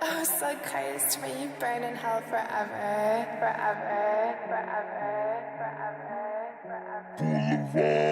Oh, so cursed, may you burn in hell forever, forever, forever, forever, forever.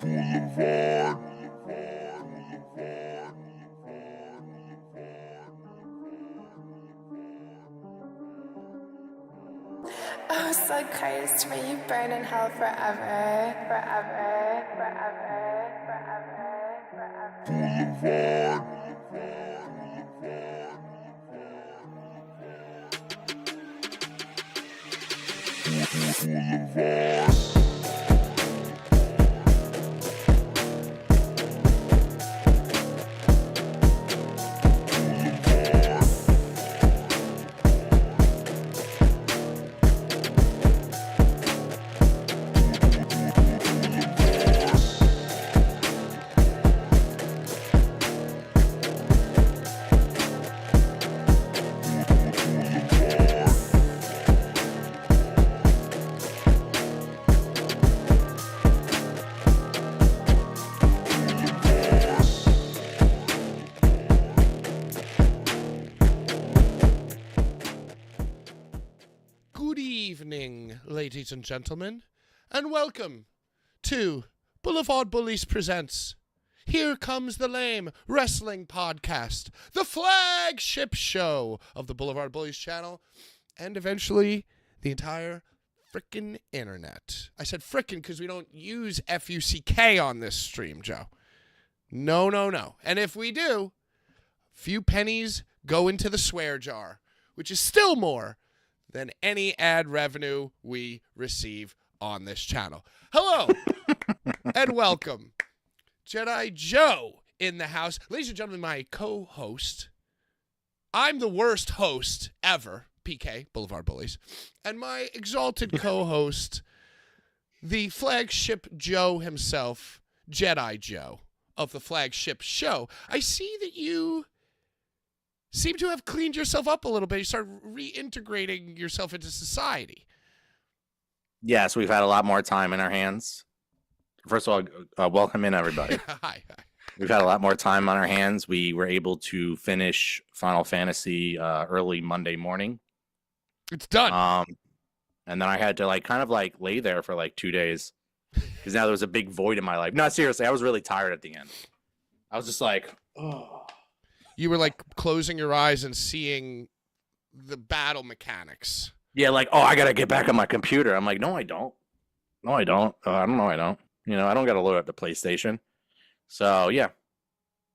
Boulevard. Oh, so cursed, may you burn in hell forever, forever, forever, forever, forever. Boulevard. ladies and gentlemen, and welcome to Boulevard Bullies Presents Here Comes the Lame Wrestling Podcast, the flagship show of the Boulevard Bullies channel, and eventually the entire frickin' internet. I said frickin' because we don't use F-U-C-K on this stream, Joe. No. And if we do, few pennies go into the swear jar, which is still more than any ad revenue we receive on this channel. Hello and welcome. Jedi Joe in the house. Ladies and gentlemen, my co-host. I'm the worst host ever, PK, Boulevard Bullies. And my exalted co-host, the flagship Joe himself, Jedi Joe of the flagship show. I see that you seem to have cleaned yourself up a little bit. You started reintegrating yourself into society. Yes, we've had a lot more time in our hands. First of all, welcome in, everybody. Hi. We've had a lot more time on our hands. We were able to finish Final Fantasy early Monday morning. It's done. And then I had to lay there for 2 days because now there was a big void in my life. No, seriously, I was really tired at the end. I was just like, oh. You were closing your eyes and seeing the battle mechanics. Yeah, I got to get back on my computer. I'm like, no, I don't. I don't know, I don't. I don't got to load up the PlayStation. So, yeah.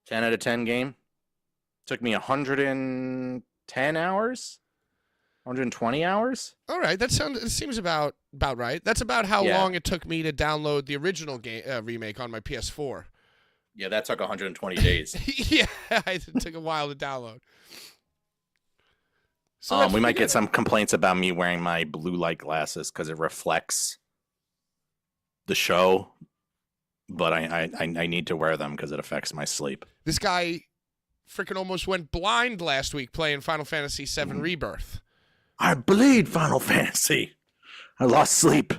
10 out of 10 game. Took me 110 hours? 120 hours? All right, it seems about right. That's about how long it took me to download the original game remake on my PS4. Yeah, that took 120 days. Yeah, it took a while to download. So we might get some complaints about me wearing my blue light glasses because it reflects the show, but I need to wear them because it affects my sleep. This guy freaking almost went blind last week playing Final Fantasy VII Rebirth. I bleed Final Fantasy. I lost sleep.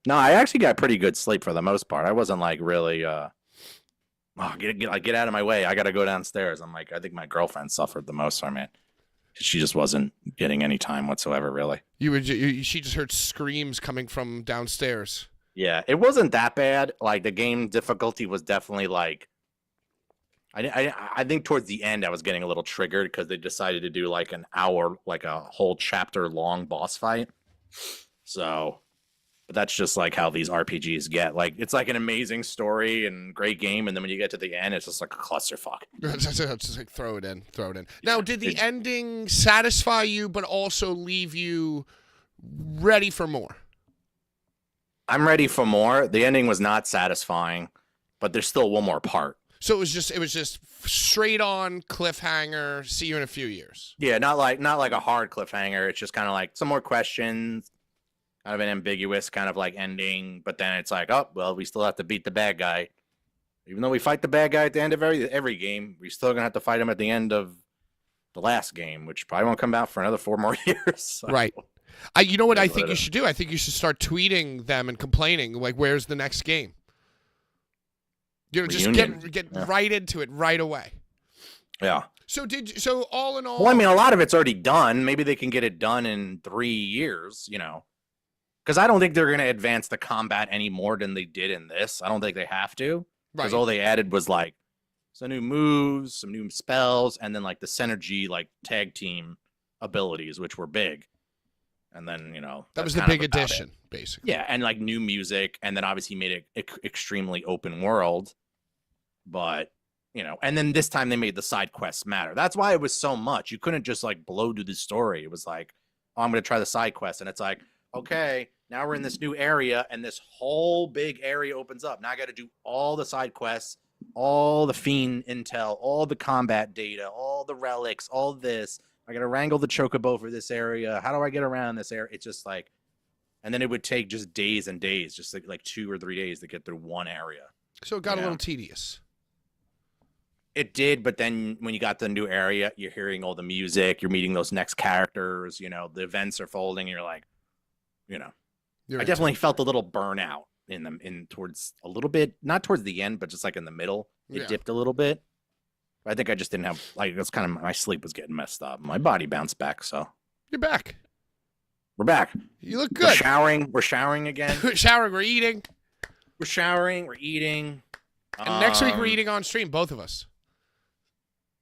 No, I actually got pretty good sleep for the most part. I wasn't really... get out of my way. I got to go downstairs. I'm like, I think my girlfriend suffered the most from it. She just wasn't getting any time whatsoever, really. She just heard screams coming from downstairs. Yeah, it wasn't that bad. The game difficulty was definitely I think towards the end I was getting a little triggered because they decided to do an hour, a whole chapter long boss fight. So... But that's just how these RPGs get. It's an amazing story and great game, and then when you get to the end, it's just a clusterfuck. It's just throw it in. Now, did the ending satisfy you, but also leave you ready for more? I'm ready for more. The ending was not satisfying, but there's still one more part. So it was just straight on cliffhanger. See you in a few years. Yeah, not like a hard cliffhanger. It's just kind of some more questions. Kind of an ambiguous kind of ending, but then it's oh, well, we still have to beat the bad guy. Even though we fight the bad guy at the end of every game, we're still gonna have to fight him at the end of the last game, which probably won't come out for another 4 more years. So. Right. You know what I think you should do? I think you should start tweeting them and complaining, where's the next game? Just get right into it right away. Yeah. So all in all... Well, I mean, a lot of it's already done. Maybe they can get it done in 3 years, Because I don't think they're going to advance the combat any more than they did in this. I don't think they have to. Because all they added was some new moves, some new spells, and then the synergy tag team abilities, which were big. And then, that was the big addition, basically. Yeah, and new music, and then obviously made it extremely open world. But, and then this time they made the side quests matter. That's why it was so much. You couldn't just blow through the story. It was oh, I'm going to try the side quest. And it's okay, now we're in this new area, and this whole big area opens up. Now I got to do all the side quests, all the Fiend intel, all the combat data, all the relics, all this. I got to wrangle the chocobo for this area. How do I get around this area? It's just and then it would take just days and days, just 2 or 3 days to get through one area. So it got a little tedious. It did, but then when you got to the new area, you're hearing all the music, you're meeting those next characters, the events are folding, and you're I definitely felt a little burnout in towards a little bit, not towards the end, but just in the middle. It dipped a little bit. I think I just didn't have it was kind of my sleep was getting messed up. My body bounced back, so you're back. We're back. You look We're good. showering. We're showering again. We're showering. We're eating. We're showering. We're eating. And next week we're eating on stream, both of us.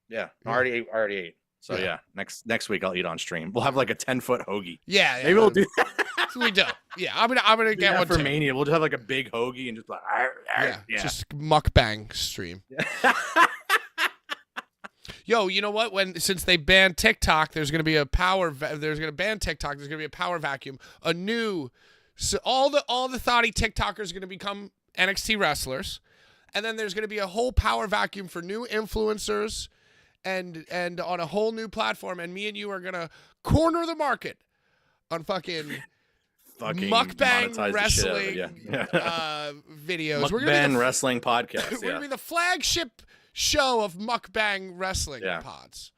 Yeah, I already ate. So yeah, next week I'll eat on stream. We'll have like a 10-foot hoagie. Yeah, maybe we'll do. We do. Yeah, I'm gonna get one for too. Mania. We'll just have like a big hoagie and just like just mukbang stream. Yo, you know what? Since they banned TikTok, there's gonna be a power. There's gonna ban TikTok. There's gonna be a power vacuum. So all the thotty TikTokers are gonna become NXT wrestlers, and then there's gonna be a whole power vacuum for new influencers, and on a whole new platform. And me and you are gonna corner the market on fucking mukbang wrestling videos. Mukbang We're gonna be wrestling podcast. We're gonna be the flagship show of mukbang wrestling pods.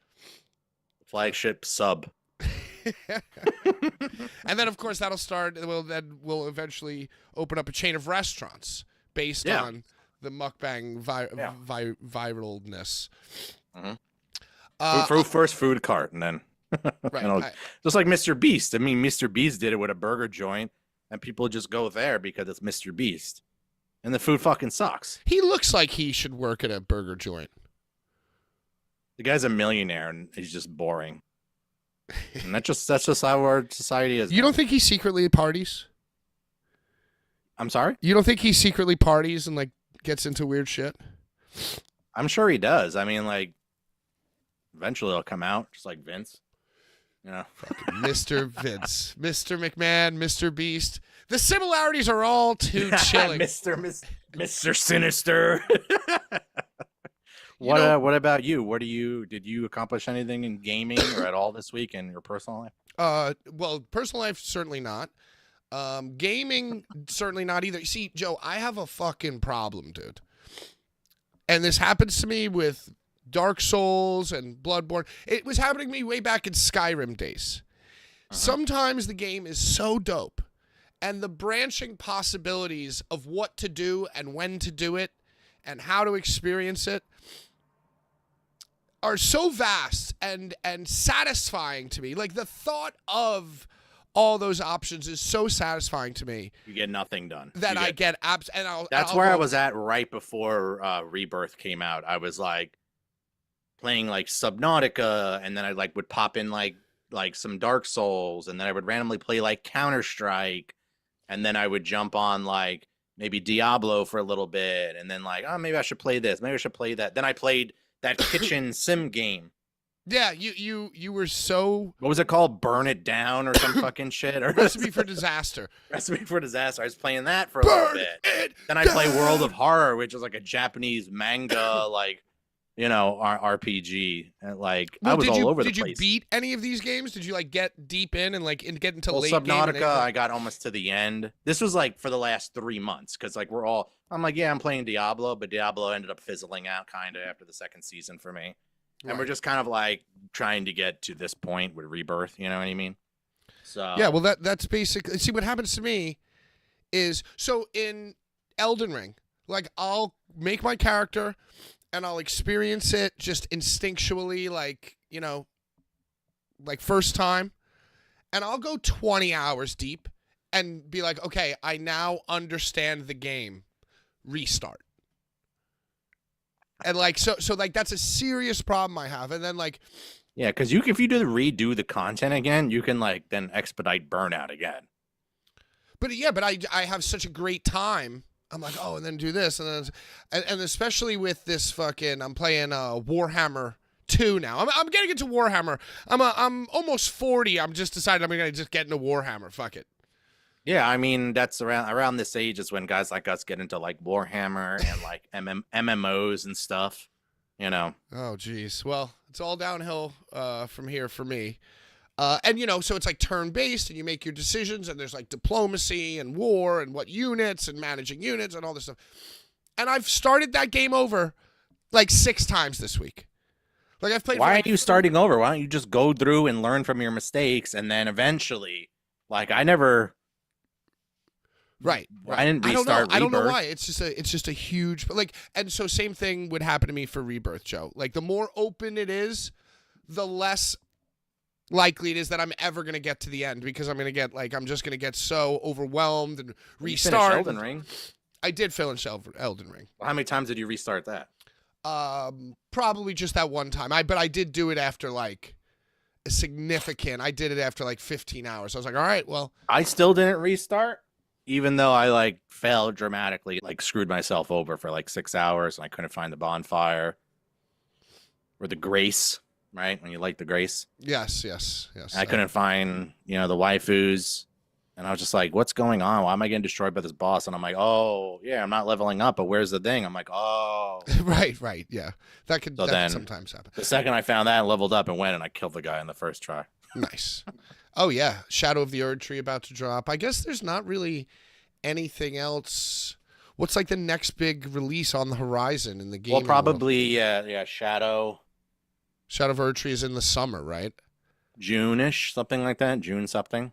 Flagship sub. And then, of course, that'll start. We'll eventually open up a chain of restaurants based on the mukbang viralness. First food cart, and then right. Just like Mr. Beast. I mean, Mr. Beast did it with a burger joint, and people just go there because it's Mr. Beast, and the food fucking sucks. He looks like he should work at a burger joint. The guy's a millionaire, and he's just boring. And that's just how our society is. You don't think he secretly parties? I'm sorry? You don't think he secretly parties and like gets into weird shit? I'm sure he does. I mean, like, eventually it'll come out, just like Vince. You know, fucking Mr. Vince, Mr. McMahon, Mr. Beast. The similarities are all too chilling. Mr. Sinister. What about you? Did you accomplish anything in gaming or at all this week in your personal life? Well, personal life certainly not. Gaming certainly not either. See, Joe, I have a fucking problem, dude. And this happens to me with Dark Souls and Bloodborne. It was happening to me way back in Skyrim days. Sometimes the game is so dope, and the branching possibilities of what to do and when to do it and how to experience it are so vast and satisfying to me. Like, the thought of all those options is so satisfying to me. You get nothing done. I get abs. That's where I was at right before Rebirth came out. I was like playing like Subnautica, and then I like would pop in like some Dark Souls, and then I would randomly play like Counter-Strike, and then I would jump on like maybe Diablo for a little bit, and then like, oh, maybe I should play this, maybe I should play that. Then I played that kitchen sim game. Yeah, you were so... What was it called? Burn It Down or some fucking shit? Or Recipe for Disaster. Recipe for Disaster. I was playing that for a little bit. Then I play World of Horror, which is like a Japanese manga, like, you know, RPG. And like, I was all over the place. Did you beat any of these games? Did you like get deep in and like get into late Subnautica, game? I got almost to the end. This was like for the last 3 months because like I'm like, yeah, I'm playing Diablo, but Diablo ended up fizzling out kind of after the second season for me. And we're just kind of like trying to get to this point with Rebirth, you know what I mean? So yeah, well that's basically, see, what happens to me is, so in Elden Ring, like, I'll make my character and I'll experience it just instinctually, like, you know, like first time, and I'll go 20 hours deep and be like, okay, I now understand the game. Restart. And like, so like, that's a serious problem I have. And then like, yeah, because if you redo the content again, you can like then expedite Burnout again. But yeah, but I have such a great time. I'm like, oh, and then do this, and especially with this fucking, I'm playing Warhammer 2 now. I'm getting into Warhammer. I'm almost 40. I'm just decided I'm gonna just get into Warhammer. Fuck it. Yeah, I mean, that's around this age is when guys like us get into like Warhammer and like MMOs and stuff, you know. Oh, geez. Well, it's all downhill from here for me. And, you know, so it's like turn-based, and you make your decisions, and there's like diplomacy and war and what units and managing units and all this stuff. And I've started that game over like 6 times this week. Like, I've played. Why aren't you starting over? Why don't you just go through and learn from your mistakes, and then eventually, like, I never. Right. I didn't restart Rebirth. I don't know why. It's just a huge, like, and so same thing would happen to me for Rebirth, Joe. Like, the more open it is, the less likely it is that I'm ever going to get to the end, because I'm just going to get so overwhelmed and restart. Elden Ring? I did finish Elden Ring. How many times did you restart that? Probably just that one time. But I did do it after like a significant. I did it after like 15 hours. I was like, all right, well. I still didn't restart, even though I like failed dramatically, like screwed myself over for like 6 hours, and I couldn't find the bonfire or the grace. Right? When you light the grace. Yes. I couldn't find, the waifus. And I was just like, what's going on? Why am I getting destroyed by this boss? And I'm like, oh, yeah, I'm not leveling up, but where's the thing? I'm like, oh. Right. Yeah. That could sometimes happen. The second I found that and leveled up and went, and I killed the guy in the first try. Nice. Oh, yeah. Shadow of the Erd Tree about to drop. I guess there's not really anything else. What's like the next big release on the horizon in the game? Well, probably, Shadow. Shadow of Erd Tree is in the summer, right? June-ish, something like that. June something.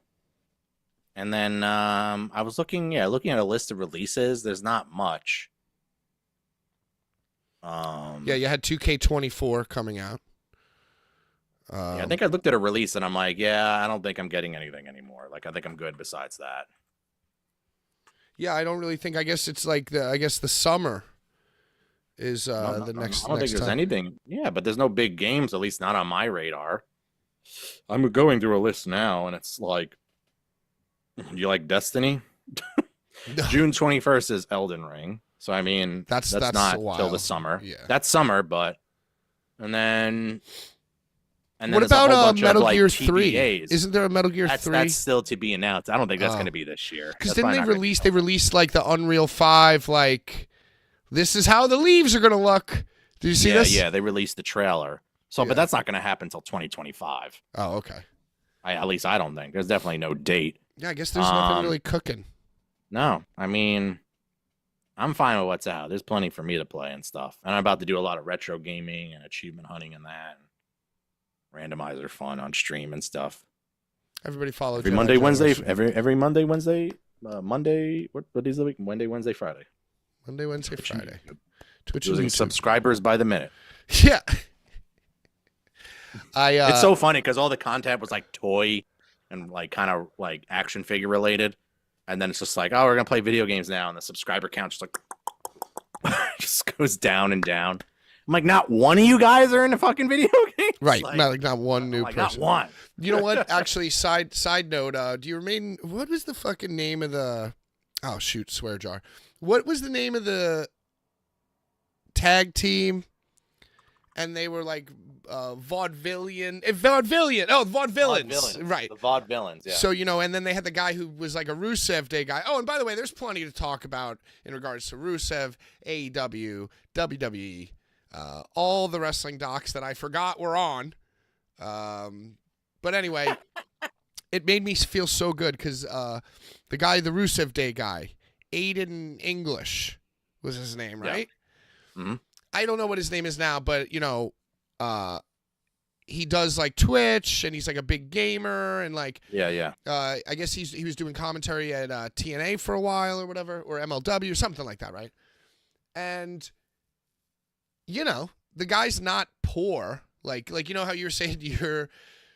And then I was looking at a list of releases. There's not much. Yeah, you had 2K24 coming out. I think I looked at a release and I'm like, yeah, I don't think I'm getting anything anymore. Like, I think I'm good besides that. Yeah, I don't really think. I guess it's like the summer is the next. I don't think there's anything. Yeah, but there's no big games, at least not on my radar. I'm going through a list now, and it's like, you like Destiny? June 21st is Elden Ring. So I mean, that's not till the summer. Yeah. That's summer, but and then what about Metal Gear TBAs. 3? Isn't there a Metal Gear 3? That's still to be announced. I don't think that's going to be this year. Because didn't they released like the Unreal 5, like, this is how the leaves are going to look. Did you see this? Yeah, they released the trailer. So, but that's not going to happen until 2025. Oh, okay. At least I don't think. There's definitely no date. Yeah, I guess there's nothing really cooking. No, I mean, I'm fine with what's out. There's plenty for me to play and stuff. And I'm about to do a lot of retro gaming and achievement hunting and that. Randomizer fun on stream and stuff. Everybody follow every Monday, Wednesday. Every Monday, Wednesday. Monday. What days of the week? Monday, Wednesday, Friday. Monday, Wednesday, Friday. Twitch losing subscribers by the minute. Yeah. It's so funny because all the content was like toy and like kind of like action figure related, and then it's just like, oh, we're gonna play video games now, and the subscriber count just like just goes down and down. I'm like, not one of you guys are into fucking video games, right? Not one new person. Not one. You know what? Actually, side note. Do you remain? What was the fucking name of the? Oh shoot, swear jar. What was the name of the tag team? And they were like vaudevillian. Oh, vaudevillains. Right. The vaudevillains, yeah. So, and then they had the guy who was like a Rusev Day guy. Oh, and by the way, there's plenty to talk about in regards to Rusev, AEW, WWE, all the wrestling docs that I forgot were on. But anyway, it made me feel so good because the Rusev Day guy, Aiden English was his name, right? Yeah. Mm-hmm. I don't know what his name is now, but he does like Twitch and he's like a big gamer and like I guess he was doing commentary at TNA for a while or whatever, or MLW or something like that, right? And the guy's not poor, like how you were saying your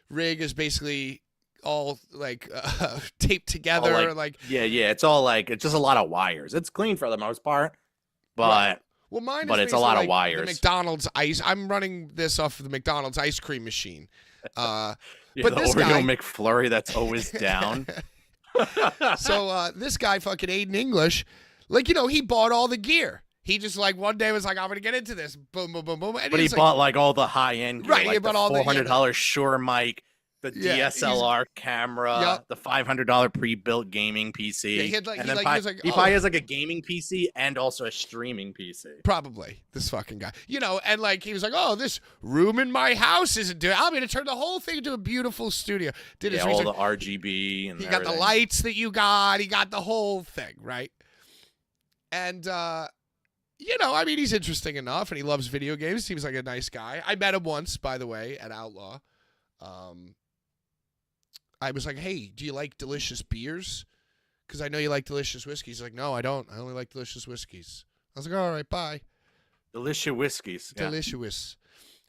rig is basically all like taped together, it's all like, it's just a lot of wires. It's clean for the most part, but right. Well, mine but is it's a lot like of wires. The McDonald's ice. I'm running this off of the McDonald's ice cream machine. But the this Oreo McFlurry that's always down. So this guy, fucking Aiden English, like he bought all the gear. He just like one day was like, I'm gonna get into this. Boom, boom, boom, boom. And but he bought like all the high end gear, right? Like he bought the all $400 Shure mic. The DSLR camera, the $500 pre-built gaming PC. Yeah, he had he probably has like a gaming PC and also a streaming PC. Probably this fucking guy, and like he was like, "Oh, this room in my house isn't doing. I'm going to turn the whole thing into a beautiful studio." Did his all the RGB and he got the lights that you got. He got the whole thing right, and I mean, he's interesting enough, and he loves video games. Seems like a nice guy. I met him once, by the way, at Outlaw. I was like, hey, do you like delicious beers? Because I know you like delicious whiskeys. He's like, no, I don't. I only like delicious whiskeys. I was like, all right, bye. Delicious whiskeys. Delicious.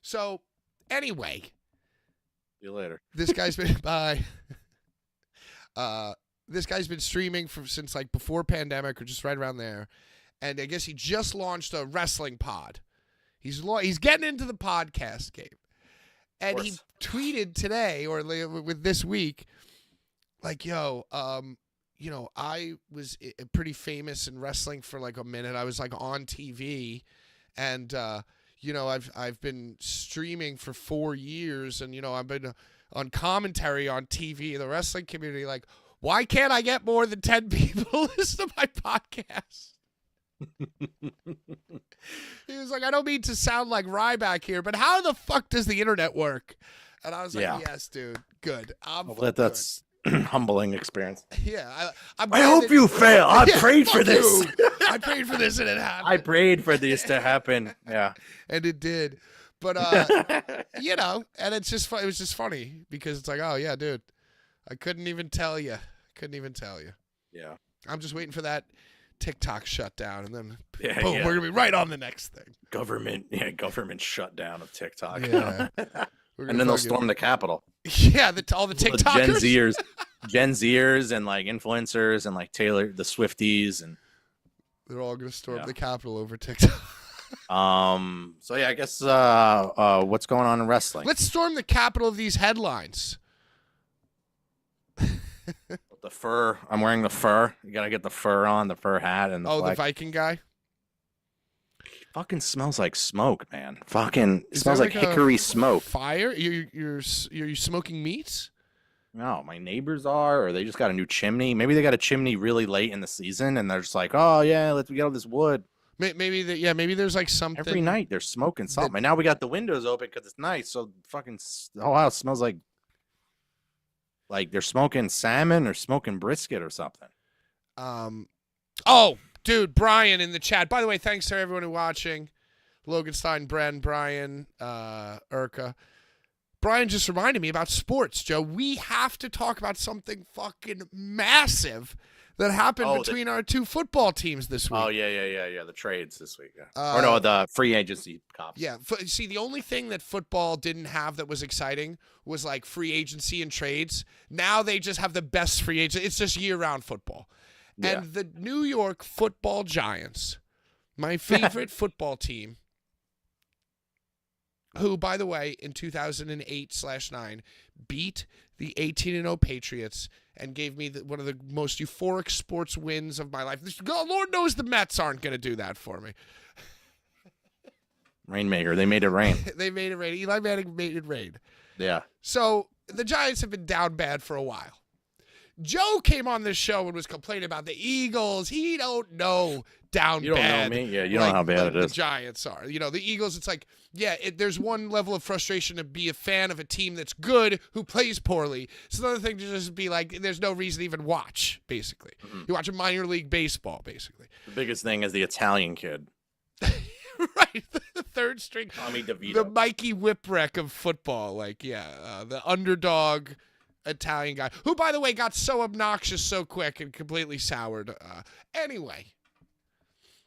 So, anyway, See you later. This guy's been bye. This guy's been streaming since like before pandemic or just right around there, and I guess he just launched a wrestling pod. He's getting into the podcast game, and he tweeted today or with this week, like, "Yo, I was pretty famous in wrestling for like a minute. I was like on TV, and I've been streaming for 4 years, and I've been on commentary on TV in the wrestling community. Like, why can't I get more than 10 people listen to my podcast?" He was like, "I don't mean to sound like Ryback here, but how the fuck does the internet work?" And I was like, "Yes, dude, good. That's humbling experience. Yeah, I hope you fail. I prayed for this. I prayed for this, and it happened. I prayed for this to happen. Yeah, and it did. But and it's just it was just funny because it's like, oh yeah, dude, I couldn't even tell you. Yeah, I'm just waiting for that TikTok shutdown, and then boom, we're gonna be right on the next thing. Government shutdown of TikTok. Yeah. And then they'll storm the Capitol. Yeah, all the TikTokers. Gen Zers and like influencers and like Taylor, the Swifties, and they're all gonna storm the Capitol over TikTok. So yeah, I guess what's going on in wrestling? Let's storm the Capitol of these headlines. The fur. I'm wearing the fur. You gotta get the fur on, the fur hat, and the Viking guy. Fucking smells like smoke, man. Fucking smells like hickory smoke. Fire? You're smoking meats? No, my neighbors are, or they just got a new chimney. Maybe they got a chimney really late in the season, and they're just like, "Oh yeah, let's get all this wood." Maybe there's like something. Every night they're smoking something. And now we got the windows open because it's nice, so fucking the whole house smells like they're smoking salmon or smoking brisket or something. Oh, dude, Brian in the chat. By the way, thanks to everyone who's watching. Logan Stein, Bren, Brian, Urka. Brian just reminded me about sports, Joe. We have to talk about something fucking massive that happened between our two football teams this week. Oh, yeah. The trades this week. Yeah. Or no, the free agency cops. Yeah. See, the only thing that football didn't have that was exciting was like free agency and trades. Now they just have the best free agent. It's just year-round football. Yeah. And the New York Football Giants, my favorite football team, who, by the way, in 2008/9 beat the 18-0 Patriots and gave me one of the most euphoric sports wins of my life. Lord knows the Mets aren't going to do that for me. Rainmaker. They made it rain. They made it rain. Eli Manning made it rain. Yeah. So the Giants have been down bad for a while. Joe came on this show and was complaining about the Eagles. He don't know down bad. You don't know me? Yeah, you don't know how bad it is. The Giants are. The Eagles, it's like, yeah, there's one level of frustration to be a fan of a team that's good who plays poorly. It's another thing to just be like, there's no reason to even watch, basically. Mm-hmm. You watch a minor league baseball, basically. The biggest thing is the Italian kid. Right, the third string. Tommy DeVito. The Mikey Whipwreck of football. Like, the underdog Italian guy, who, by the way, got so obnoxious so quick and completely soured. Anyway.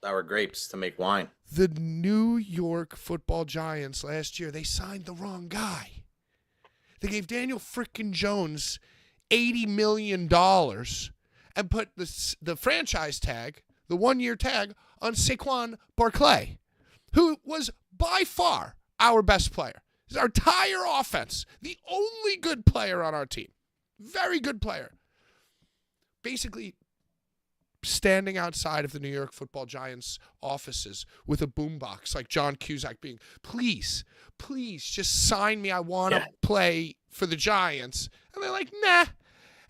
Sour grapes to make wine. The New York Football Giants last year, they signed the wrong guy. They gave Daniel frickin' Jones $80 million and put the franchise tag, the 1-year tag, on Saquon Barkley, who was by far our best player. He's our entire offense, the only good player on our team. Very good player. Basically, standing outside of the New York Football Giants offices with a boombox like John Cusack being, please, just sign me. I want to play for the Giants. And they're like, nah.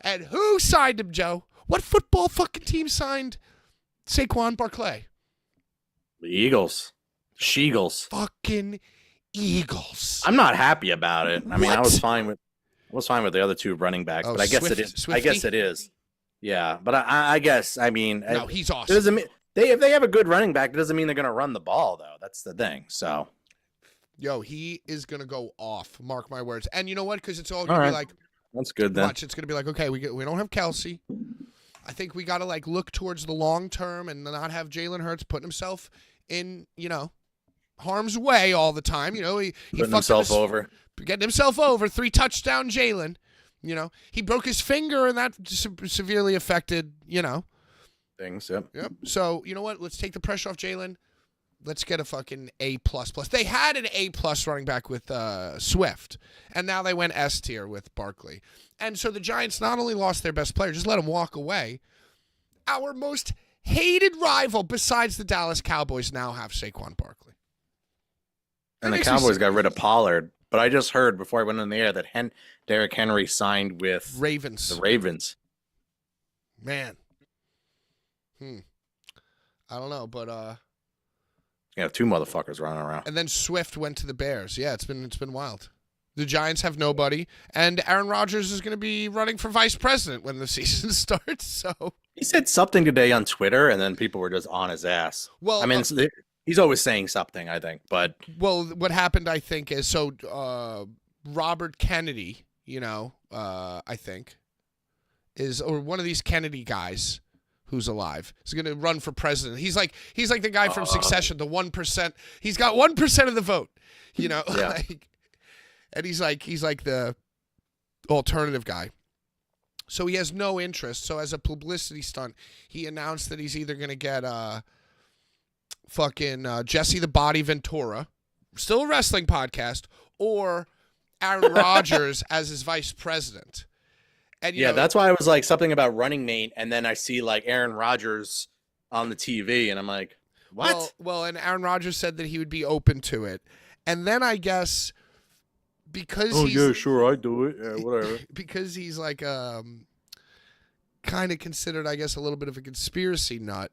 And who signed him, Joe? What football fucking team signed Saquon Barkley? The Eagles. Sheagles. Fucking Eagles. I'm not happy about it. I mean, I was fine with the other two running backs, but I guess it is. Swifty? I guess it is. Yeah, but I guess, I mean, no, he's awesome. It doesn't mean if they have a good running back, it doesn't mean they're going to run the ball, though. That's the thing. So, he is going to go off. Mark my words. And you know what? Because it's all going to be like, that's good then. Watch, it's going to be like, okay, we don't have Kelsey. I think we got to look towards the long term and not have Jalen Hurts putting himself in, harm's way all the time. You know, he Putting fucked himself over. Getting himself over. 3 touchdown Jalen. You know, he broke his finger and that severely affected, you know. Things, yep. Yep. So, you know what? Let's take the pressure off Jalen. Let's get a fucking A++. They had an A+ running back with Swift, and now they went S tier with Barkley. And so the Giants not only lost their best player, just let him walk away. Our most hated rival besides the Dallas Cowboys now have Saquon Barkley. And the Cowboys got rid of Pollard. But I just heard before I went on the air that Derrick Henry signed with the Ravens. Man. I don't know, but you have 2 motherfuckers running around. And then Swift went to the Bears. Yeah, it's been wild. The Giants have nobody, and Aaron Rodgers is going to be running for vice president when the season starts. So he said something today on Twitter, and then people were just on his ass. Well, I mean, he's always saying something, I think. But what happened, I think, is Robert Kennedy, you know, I think, or one of these Kennedy guys who's alive is going to run for president. He's like the guy from Succession, the 1%. He's got 1% of the vote, you know. Yeah. And he's like the alternative guy. So he has no interest. So as a publicity stunt, he announced that he's either going to get Jesse the Body Ventura, still a wrestling podcast, or Aaron Rodgers as his vice president. And you know, that's why I was like something about running mate, and then I see like Aaron Rodgers on the TV, and I'm like, what? Well, and Aaron Rodgers said that he would be open to it. And then I guess because sure, I do it. Yeah, whatever. Because he's like kind of considered, I guess, a little bit of a conspiracy nut.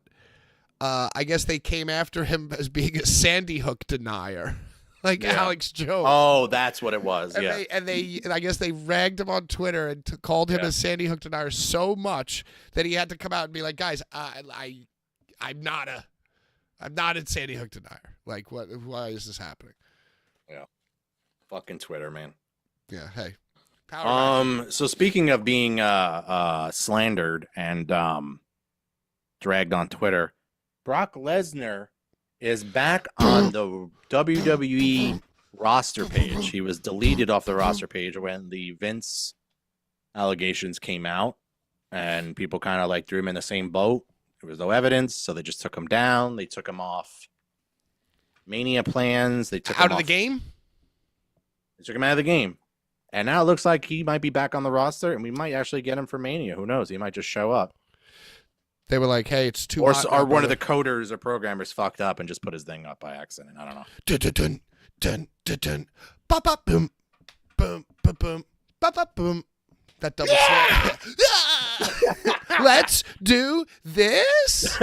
I guess they came after him as being a Sandy Hook denier, like Alex Jones. Oh, that's what it was. And I guess they ragged him on Twitter and called him a Sandy Hook denier so much that he had to come out and be like, guys, I'm not a Sandy Hook denier. Like, what? Why is this happening? Yeah, fucking Twitter, man. Yeah. Hey. So speaking of being slandered and dragged on Twitter, Brock Lesnar is back on the WWE roster page. He was deleted off the roster page when the Vince allegations came out, and people kind of like threw him in the same boat. There was no evidence, so they just took him down. They took him off Mania plans. They took him out of the game. They took him out of the game. And now it looks like he might be back on the roster, and we might actually get him for Mania. Who knows? He might just show up. They were like, hey, it's too hot. Or one of the coders or programmers fucked up and just put his thing up by accident. I don't know. Dun, dun, dun, dun, dun. Bop, bop, boom. Boom, boom, boom. Bop, bop, boom. That double slap. Let's do this.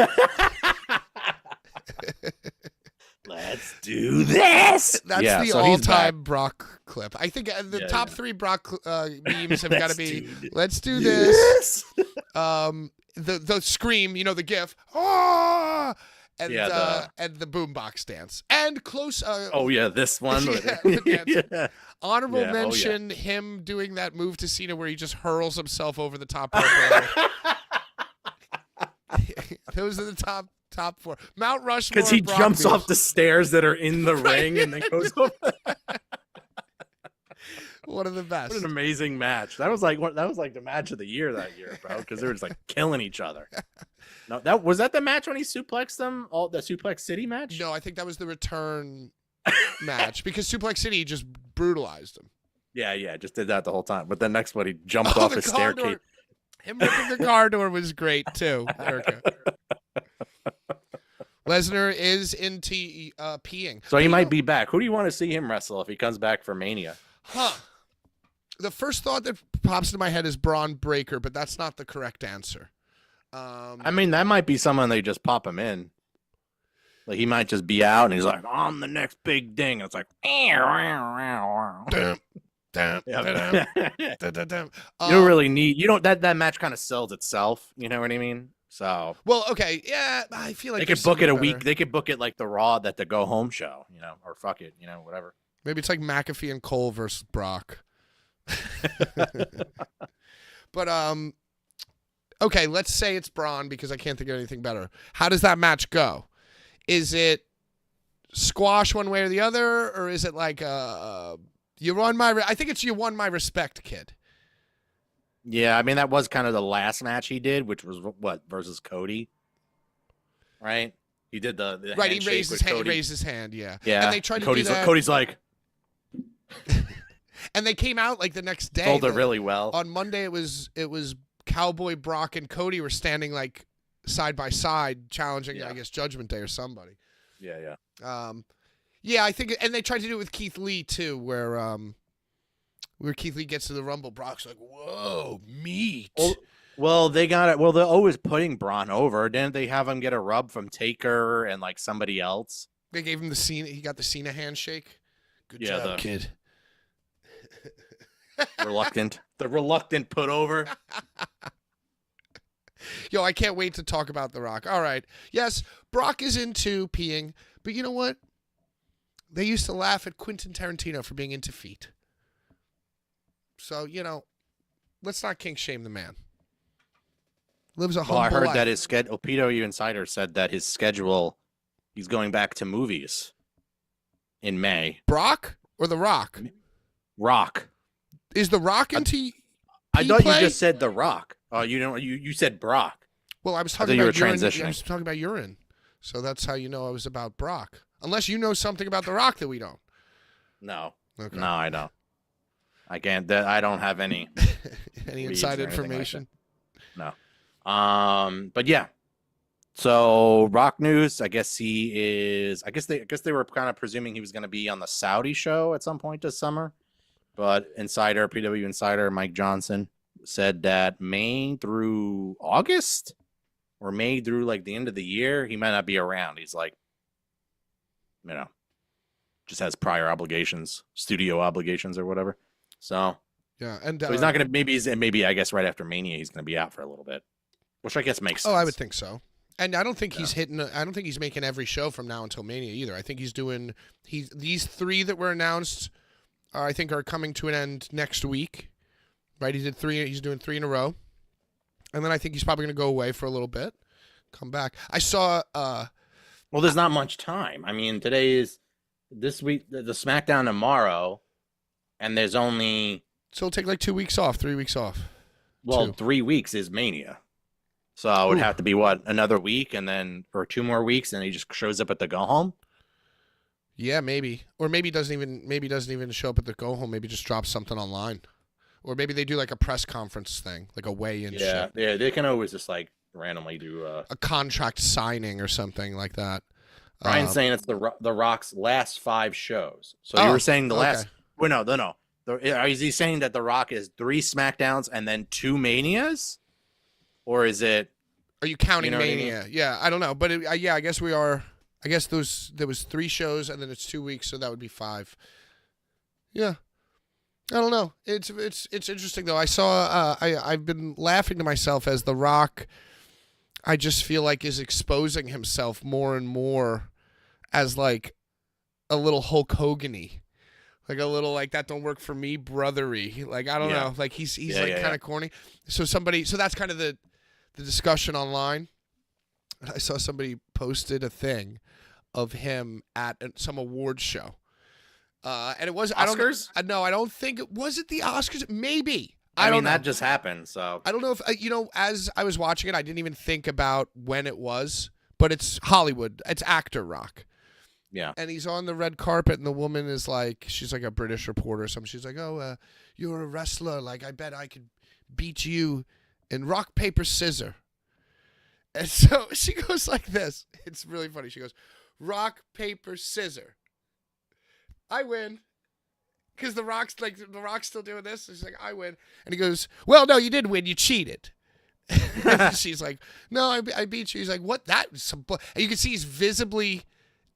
Let's do this. That's the all-time Brock clip. I think the top 3 Brock memes have got to be, let's do this. The scream, you know, the gif. Ah! And the boombox dance. And close. This one. Honorable mention, him doing that move to Cena where he just hurls himself over the top rope. Those are the top 4. Mount Rushmore. Because he jumps off the stairs that are in the ring and then goes over. One of the best. What an amazing match. That was like the match of the year that year, bro. Because they were just like killing each other. No, that was the match when he suplexed them. The Suplex City match. No, I think that was the return match because Suplex City just brutalized him. Yeah, just did that the whole time. But the next one, he jumped off his staircase. Him ripping the car door was great too, Erica. Lesnar is into peeing. So he might be back. Who do you want to see him wrestle if he comes back for Mania? The first thought that pops into my head is Braun Breaker, but that's not the correct answer. I mean, that might be someone they just pop him in. Like, he might just be out, and he's like, I'm the next big thing. It's like, you don't really need, that match kind of sells itself. You know what I mean? So, well, okay. Yeah, I feel like they could book it a week. They could book it like the Raw, that the go home show, or fuck it, whatever. Maybe it's like McAfee and Cole versus Brock. But, okay, let's say it's Braun because I can't think of anything better. How does that match go? Is it squash one way or the other, or is it like you won my? I think it's you won my respect, kid. Yeah, I mean that was kind of the last match he did, which was what versus Cody, right? He did the Right. He handshake raised with his hand. Cody. Raised his hand. Yeah. Yeah, And they tried to Cody's do that. Cody's like And they came out like the next day. sold it really well. On Monday, it was Cowboy Brock and Cody were standing like side by side, challenging I guess Judgment Day or somebody. Yeah. Yeah, I think, and they tried to do it with Keith Lee too, where Keith Lee gets to the Rumble, Brock's like, "Whoa, meat." Well, they got it. Well, they're always putting Braun over. Didn't they have him get a rub from Taker and like somebody else? They gave him the Cena. He got the Cena handshake. Good job, kid. The reluctant put over. Yo, I can't wait to talk about The Rock. All right. Yes, Brock is into peeing, but you know what? They used to laugh at Quentin Tarantino for being into feet. So, let's not kink shame the man. Lives a humble I heard life. that his schedule. Opito Insider said that his schedule, he's going back to movies in May. Brock or The Rock? Rock. Is The Rock into I thought play? you just said The Rock. Oh, you said Brock. Well, I was thought talking you about were urine. transitioning. I was talking about urine. So that's how you know I was about Brock. Unless you know something about The Rock that we don't. No. Okay. No, I don't. I can't. I don't have any Any leads inside or anything like information? that. No. But yeah. So Rock news. I guess he is. I guess they were kind of presuming he was going to be on the Saudi show at some point this summer. But PW Insider Mike Johnson said that May through August or May through like the end of the year, he might not be around. He's like, just has prior obligations, studio obligations or whatever. So Yeah, and so he's not going to. Maybe I guess right after Mania he's going to be out for a little bit, which I guess makes sense. Oh, I would think so. And I don't think he's hitting. I don't think he's making every show from now until Mania either. I think he's doing. These 3 that were announced, I think, are coming to an end next week. Right? He did 3. He's doing 3 in a row, and then I think he's probably going to go away for a little bit, come back. I saw. Well, there's not much time. I mean, today is this week, the SmackDown tomorrow, and there's only. So it'll take like 2 weeks off, 3 weeks off. Well, 2. 3 weeks is Mania. So it would have to be another week and then or 2 more weeks and he just shows up at the go home? Yeah, maybe. Or maybe doesn't even show up at the go home, maybe just drops something online. Or maybe they do like a press conference thing, like a weigh-in shit. Yeah, they can always just like randomly do a contract signing or something like that. Brian's saying it's the Rock's last 5 shows. So you were saying the last well, no. Is he saying that The Rock is 3 SmackDowns and then 2 Manias? Or is it? Are you counting Mania? I mean? Yeah, I don't know, but yeah, I guess we are. I guess there was 3 shows and then it's 2 weeks, so that would be 5. Yeah, I don't know. It's interesting though. I saw. I've been laughing to myself as The Rock. I just feel like is exposing himself more and more as like a little Hulk Hogan-y. Like a little like that don't work for me brothery. Like I don't know. Like he's kind of corny. So that's kind of the discussion online. I saw somebody posted a thing of him at some awards show. And it was Oscars? I don't think it was the Oscars. Maybe. I don't know. That just happened. So I don't know if as I was watching it, I didn't even think about when it was, but it's Hollywood. It's actor Rock. Yeah. And he's on the red carpet, and the woman is like, she's like a British reporter or something. She's like, oh, you're a wrestler. Like, I bet I could beat you in rock, paper, scissor. And so she goes like this. It's really funny. She goes, rock, paper, scissor. I win. Because the Rock's still doing this. And she's like, I win. And he goes, well, no, you didn't win. You cheated. She's like, no, I beat you. He's like, what? That was some and you can see he's visibly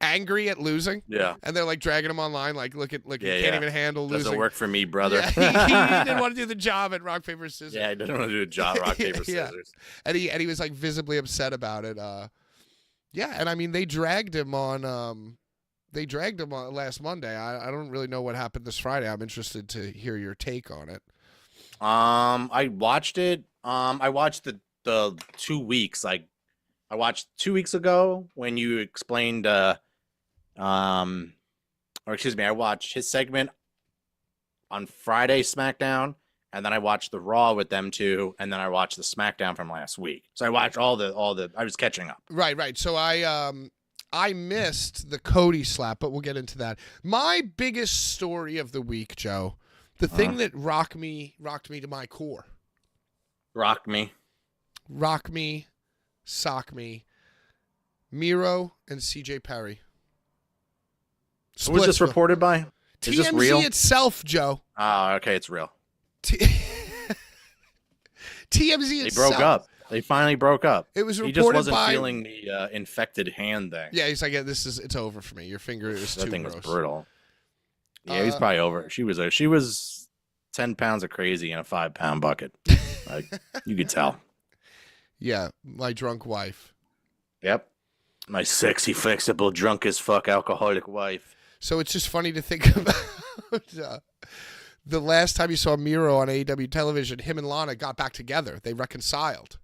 angry at losing. Yeah. And they're like dragging him online, like, look, he can't even handle losing. Doesn't work for me, brother. Yeah, he didn't want to do the job at rock, paper, scissors. Yeah, he didn't want to do a job, rock, paper, scissors. And he was like visibly upset about it. Yeah, and I mean they dragged him on last Monday. I don't really know what happened this Friday. I'm interested to hear your take on it. I watched it. I watched the 2 weeks. Like I watched 2 weeks ago when you explained or excuse me, I watched his segment on Friday SmackDown, and then I watched the Raw with them too, and then I watched the SmackDown from last week. So I watched all the. I was catching up. Right. So I missed the Cody slap, but we'll get into that. My biggest story of the week, Joe, the thing that rocked me to my core. Rock me, sock me. Miro and CJ Perry. Who was this reported by? Is this real? TMZ itself, Joe. Oh, okay, it's real. TMZ They itself. broke up. They finally broke up. It was He reported just wasn't by... feeling the infected hand thing. Yeah, he's like, it's over for me. Your finger is That too thing gross. was brutal. Yeah, he's probably over. She was 10 pounds of crazy in a 5-pound bucket. Like, you could tell. Yeah, my drunk wife. Yep. My sexy, flexible, drunk as fuck alcoholic wife. So it's just funny to think about the last time you saw Miro on AEW television, him and Lana got back together. They reconciled.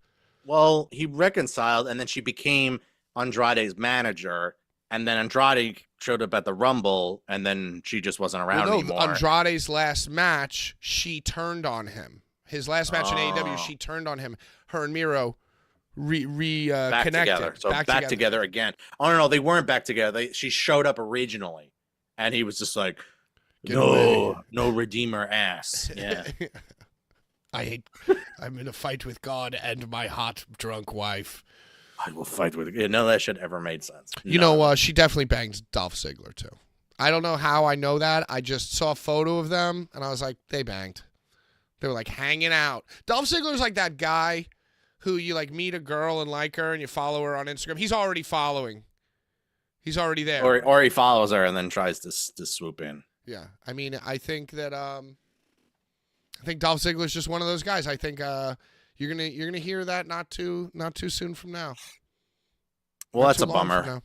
Well, he reconciled, and then she became Andrade's manager, and then Andrade showed up at the Rumble, and then she just wasn't around anymore. Andrade's last match, she turned on him. His last match in AEW, she turned on him. Her and Miro back connected. together. So back together again. Oh, no, they weren't back together. She showed up originally, and he was just like, no Redeemer ass. Yeah. I'm in a fight with God and my hot drunk wife. I will fight with you. None of that shit ever made sense. You know, she definitely bangs Dolph Ziggler too. I don't know how I know that. I just saw a photo of them and I was like, they banged. They were like hanging out. Dolph Ziggler's like that guy who you like meet a girl and like her and you follow her on Instagram. He's already following. He's already there. Or he follows her and then tries to swoop in. Yeah. I mean, I think that I think Dolph Ziggler's just one of those guys. I think you're gonna hear that not too soon from now. Well, that's a bummer.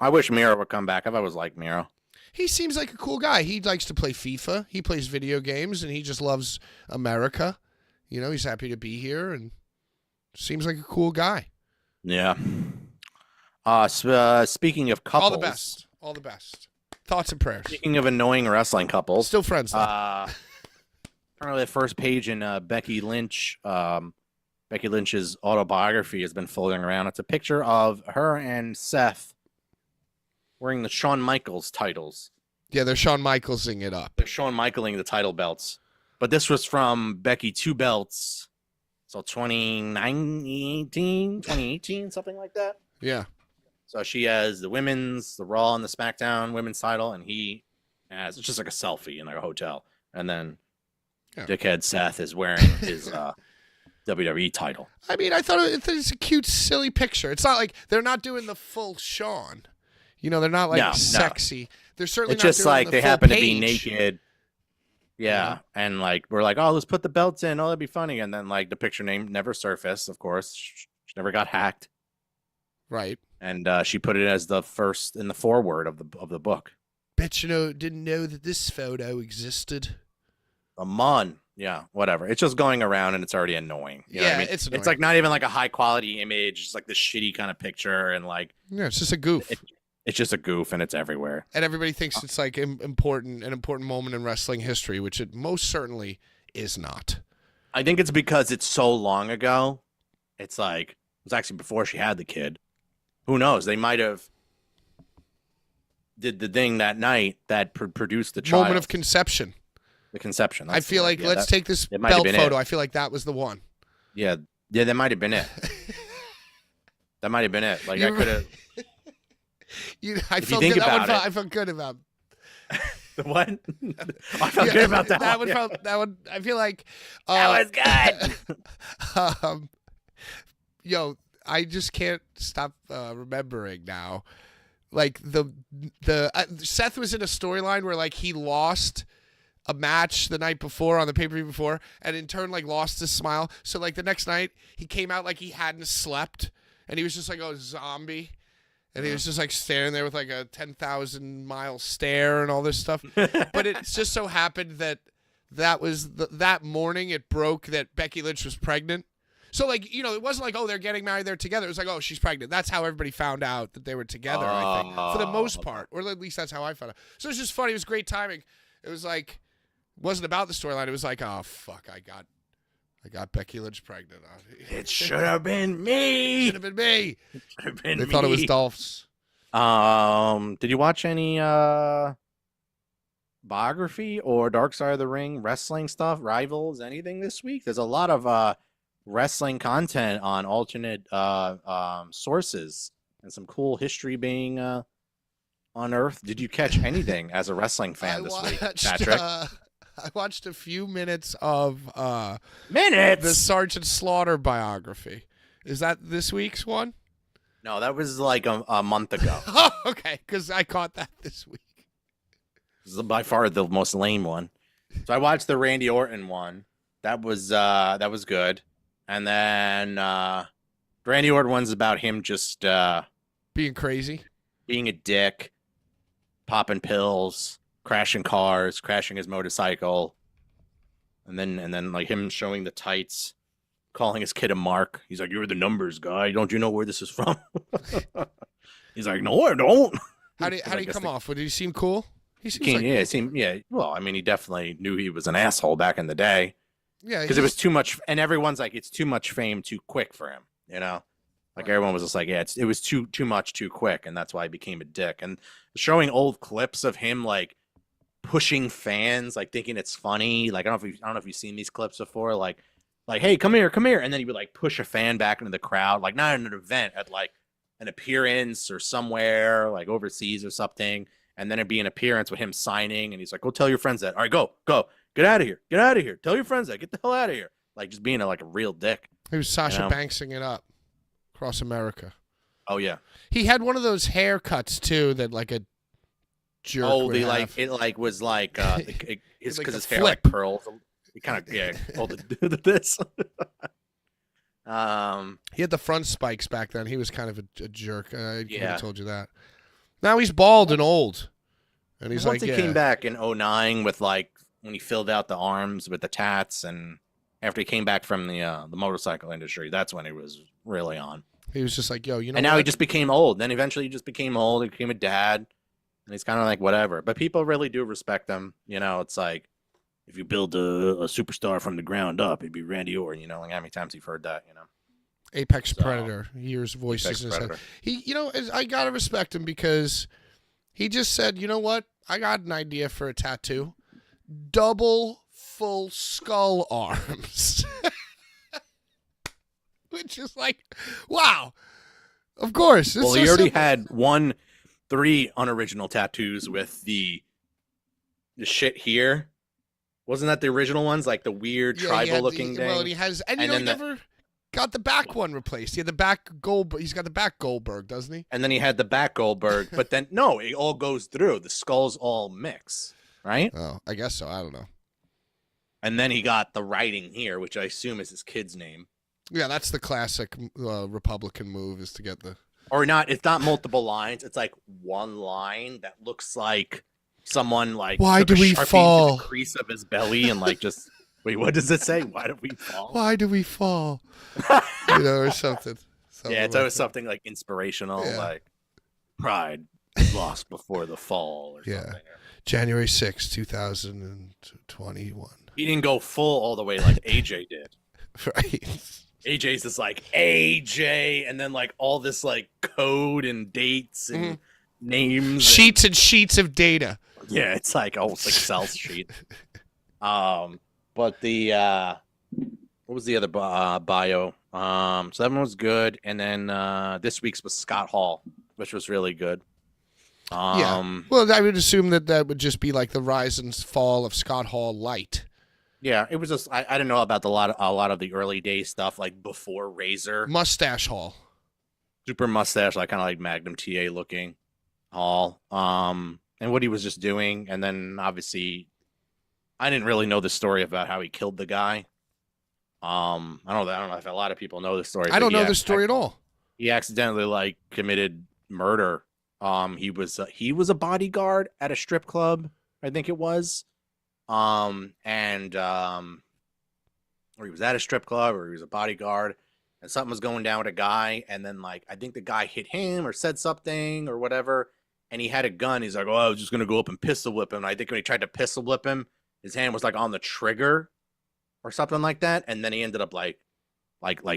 I wish Miro would come back. I've always liked Miro. He seems like a cool guy. He likes to play FIFA. He plays video games, and he just loves America. You know, he's happy to be here, and seems like a cool guy. Yeah. Speaking of couples. All the best. Thoughts and prayers. Speaking of annoying wrestling couples. Still friends, though. Apparently the first page in Becky Lynch's autobiography has been floating around. It's a picture of her and Seth wearing the Shawn Michaels titles. Yeah, they're Shawn Michaelsing it up. They're Shawn Michaeling the title belts. But this was from Becky 2 Belts. So 2018, something like that. Yeah. So she has the women's, the Raw and the SmackDown women's title, and he has, it's just like a selfie in like a hotel. And then Dickhead Seth is wearing his WWE title. I mean, I thought it's a cute, silly picture. It's not like they're not doing the full Shawn. You know, they're not like sexy. No. They're certainly it's not just doing like the they full happen page. to be naked. Yeah. And like we're like, oh, let's put the belts in. Oh, that'd be funny. And then like the picture name never surfaced, of course. She never got hacked. Right. And she put it as the first in the foreword of the book. Bet you didn't know that this photo existed. Yeah, whatever. It's just going around and it's already annoying. You know what I mean? It's annoying. It's like not even like a high quality image. It's like this shitty kind of picture and like it's just a goof. It's just a goof and it's everywhere. And everybody thinks it's like an important moment in wrestling history, which it most certainly is not. I think it's because it's so long ago. It's like it was actually before she had the kid. Who knows? They might have did the thing that night that produced the child. Moment of conception. The conception. I feel like let's take this belt photo. I feel like that was the one. Yeah, that might have been it. That might have been it. Like I could have. I felt good. I felt good about. The what? I felt good about that. That one. I feel like that was good. Yo, I just can't stop remembering now. Like the Seth was in a storyline where like he lost a match the night before on the pay-per-view before, and in turn like lost his smile. So like the next night he came out like he hadn't slept, and he was just like a zombie. And he was just like staring there with like a 10,000-mile stare and all this stuff. But it just so happened that was that morning it broke that Becky Lynch was pregnant. So like, you know, it wasn't like, oh, they're getting married, they're together. It was like, oh, she's pregnant. That's how everybody found out that they were together, I think, for the most part, or at least that's how I found out. So it's just funny. It was great timing. It was like, it wasn't about the storyline. It was like, oh fuck, I got Becky Lynch pregnant. It should have been me. Should have been me. Should have been They me. thought it was Dolph's. Did you watch any biography or Dark Side of the Ring wrestling stuff, Rivals, anything this week? There's a lot of wrestling content on alternate sources and some cool history being unearthed. Did you catch anything as a wrestling fan this week, Patrick? I watched a few minutes of the Sergeant Slaughter biography. Is that this week's one? No, that was like a month ago. Oh, okay, because I caught that this week. This is by far the most lame one. So I watched the Randy Orton one. That was good. And then Randy Orton one's about him just being crazy, being a dick, popping pills, crashing cars, crashing his motorcycle, and then like him showing the tights, calling his kid a mark. He's like, "You're the numbers guy. Don't you know where this is from?" He's like, "No, I don't." How did he come off? Did he seem cool? He seems yeah. Well, I mean, he definitely knew he was an asshole back in the day. Yeah, because it was too much, and everyone's like, it's too much fame too quick for him. You know, like everyone was just like, yeah, it was too much too quick, and that's why he became a dick. And showing old clips of him like pushing fans, like thinking it's funny. Like I don't know if you've seen these clips before. Like, hey, come here, and then he would like push a fan back into the crowd, like not at an event, at like an appearance or somewhere like overseas or something. And then it'd be an appearance with him signing, and he's like, "Go tell your friends that. All right, go, get out of here, tell your friends that. Get the hell out of here." Like just being like a real dick. He was Sasha Banksing it up across America. Oh yeah. He had one of those haircuts too that like a jerk. Oh, would have. it like was like because like his the hair flip. like curls. He kind of this. He had the front spikes back then. He was kind of a jerk. I could have told you that. Now he's bald and old, and he's once like, he came back in 2009 with like when he filled out the arms with the tats, and after he came back from the motorcycle industry, that's when he was really on. He was just like, yo, you know. And now he just became old. Then eventually he just became old. He became a dad, and he's kind of like whatever. But people really do respect him. You know, it's like if you build a superstar from the ground up, it'd be Randy Orton. You know, like how many times you've heard that? You know. Apex Predator. He hears voices in his head. He, you know, I gotta respect him because he just said, you know what? I got an idea for a tattoo. Double full skull arms. Which is like, wow. Of course. Well, he already had 3 unoriginal tattoos with the shit here. Wasn't that the original ones? Like the weird tribal looking thing? Well, he has, and you know, he never got the back one replaced. He had the back Goldberg. He's got the back Goldberg, doesn't he? And then he had the back Goldberg, but then no, it all goes through. The skulls all mix, right? Oh, I guess so. I don't know. And then he got the writing here, which I assume is his kid's name. Yeah, that's the classic Republican move, is to get the or not. It's not multiple lines. It's like one line that looks like someone like why do we fall? The crease of his belly and like just. Wait, what does it say? Why do we fall? Why do we fall? You know, or something. Yeah, it's always something like inspirational, like pride lost before the fall or something. January 6, 2021. He didn't go full all the way like AJ did. Right. AJ's just like AJ, and then like all this like code and dates and names. Sheets and sheets of data. Yeah, it's like almost Excel sheet. But the what was the other bio? So that one was good, and then this week's was Scott Hall, which was really good. Well, I would assume that would just be like the rise and fall of Scott Hall light. Yeah, it was just I didn't know about a lot of the early day stuff like before Razor. Mustache Hall. Super mustache, like kind of like Magnum TA looking Hall. And what he was just doing, and then obviously I didn't really know the story about how he killed the guy. I don't know if a lot of people know the story. I don't know the story at all. He accidentally like committed murder. He was a bodyguard at a strip club, I think it was. Or he was at a strip club, or he was a bodyguard, and something was going down with a guy, and then like I think the guy hit him or said something or whatever, and he had a gun. He's like, "Oh, I was just gonna go up and pistol whip him." And I think when he tried to pistol whip him, his hand was like on the trigger or something like that, and then he ended up like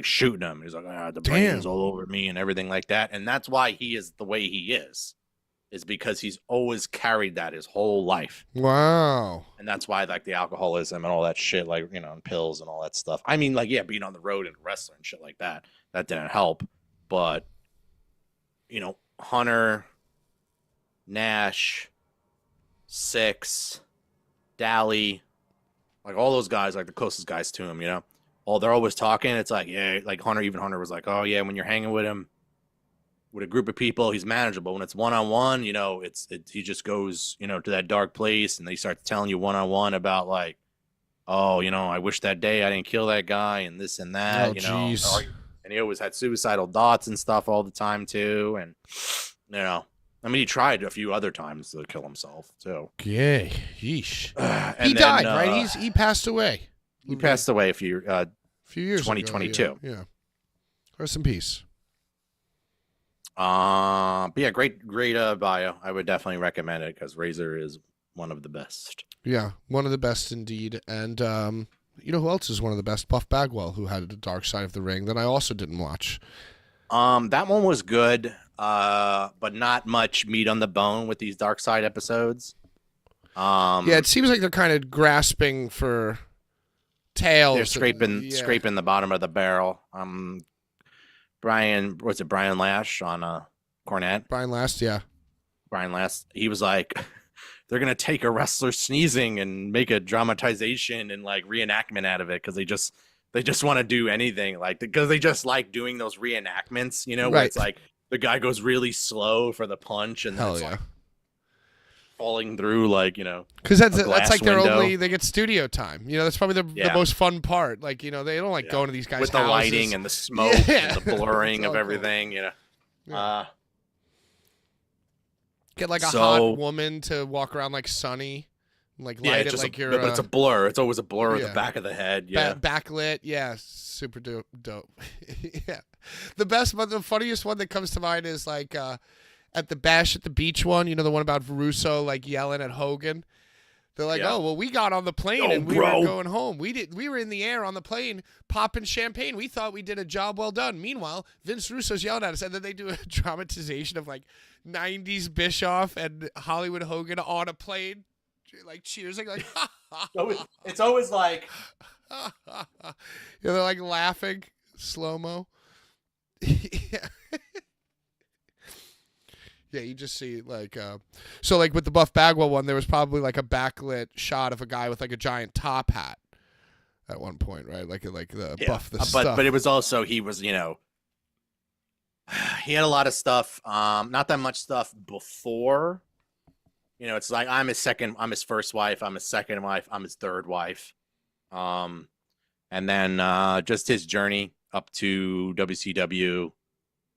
shooting him. He's like, the brains all over me and everything like that, and that's why he is the way he is because he's always carried that his whole life. Wow. And that's why like the alcoholism and all that shit, like, you know, and pills and all that stuff. I mean, like, yeah, being on the road and wrestling and shit like that didn't help. But, you know, Hunter, Nash, Six, Dally, like all those guys, like the closest guys to him, you know, they're always talking. It's like, yeah, like Hunter was like, oh yeah, when you're hanging with him, with a group of people, he's manageable. When it's one-on-one, you know, he just goes, you know, to that dark place, and they start telling you one-on-one about like, oh, you know, I wish that day I didn't kill that guy and this and that, you know. And he always had suicidal thoughts and stuff all the time too. And, you know, I mean, he tried a few other times to kill himself too. Yay. Yeesh. He died, right? He passed away. He passed away a few years 2022. Ago, yeah. Rest in peace. But yeah, great bio. I would definitely recommend it because Razor is one of the best. Yeah, one of the best indeed. And you know who else is one of the best? Buff Bagwell, who had the Dark Side of the Ring that I also didn't watch. That one was good, but not much meat on the bone with these Dark Side episodes. Yeah, it seems like they're kind of grasping for tails. They're scraping the bottom of the barrel. Brian Lash on Cornette? Brian Last, yeah. Brian Last. He was like, they're gonna take a wrestler sneezing and make a dramatization and like reenactment out of it because they just want to do anything, like, because they just like doing those reenactments, you know, where it's like the guy goes really slow for the punch and then it's like falling through, like, you know, because that's like they get studio time, you know. That's probably the most fun part. Like, you know, they don't like going to these guys' with the houses. lighting and the smoke and the blurring of everything, cool. You know. Get like a hot woman to walk around like Sunny, like light it like you're. But it's a blur. It's always a blur at the back of the head. Yeah, backlit. Yeah, super dope. Yeah, the funniest one that comes to mind is like. At the Bash at the Beach one, you know, the one about Russo like yelling at Hogan. They're like, oh, well, we got on the plane and we were going home. We were in the air on the plane popping champagne. We thought we did a job well done. Meanwhile, Vince Russo's yelling at us, and then they do a dramatization of like 90s Bischoff and Hollywood Hogan on a plane, like cheersing, like. It's always like. Yeah, they're like laughing slow mo. Yeah. Yeah, you just see like so like with the Buff Bagwell one, there was probably like a backlit shot of a guy with like a giant top hat at one point, right? Like the Buff the stuff. But it was also he was, you know, he had a lot of stuff, not that much stuff before. You know, it's like I'm his first wife, I'm his second wife, I'm his third wife. And then just his journey up to WCW,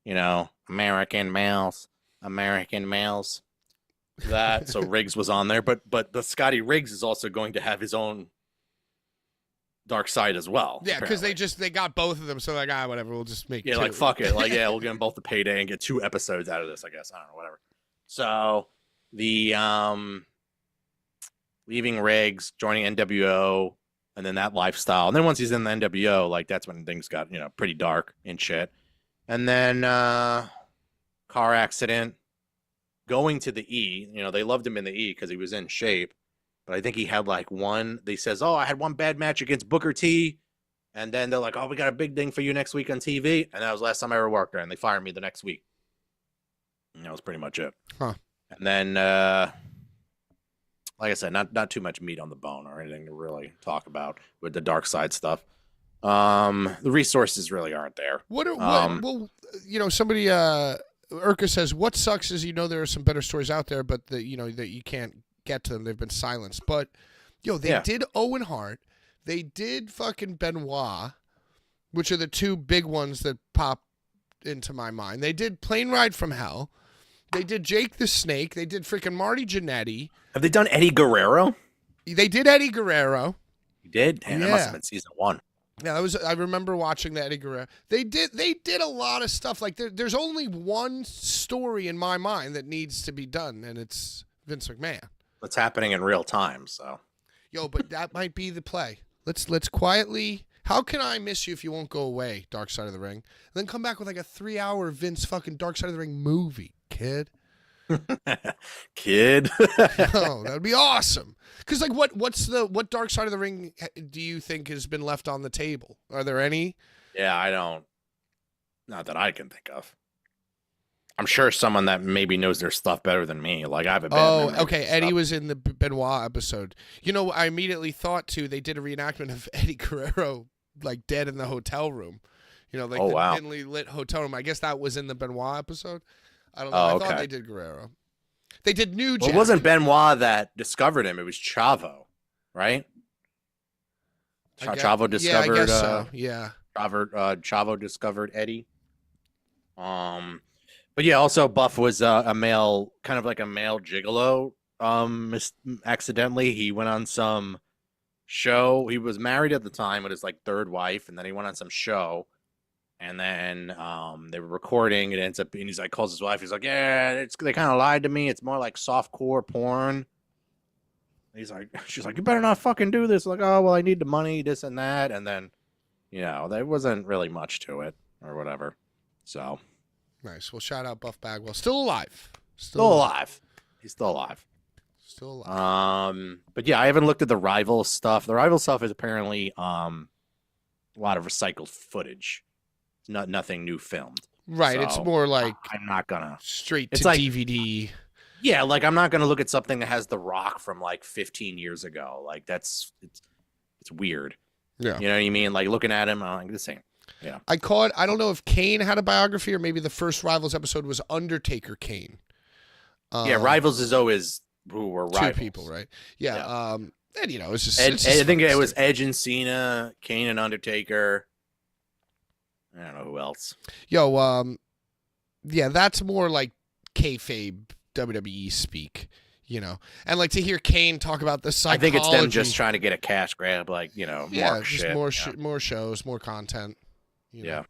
you know, American males. That so Riggs was on there, but the Scotty Riggs is also going to have his own Dark Side as well. Yeah, because they got both of them, so like whatever, we'll just make two. Like fuck it, like we'll give them both the payday and get 2 episodes out of this, I guess. I don't know, whatever. So the leaving Riggs, joining NWO, and then that lifestyle, and then once he's in the NWO, like that's when things got, you know, pretty dark and shit, and then car accident, going to the E. You know, they loved him in the E because he was in shape. But I think he had like they says, oh, I had one bad match against Booker T. And then they're like, oh, we got a big thing for you next week on TV. And that was the last time I ever worked there. And they fired me the next week. And that was pretty much it. Huh. And then, like I said, not too much meat on the bone or anything to really talk about with the Dark Side stuff. The resources really aren't there. Well, you know, somebody... Urka says, what sucks is, you know, there are some better stories out there, but that you can't get to them. They've been silenced. But, they did Owen Hart. They did fucking Benoit, which are the 2 big ones that pop into my mind. They did Plane Ride from Hell. They did Jake the Snake. They did freaking Marty Jannetty. Have they done Eddie Guerrero? They did Eddie Guerrero. You did? Damn, that must have been season 1. Yeah, I remember watching the Eddie Guerrero. They did a lot of stuff. Like there's only one story in my mind that needs to be done, and it's Vince McMahon. It's happening in real time, so. Yo, but that might be the play. Let's quietly. How can I miss you if you won't go away, Dark Side of the Ring? And then come back with like a 3-hour Vince fucking Dark Side of the Ring movie, kid. Kid. Oh, that would be awesome. Because like, what Dark Side of the Ring do you think has been left on the table? Are there any? Yeah, I don't. Not that I can think of. I'm sure someone that maybe knows their stuff better than me. Like I have a bad memory okay. Eddie was in the Benoit episode. You know, I immediately thought too. They did a reenactment of Eddie Guerrero like dead in the hotel room. You know, like the dimly lit hotel room. I guess that was in the Benoit episode. I don't know. I thought they did Guerrero. They did New Jack. Well, it wasn't Benoit that discovered him. It was Chavo, right? Chavo discovered. Yeah, I guess so. Yeah. Chavo discovered Eddie. But yeah, also Buff was a male, kind of like a male gigolo. Accidentally, he went on some show. He was married at the time with his like third wife, and then he went on some show. And then they were recording. It ends up, and he's like, calls his wife. He's like, yeah, they kind of lied to me. It's more like softcore porn. He's like, she's like, you better not fucking do this. Like, oh, well, I need the money, this and that. And then, you know, there wasn't really much to it or whatever. So. Nice. Well, shout out Buff Bagwell. Still alive. Still alive. He's still alive. Still alive. But yeah, I haven't looked at the Rival stuff. The Rival stuff is apparently a lot of recycled footage. Nothing new filmed. Right. So, it's more like I'm not gonna straight to like, DVD. Yeah, like I'm not gonna look at something that has The Rock from like 15 years ago. Like it's weird. Yeah. You know what I mean? Like looking at him, I'm the same. Yeah. I don't know if Kane had a biography or maybe the first Rivals episode was Undertaker Kane. Yeah, Rivals is always who were rivals. Two people, right? Yeah. And you know, it's just I think it was Edge and Cena, Kane and Undertaker. I don't know who else. Yo, yeah, that's more like kayfabe WWE speak, you know. And like to hear Kane talk about the psychology. I think it's them just trying to get a cash grab, like, you know, more shit. More shows, more content. You know.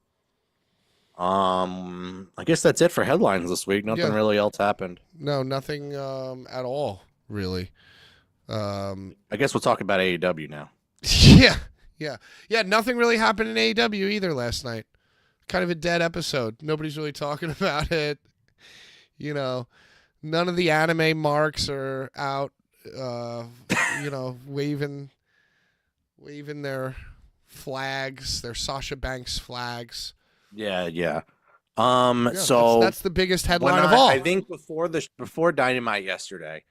Yeah. I guess that's it for headlines this week. Nothing really else happened. No, nothing at all, really. I guess we'll talk about AEW now. Yeah, nothing really happened in AEW either last night. Kind of a dead episode. Nobody's really talking about it. You know, none of the anime marks are out, you know, waving their flags, their Sasha Banks flags. Yeah. So that's the biggest headline of all. I think before Dynamite yesterday,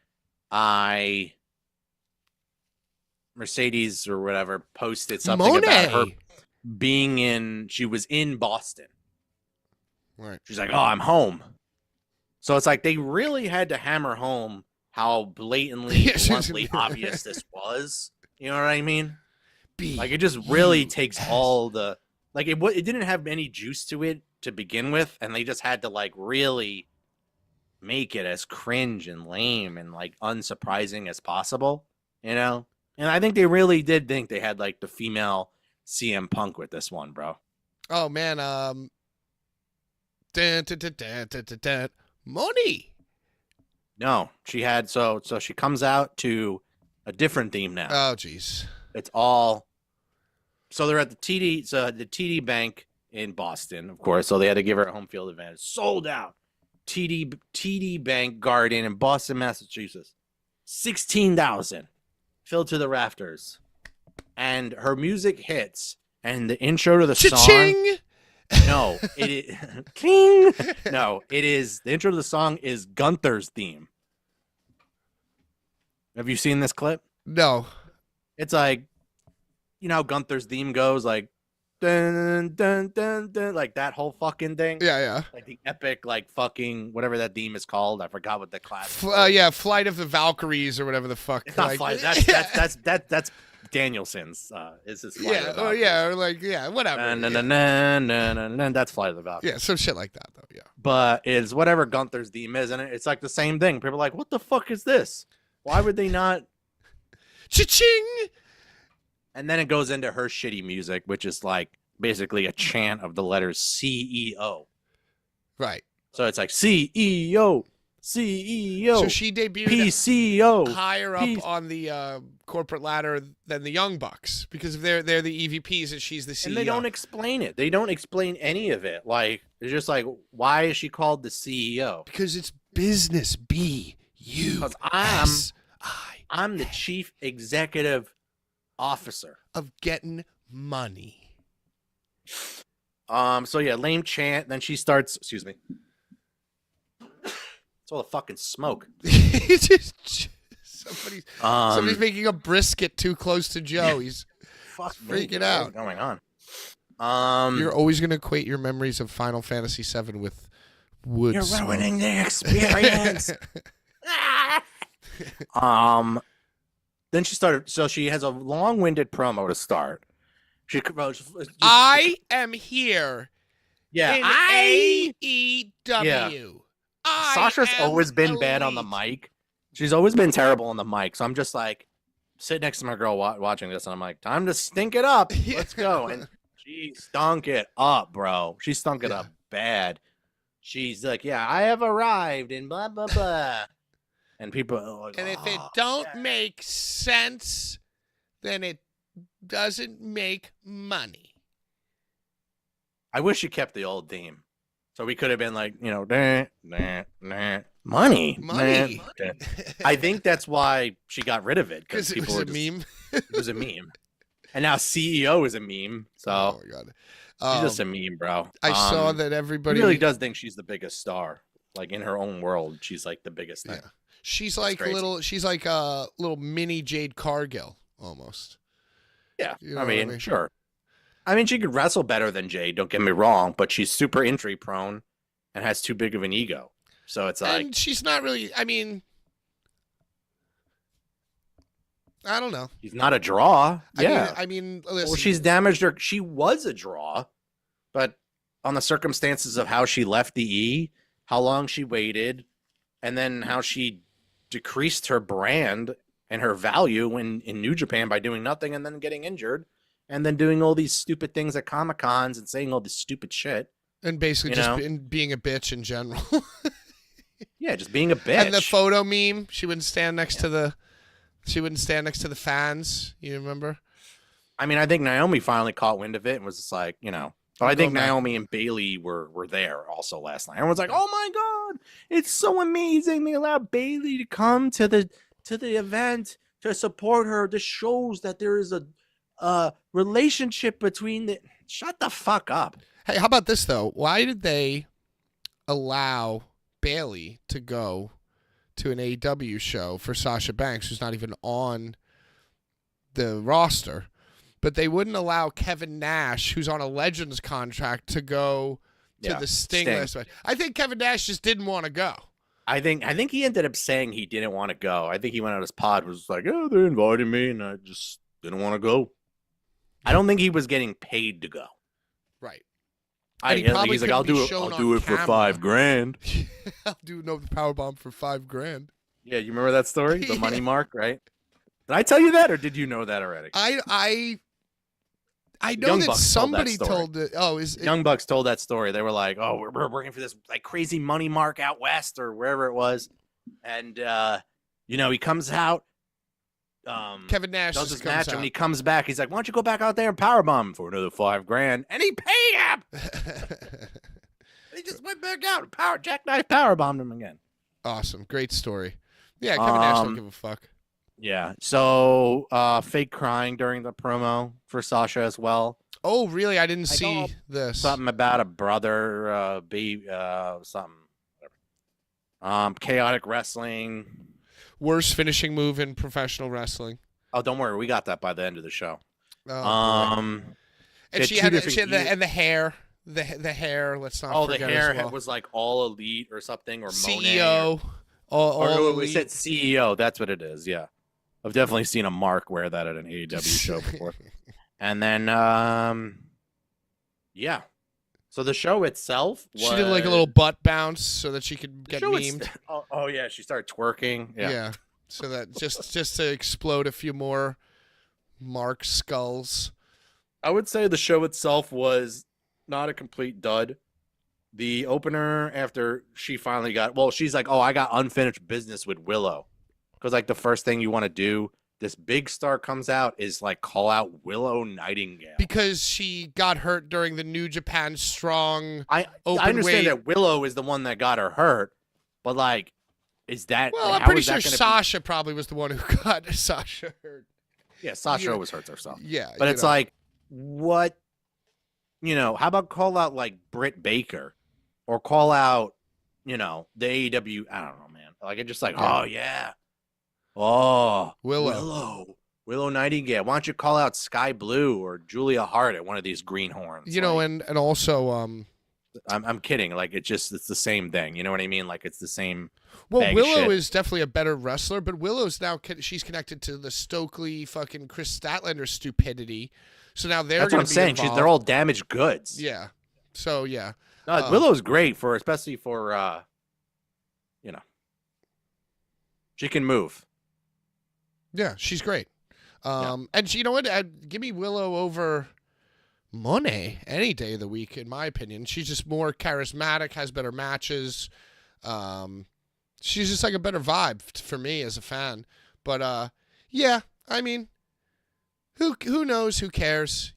Mercedes or whatever posted something about her she was in Boston. Right. She's like, oh, I'm home. So it's like they really had to hammer home how blatantly, bluntly obvious this was. You know what I mean? Like it just really takes all the, like it didn't have any juice to it to begin with, and they just had to like really make it as cringe and lame and like unsurprising as possible, you know? And I think they really did think they had like the female CM Punk with this one, bro. Oh man, money. No, she had so she comes out to a different theme now. Oh jeez. It's all so they're at the TD Bank in Boston, of course. So they had to give her a home field advantage. Sold out. TD Bank Garden in Boston, Massachusetts. 16,000. Filled to the rafters. And her music hits, and the intro to the Cha-ching! song. No, it is King. No, it is the intro to the song is Gunther's theme. Have you seen this clip? No. It's like, you know how Gunther's theme goes, like dun dun dun dun, like that whole fucking thing. Yeah. Like the epic, like fucking whatever that theme is called. I forgot what the class. Flight of the Valkyries or whatever the fuck. It's not Flight. That's Danielson's. Is his Flight of the Valkyries. Whatever. That's Flight of the Valkyries. Yeah, some shit like that though. Yeah. But it's whatever Gunther's theme is, and it's like the same thing. People are like, "What the fuck is this? Why would they not?" Cha-ching! And then it goes into her shitty music, which is like basically a chant of the letters CEO. Right. So it's like CEO, CEO. So she debuted PCO. higher up on the corporate ladder than the Young Bucks because they're the EVPs and she's the CEO. And they don't explain it. They don't explain any of it. Like, it's just like, why is she called the CEO? Because it's business. Because I'm the chief executive officer of getting money. So yeah, lame chant. Then she starts. Excuse me. It's all the fucking smoke. Somebody's making a brisket too close to Joe. He's freaking out. What's going on? You're always going to equate your memories of Final Fantasy VII with wood. You're smoke. ruining the experience. Then she started. So she has a long-winded promo to start. I am here. Yeah, in AEW. Yeah. Sasha's always been bad on the mic. She's always been terrible on the mic. So I'm just like, sit next to my girl watching this, and I'm like, time to stink it up. Let's go. And she stunk it up, bro. She stunk it up bad. She's like, yeah, I have arrived, and blah blah blah. And people are like, and if it don't make sense, then it doesn't make money. I wish she kept the old theme. So we could have been like, money. I think that's why she got rid of it. Because it was a meme. It was a meme. And now CEO is a meme. So oh my God. She's just a meme, bro. I saw that everybody really does think she's the biggest star. Like in her own world, she's like the biggest thing. Yeah. She's like a little mini Jade Cargill almost. Yeah. You know I what mean, sure. I mean, she could wrestle better than Jade, don't get me wrong, but she's super injury prone and has too big of an ego. So it's like. And she's not really, I mean, I don't know. She's not a draw. Yeah. I mean, listen. Well, she's damaged her. She was a draw, but on the circumstances of how she left the E, how long she waited, and then how she decreased her brand and her value in New Japan by doing nothing and then getting injured and then doing all these stupid things at Comic-Cons and saying all this stupid shit. And basically being a bitch in general. Yeah, just being a bitch. And the photo meme, she wouldn't stand next to the fans. You remember? I mean, I think Naomi finally caught wind of it and was just like, but I think Naomi and Bailey were there also last night. Everyone's like, "Oh my God, it's so amazing! They allowed Bailey to come to the event to support her. This shows that there is a relationship between the." Shut the fuck up. Hey, how about this though? Why did they allow Bailey to go to an AEW show for Sasha Banks, who's not even on the roster? But they wouldn't allow Kevin Nash, who's on a Legends contract, to go to the Sting list. I think Kevin Nash just didn't want to go. I think he ended up saying he didn't want to go. I think he went on his pod, was like, "Oh, they invited me, and I just didn't want to go." I don't think he was getting paid to go. Right. He's like, I'll do it for $5,000. I'll do the powerbomb for $5,000. Yeah, you remember that story? The money mark, right? Did I tell you that, or did you know that already? I know Young that Bucks somebody told it. Young Bucks told that story. They were like, "Oh, we're working for this like crazy money mark out west or wherever it was," and he comes out. Kevin Nash does his match, and when he comes back, he's like, "Why don't you go back out there and powerbomb him for another $5,000?" And he paid him. He just went back out and jackknife powerbombed him again. Awesome, great story. Yeah, Kevin Nash don't give a fuck. Yeah. So, fake crying during the promo for Sasha as well. Oh, really? I didn't see this. Something about a brother, something. Whatever. Chaotic wrestling. Worst finishing move in professional wrestling. Oh, don't worry, we got that by the end of the show. And she had the hair. The hair. Let's not. The hair was like all elite or something, or CEO. Monet. We said CEO. That's what it is. Yeah. I've definitely seen a Mark wear that at an AEW show before. And then, yeah. So the show itself was... She did like a little butt bounce so that she could get memed. Oh, yeah. She started twerking. Yeah. So that just to explode a few more Mark Skulls. I would say the show itself was not a complete dud. The opener, after she finally she's like, oh, I got unfinished business with Willow. Because, like, the first thing you want to do, this big star comes out, is, like, call out Willow Nightingale. Because she got hurt during the New Japan Strong I understand that Willow is the one that got her hurt, but, like, is that... Well, I'm pretty sure Sasha probably was the one who got Sasha hurt. Yeah, Sasha always hurts herself. Yeah. But it's like, what... how about call out, like, Britt Baker? Or call out, the AEW... I don't know, man. Like, it's just like, oh, yeah. Oh, Willow Nightingale. Why don't you call out Sky Blue or Julia Hart at one of these greenhorns? And also, I'm kidding. Like, it's the same thing. You know what I mean? Like, it's the same. Well, Willow is definitely a better wrestler, but Willow's now she's connected to the Stokely fucking Chris Statlander stupidity. So now that's what I'm saying. They're all damaged goods. Yeah. So yeah. No, Willow's great especially for she can move. Yeah, she's great. And you know what? Give me Willow over Monet any day of the week, in my opinion. She's just more charismatic, has better matches. She's just like a better vibe for me as a fan. But yeah, I mean, who knows? Who cares?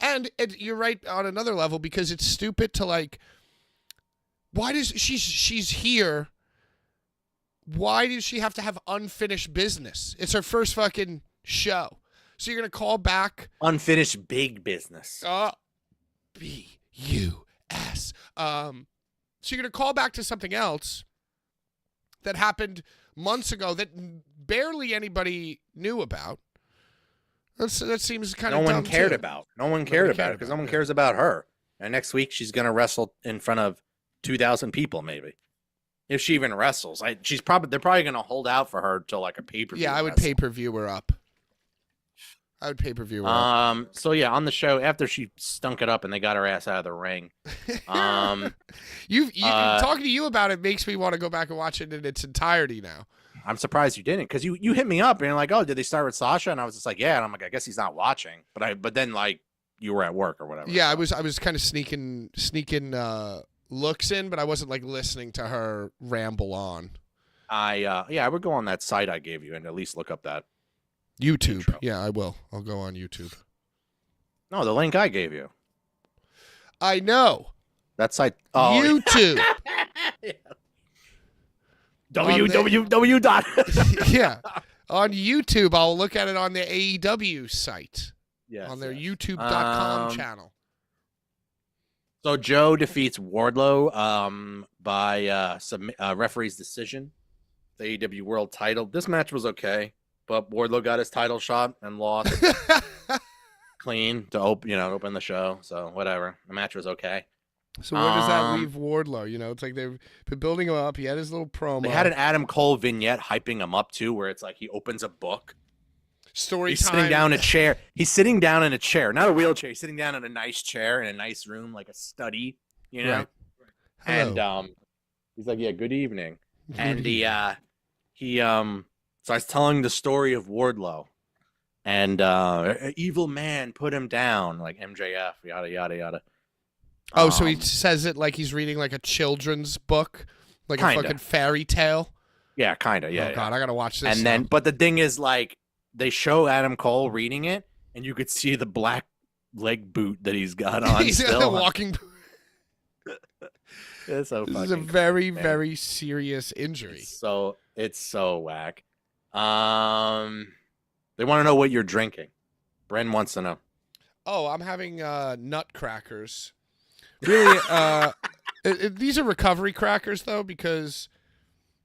And you're right on another level, because it's stupid to, like, why does she's here? Why does she have to have unfinished business? It's her first fucking show. So you're going to call back... Unfinished big business. B-U-S. So you're going to call back to something else that happened months ago that barely anybody knew about. That seems kind of dumb, No one cared too. about. No one cared about it because no one cares about her. And next week she's going to wrestle in front of 2,000 people, maybe. If she even wrestles. They're probably going to hold out for her till like a pay-per-view. Yeah, I would pay-per-view her up. So yeah, on the show, after she stunk it up and they got her ass out of the ring. Talking to you about it makes me want to go back and watch it in its entirety now. I'm surprised you didn't, because you hit me up and you're like, oh, did they start with Sasha? And I was just like, yeah. And I'm like, I guess he's not watching. But then, like, you were at work or whatever. Yeah, I was kind of sneaking looks in, but I wasn't, like, listening to her ramble on. I would go on that site I gave you and at least look up that YouTube. intro. Yeah, I will. I'll go on YouTube. No, the link I gave you. I know. That site. Oh, YouTube. Yeah. www. Yeah. On YouTube, I'll look at it on the AEW site. Yes, on their YouTube.com channel. So Joe defeats Wardlow by referee's decision. The AEW World title. This match was okay, but Wardlow got his title shot and lost clean to open the show. So whatever. The match was okay. So where does that leave Wardlow? It's like they've been building him up. He had his little promo. They had an Adam Cole vignette hyping him up too, where it's like he opens a book. Story He's time. sitting down in a chair. He's sitting down in a chair, not a wheelchair. He's sitting down in a nice chair in a nice room, like a study, Right. And he's like, "Yeah, good evening." And he starts telling the story of Wardlow, and an evil man put him down, like MJF, yada yada yada. Oh, so he says it like he's reading like a children's book, like a fucking fairy tale. Yeah, kind of. Yeah. Oh God, I gotta watch this. And then, but the thing is, like, they show Adam Cole reading it, and you could see the black leg boot that he's got on. He's still walking. It's so. This is a very, very serious injury. It's so whack. They want to know what you're drinking. Bren wants to know. Oh, I'm having nutcrackers. Really, these are recovery crackers though, because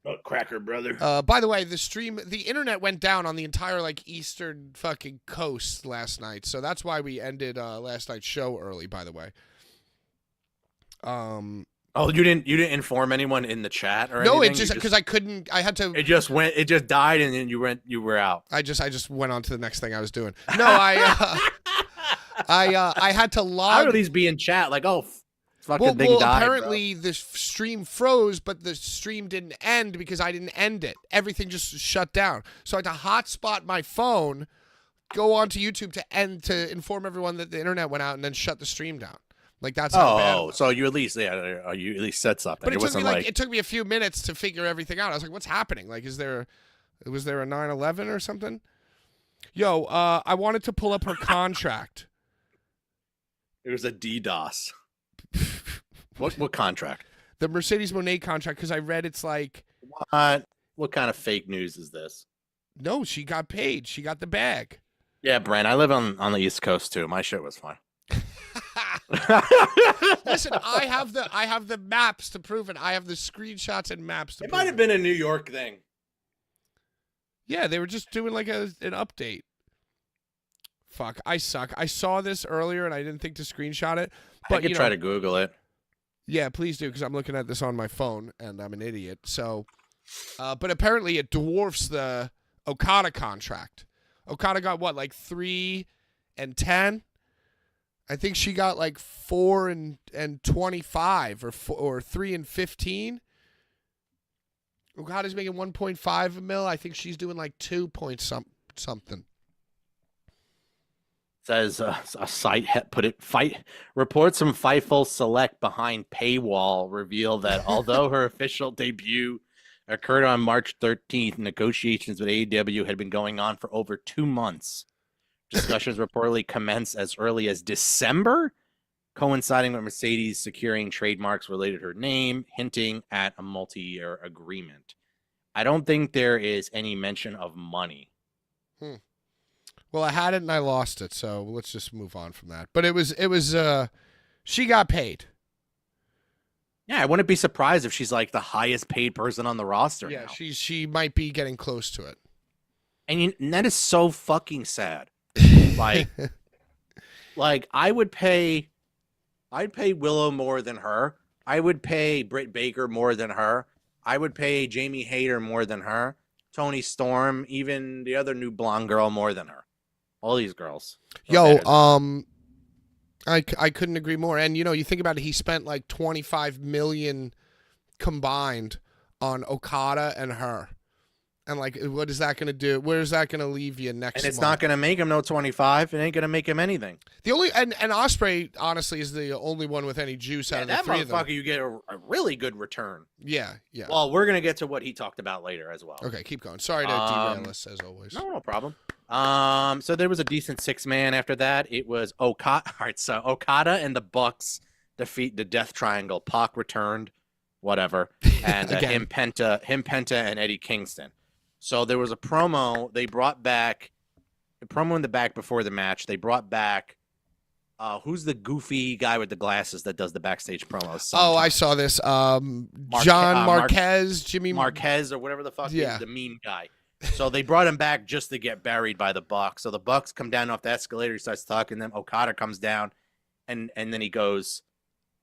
Nutcracker, brother. By the way, the internet went down on the entire like eastern fucking coast last night, so that's why we ended last night's show early. By the way, Oh, you didn't inform anyone in the chat or anything? No, it just because I couldn't. I had to. It just died, and then you were out. I just went on to the next thing I was doing. No, I had to log. How do these be in chat? Like, oh, fucking thing died. Apparently the stream froze, but the stream didn't end because I didn't end it. Everything just shut down. So I had to hotspot my phone go onto YouTube to inform everyone that the internet went out and then shut the stream down. Like that's how bad it was. So you at least said something. But wasn't it took me a few minutes to figure everything out. I was like, what's happening? Like, was there a 9/11 or something? Yo, I wanted to pull up her contract. It was a DDoS. What contract? The Mercedes Moné contract, because I read it's like. What kind of fake news is this? No, she got paid. She got the bag. Yeah, Brent, I live on the East Coast too. My shit was fine. Listen, I have the maps to prove it. I have the screenshots and maps to prove it. It might have been a New York thing. Yeah, they were just doing like an update. Fuck, I suck. I saw this earlier and I didn't think to screenshot it. But I could try to Google it. Yeah, please do, because I'm looking at this on my phone and I'm an idiot. So, but apparently it dwarfs the Okada contract. Okada got what, like 3 and 10? I think she got like 4 and 25 or 3 and 15. Okada's making 1.5 mil. I think she's doing like 2 point something. Says a site reports from Fightful Select behind paywall reveal that although her official debut occurred on March 13th, negotiations with AEW had been going on for over 2 months. Discussions reportedly commenced as early as December, coinciding with Mercedes securing trademarks related to her name, hinting at a multi-year agreement. I don't think there is any mention of money. Well, I had it and I lost it, so let's just move on from that. But it was she got paid. Yeah, I wouldn't be surprised if she's like the highest paid person on the roster. Yeah, now. she might be getting close to it. And that is so fucking sad. Like I'd pay Willow more than her. I would pay Britt Baker more than her. I would pay Jamie Hayter more than her. Tony Storm, even the other new blonde girl more than her. All these girls. I couldn't agree more. And you think about it, he spent like $25 million combined on Okada and her. And like, what is that going to do? Where is that going to leave you next month? And it's not going to make him no 25. It ain't going to make him anything. The only and Ospreay honestly is the only one with any juice out of the three of them. That motherfucker, you get a really good return. Yeah. Well, we're going to get to what he talked about later as well. Okay, keep going. Sorry to derail us as always. No problem. So there was a decent 6-man after that. It was Okada. All right, so Okada and the Bucks defeat the Death Triangle. Pac returned, whatever, and him Penta, and Eddie Kingston. So there was a promo. They brought back a promo in the back before the match. They brought back who's the goofy guy with the glasses that does the backstage promos? Sometimes. Oh, I saw this. John Marquez, Jimmy Marquez, or whatever the fuck. Yeah, the meme guy. So they brought him back just to get buried by the Bucks. So the Bucks come down off the escalator. He starts talking. Then Okada comes down, and then he goes,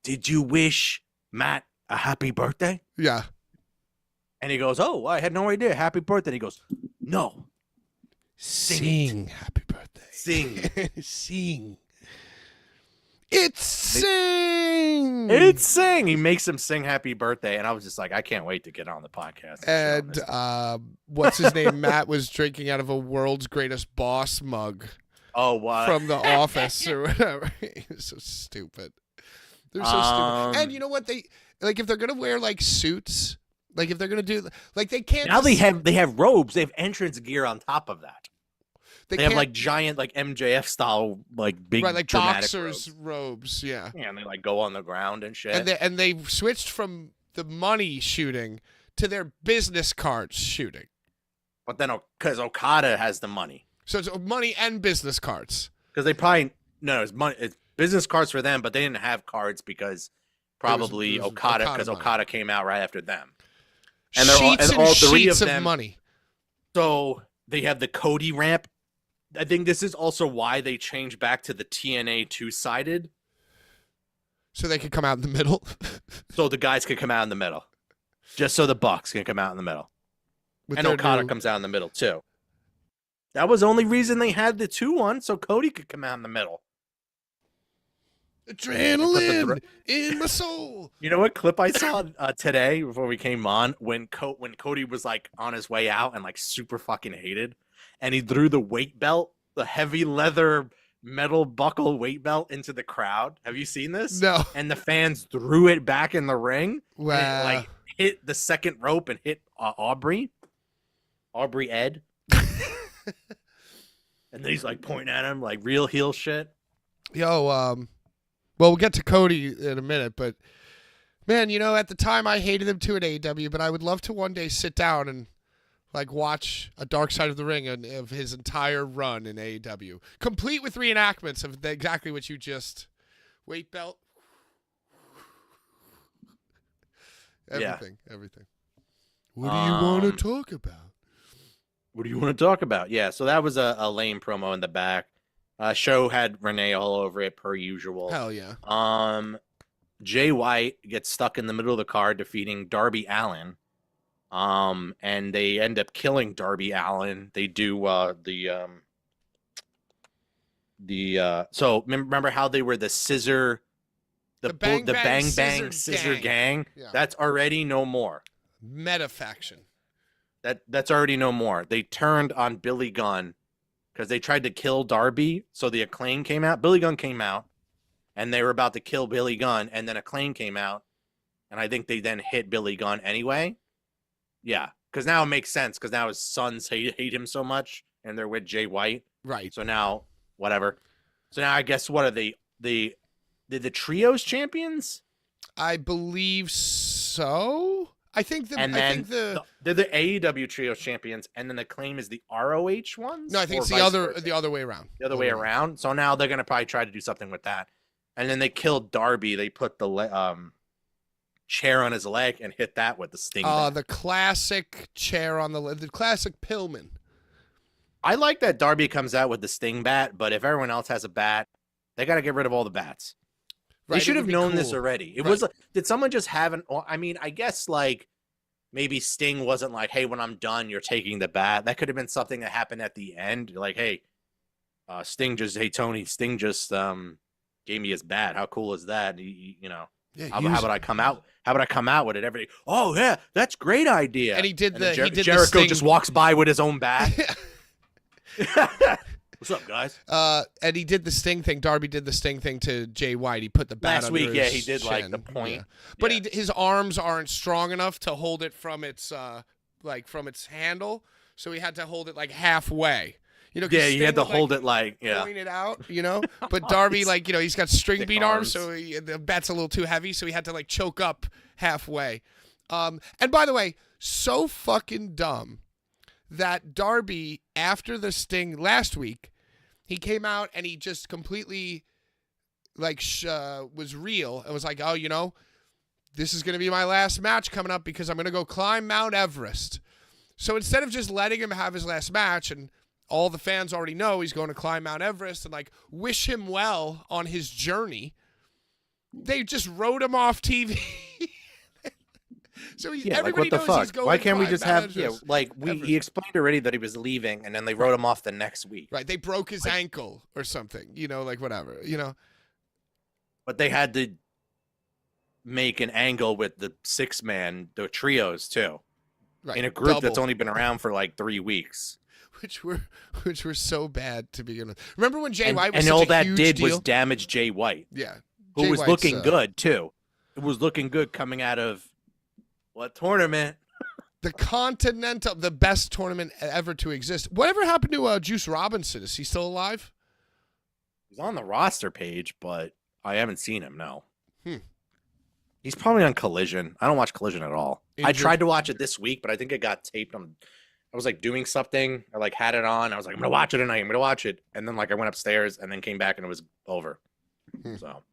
"Did you wish Matt a happy birthday?" Yeah. And he goes, "Oh, I had no idea. Happy birthday." And he goes, "No. Sing happy birthday. Sing. Sing. It's sing. It's sing." He makes him sing happy birthday. And I was just like, I can't wait to get on the podcast. And what's his name? Matt was drinking out of a world's greatest boss mug. Oh, what? From The Office or whatever. It's so stupid. They're so stupid. And you know what? If they're going to wear like suits, like if they're gonna do like they can't now they have robes, they have entrance gear on top of that. They have like giant like MJF style like big like dramatic boxers robes. Yeah, and they like go on the ground and shit. And they switched from the money shooting to their business cards shooting. But then because Okada has the money, so it's money and business cards. Because they probably it's money, it's business cards for them, but they didn't have cards because probably Okada because Okada came out right after them. And they're all three of them money. So they have the Cody ramp. I think this is also why they changed back to the TNA 2-sided. So they could come out in the middle. So the guys could come out in the middle. Just so the Bucks can come out in the middle. And Okada comes out in the middle too. That was the only reason they had the 2-1, so Cody could come out in the middle. Adrenaline in my soul. You know what clip I saw today before we came on when Cody was like on his way out and like super fucking hated, and he threw the weight belt the heavy leather metal buckle weight belt into the crowd. Have you seen this? No. And the fans threw it back in the ring. Wow. And it, like, hit the second rope and hit Aubrey Ed. And then he's like pointing at him like real heel shit. Yo, well, we'll get to Cody in a minute, but man, you know, at the time I hated him too at AEW, but I would love to one day sit down and like watch a Dark Side of the Ring of his entire run in AEW, complete with reenactments of exactly what you just weight belt, everything. What do you want to talk about? What do you want to talk about? Yeah, so that was a lame promo in the back. Show had Renee all over it per usual. Hell yeah. Jay White gets stuck in the middle of the card defeating Darby Allin. And they end up killing Darby Allin. They do so remember how they were the scissor the Bang Bang Scissor Gang? Yeah. That's already no more. Meta faction. That's already no more. They turned on Billy Gunn because they tried to kill Darby. So the Acclaim came out. Billy Gunn came out, and they were about to kill Billy Gunn, and then Acclaim came out, and I think they then hit Billy Gunn anyway. Yeah, because now it makes sense because now his sons hate him so much, and they're with Jay White. Right. So now, whatever. So now I guess what are they? The trios champions? I believe so. I think they're the AEW trios champions, and then Acclaim is the ROH ones. No, I think it's the other way around. The other way around. So now they're gonna probably try to do something with that. And then they killed Darby. They put the chair on his leg and hit that with the sting. The classic chair on the classic Pillman. I like that Darby comes out with the sting bat, but if everyone else has a bat, they got to get rid of all the bats. Right, they should have known this already. It was did someone just have an? I mean, I guess like maybe Sting wasn't like, hey, when I'm done, you're taking the bat. That could have been something that happened at the end. Like, hey, Sting just gave me his bat. How cool is that? You know, yeah, how about I come out? How about I come out with it? Everybody, oh yeah, that's a great idea. And he did Jericho just walks by with his own bat. What's up, guys? And he did the Sting thing. Darby did the Sting thing to Jay White. He put the bat last under week. his Yeah, he did chin. like the point. Yeah. But his arms aren't strong enough to hold it from its from its handle, so he had to hold it like halfway. You know, yeah, he had to hold it like point it out. You know, but Darby he's got string bean arms, so the bat's a little too heavy, so he had to like choke up halfway. And by the way, so fucking dumb that Darby, after the Sting last week, he came out and he just completely was real and was like, oh, you know, this is going to be my last match coming up because I'm going to go climb Mount Everest. So instead of just letting him have his last match, and all the fans already know he's going to climb Mount Everest and like wish him well on his journey, they just wrote him off TV. So everybody what the knows fuck? he's going. Why can't we just have Everest. He explained already that he was leaving, and then they wrote him off the next week. Right, they broke his ankle or something. You know, like whatever. You know, but they had to make an angle with the the trios too, right? In a group that's only been around for like 3 weeks, which were so bad to begin with. Remember when Jay White was and such all a that huge did deal? Was damage Jay White. Yeah, who Jay was White's, looking good too. It was looking good coming out of. What tournament? The Continental, the best tournament ever to exist. Whatever happened to Juice Robinson? Is he still alive? He's on the roster page, but I haven't seen him. No. He's probably on Collision. I don't watch Collision at all. I tried to watch it this week, but I think it got taped on. I was like doing something. I like had it on. I was like, I'm gonna watch it tonight. I'm gonna watch it, and then like I went upstairs and then came back and it was over. So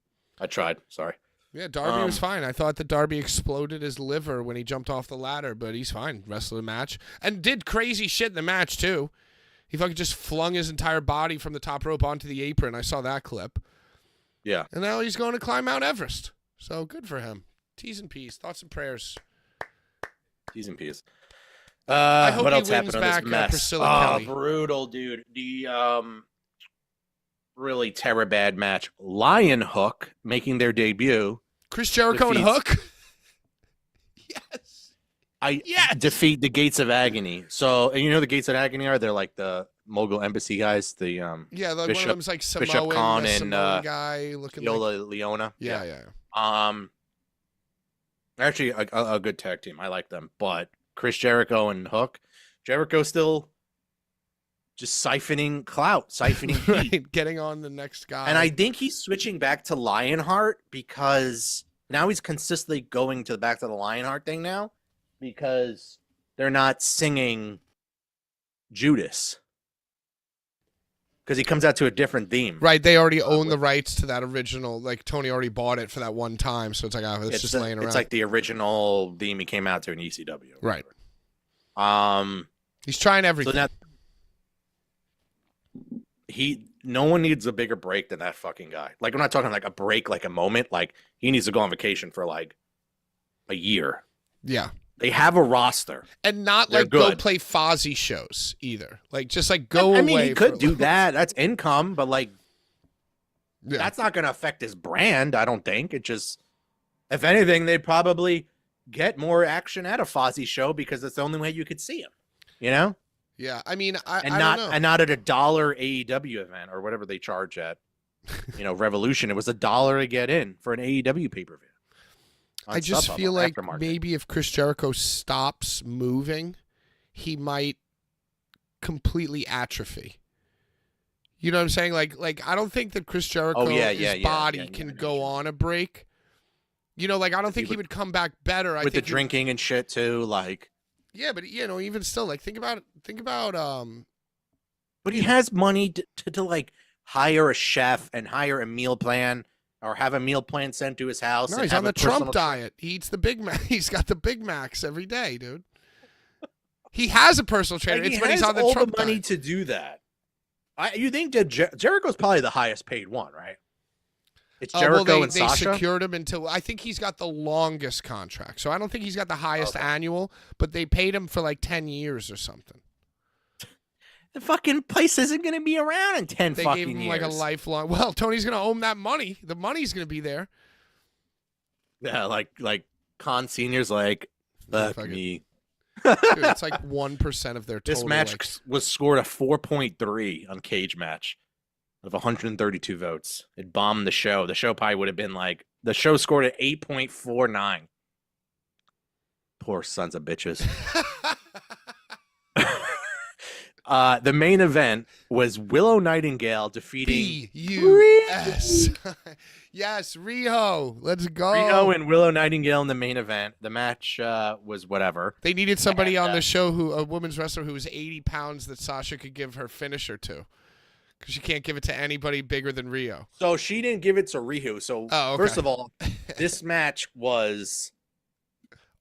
I tried. Sorry. Yeah, Darby was fine. I thought that Darby exploded his liver when he jumped off the ladder, but he's fine. Wrestled a match and did crazy shit in the match too. He fucking just flung his entire body from the top rope onto the apron. I saw that clip. Yeah. And now he's going to climb Mount Everest. So good for him. T's and P's. Thoughts and prayers. T's and P's. I hope what he else wins happened back on this mess? Priscilla Kelly. Brutal, dude. The really terror bad match. Lion Hook making their debut. Chris Jericho and Hook? Yes. Defeat the Gates of Agony. So, and you know the Gates of Agony are? They're like the Mogul Embassy guys. The Yeah, like one of Bishop them's like Samoan, Bishop Khan a and Samoan guy looking Yola like... Leona. Yeah. Actually, a good tag team. I like them. But Chris Jericho and Hook, Jericho still just siphoning clout, siphoning heat. Right, getting on the next guy. And I think he's switching back to Lionheart because now he's consistently going back to the Lionheart thing now because they're not singing Judas. Because he comes out to a different theme. Right, they already own the rights to that original. Like, Tony already bought it for that one time, so it's like, it's just laying around. It's like the original theme he came out to in ECW. Right. He's trying everything. So now, no one needs a bigger break than that fucking guy. Like, I'm not talking like a break, like a moment. Like, he needs to go on vacation for like a year. Yeah. They have a roster. And not They're like go good. play Fozzy shows either. Like, just like go away. I mean, he could do that. That's income, but like, yeah. that's not going to affect his brand, I don't think. It just, if anything, they'd probably get more action at a Fozzy show because that's the only way you could see him, you know? Yeah, I mean, I don't know. And not at $1 AEW event or whatever they charge at, Revolution. It was $1 to get in for an AEW pay-per-view. I just feel like maybe if Chris Jericho stops moving, he might completely atrophy. You know what I'm saying? Like I don't think that Chris Jericho, his body can go on a break. Like I don't think he would come back better. With the drinking and shit too, like. Yeah, but even still, like think about. But he has money to like hire a chef and hire a meal plan. Or have a meal plan sent to his house. No, he's on the Trump diet. He eats the Big Mac. He's got the Big Macs every day, dude. He has a personal trainer. Like, it's when he's on the Trump money diet. To do that. You think that Jericho's probably the highest paid one, right? It's Jericho and Sasha. They secured him until I think he's got the longest contract. So I don't think he's got the highest annual, but they paid him for like 10 years or something. The fucking place isn't going to be around in 10 fucking years. They gave him like a lifelong. Well, Tony's going to own that money. The money's going to be there. Yeah, like Khan Senior's like, fuck me. Dude, it's like 1% of their total. This match was scored a 4.3 on Cage Match out of 132 votes. It bombed the show. The show probably would have been like, the show scored at 8.49. Poor sons of bitches. The main event was Willow Nightingale defeating B-U-S. Yes, Riho. Let's go. Riho and Willow Nightingale in the main event. The match was whatever. They needed somebody on the show a women's wrestler who was 80 pounds that Sasha could give her finisher to. Because she can't give it to anybody bigger than Riho. So she didn't give it to Riho. So first of all, this match was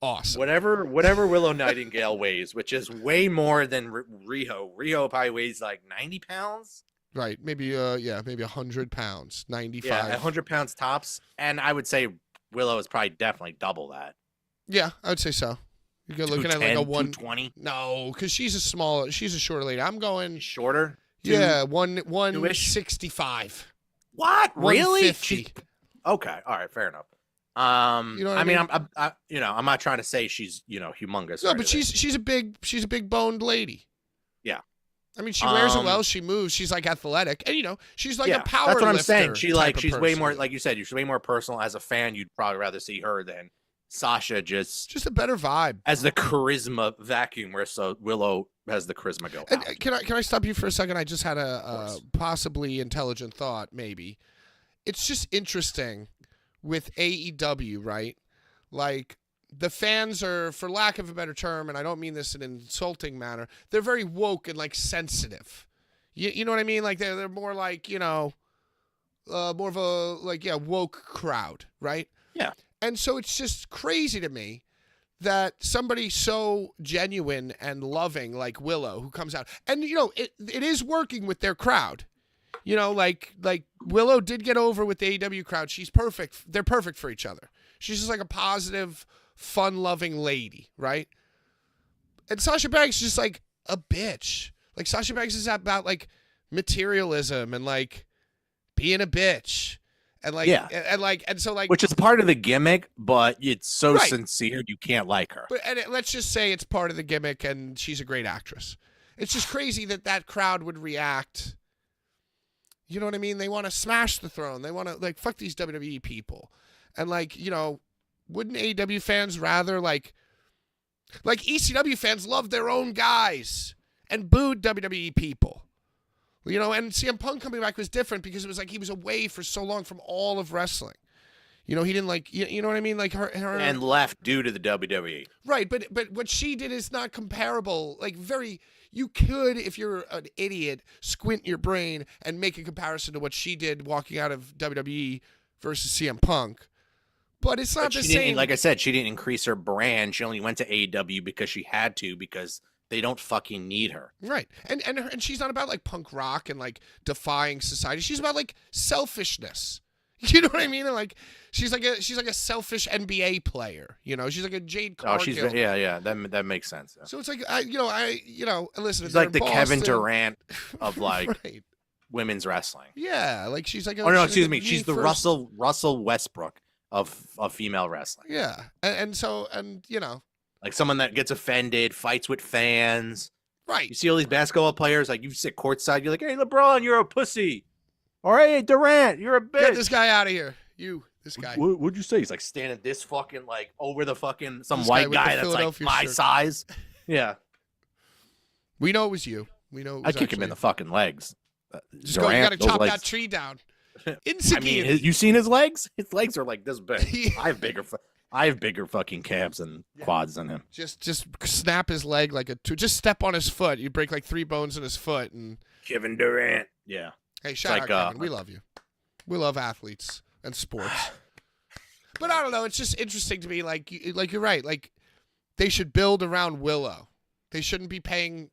awesome. Whatever Willow Nightingale weighs, which is way more than Riho. Riho probably weighs like 90 pounds. Right. Maybe 100 pounds. 95. Yeah, 100 pounds tops. And I would say Willow is probably definitely double that. Yeah, I would say so. You're looking at like a 120. No, because she's a shorter lady. I'm going shorter. Yeah, 165. What? Really? Okay. All right. Fair enough. You know what I mean? I'm not trying to say she's, humongous. No, but she's a big boned lady. Yeah. I mean, she wears it well. She moves. She's like athletic, and she's like a power. That's what I'm saying. She's way more, like you said, she's way more personal. As a fan, you'd probably rather see her than Sasha. Just a better vibe as the charisma vacuum, where Willow has the charisma go. And can I stop you for a second? I just had a possibly intelligent thought. Maybe it's just interesting with AEW, right? Like the fans are, for lack of a better term, and I don't mean this in an insulting manner, they're very woke and like sensitive. You know what I mean? Like they're more like, more of a woke crowd, right? Yeah. And so it's just crazy to me that somebody so genuine and loving like Willow, who comes out, and it is working with their crowd. Like Willow did get over with the AEW crowd. She's perfect. They're perfect for each other. She's just like a positive, fun-loving lady, right? And Sasha Banks is just like a bitch. Like Sasha Banks is about like materialism and like being a bitch. And like, and so like, which is part of the gimmick, but it's so sincere you can't like her. But let's just say it's part of the gimmick, and she's a great actress. It's just crazy that crowd would react. You know what I mean? They want to smash the throne. They want to, like, fuck these WWE people. And, like, you know, wouldn't AEW fans rather, like ECW fans loved their own guys and booed WWE people. You know, and CM Punk coming back was different because it was like he was away for so long from all of wrestling. You know, he didn't like, you know what I mean? Like her and left due to the WWE. Right, but what she did is not comparable. Like you could, if you're an idiot, squint your brain and make a comparison to what she did walking out of WWE versus CM Punk. But it's not the same. Like I said, she didn't increase her brand. She only went to AEW because she had to, because they don't fucking need her. Right. And she's not about like punk rock and like defying society. She's about like selfishness. You know what I mean? And like she's like a selfish NBA player. You know, she's like a Jade Cargill. Oh, yeah. That makes sense. Yeah. So it's like listen. She's like the Kevin Durant of like right. women's wrestling. Yeah, like she's like. Excuse me. She's the Russell Westbrook of female wrestling. Yeah, and so you know, like someone that gets offended, fights with fans. Right. You see all these basketball players, like you sit courtside, you're like, hey, LeBron, you're a pussy. Or hey, Durant, you're a bitch. Get this guy out of here. This guy. What'd you say? He's like standing this fucking like over the fucking some white guy that's like my size. Yeah. We know it was you. We know. I kick him in the fucking legs. Just Durant, you got to chop that tree down. I mean, you seen his legs? His legs are like this big. I have bigger fucking calves and quads than him. Just snap his leg like just step on his foot. You break like 3 bones in his foot and. Kevin Durant. Yeah. Hey, shout out, Kevin. We love you. We love athletes and sports. But I don't know. It's just interesting to me. Like you're right. Like they should build around Willow. They shouldn't be paying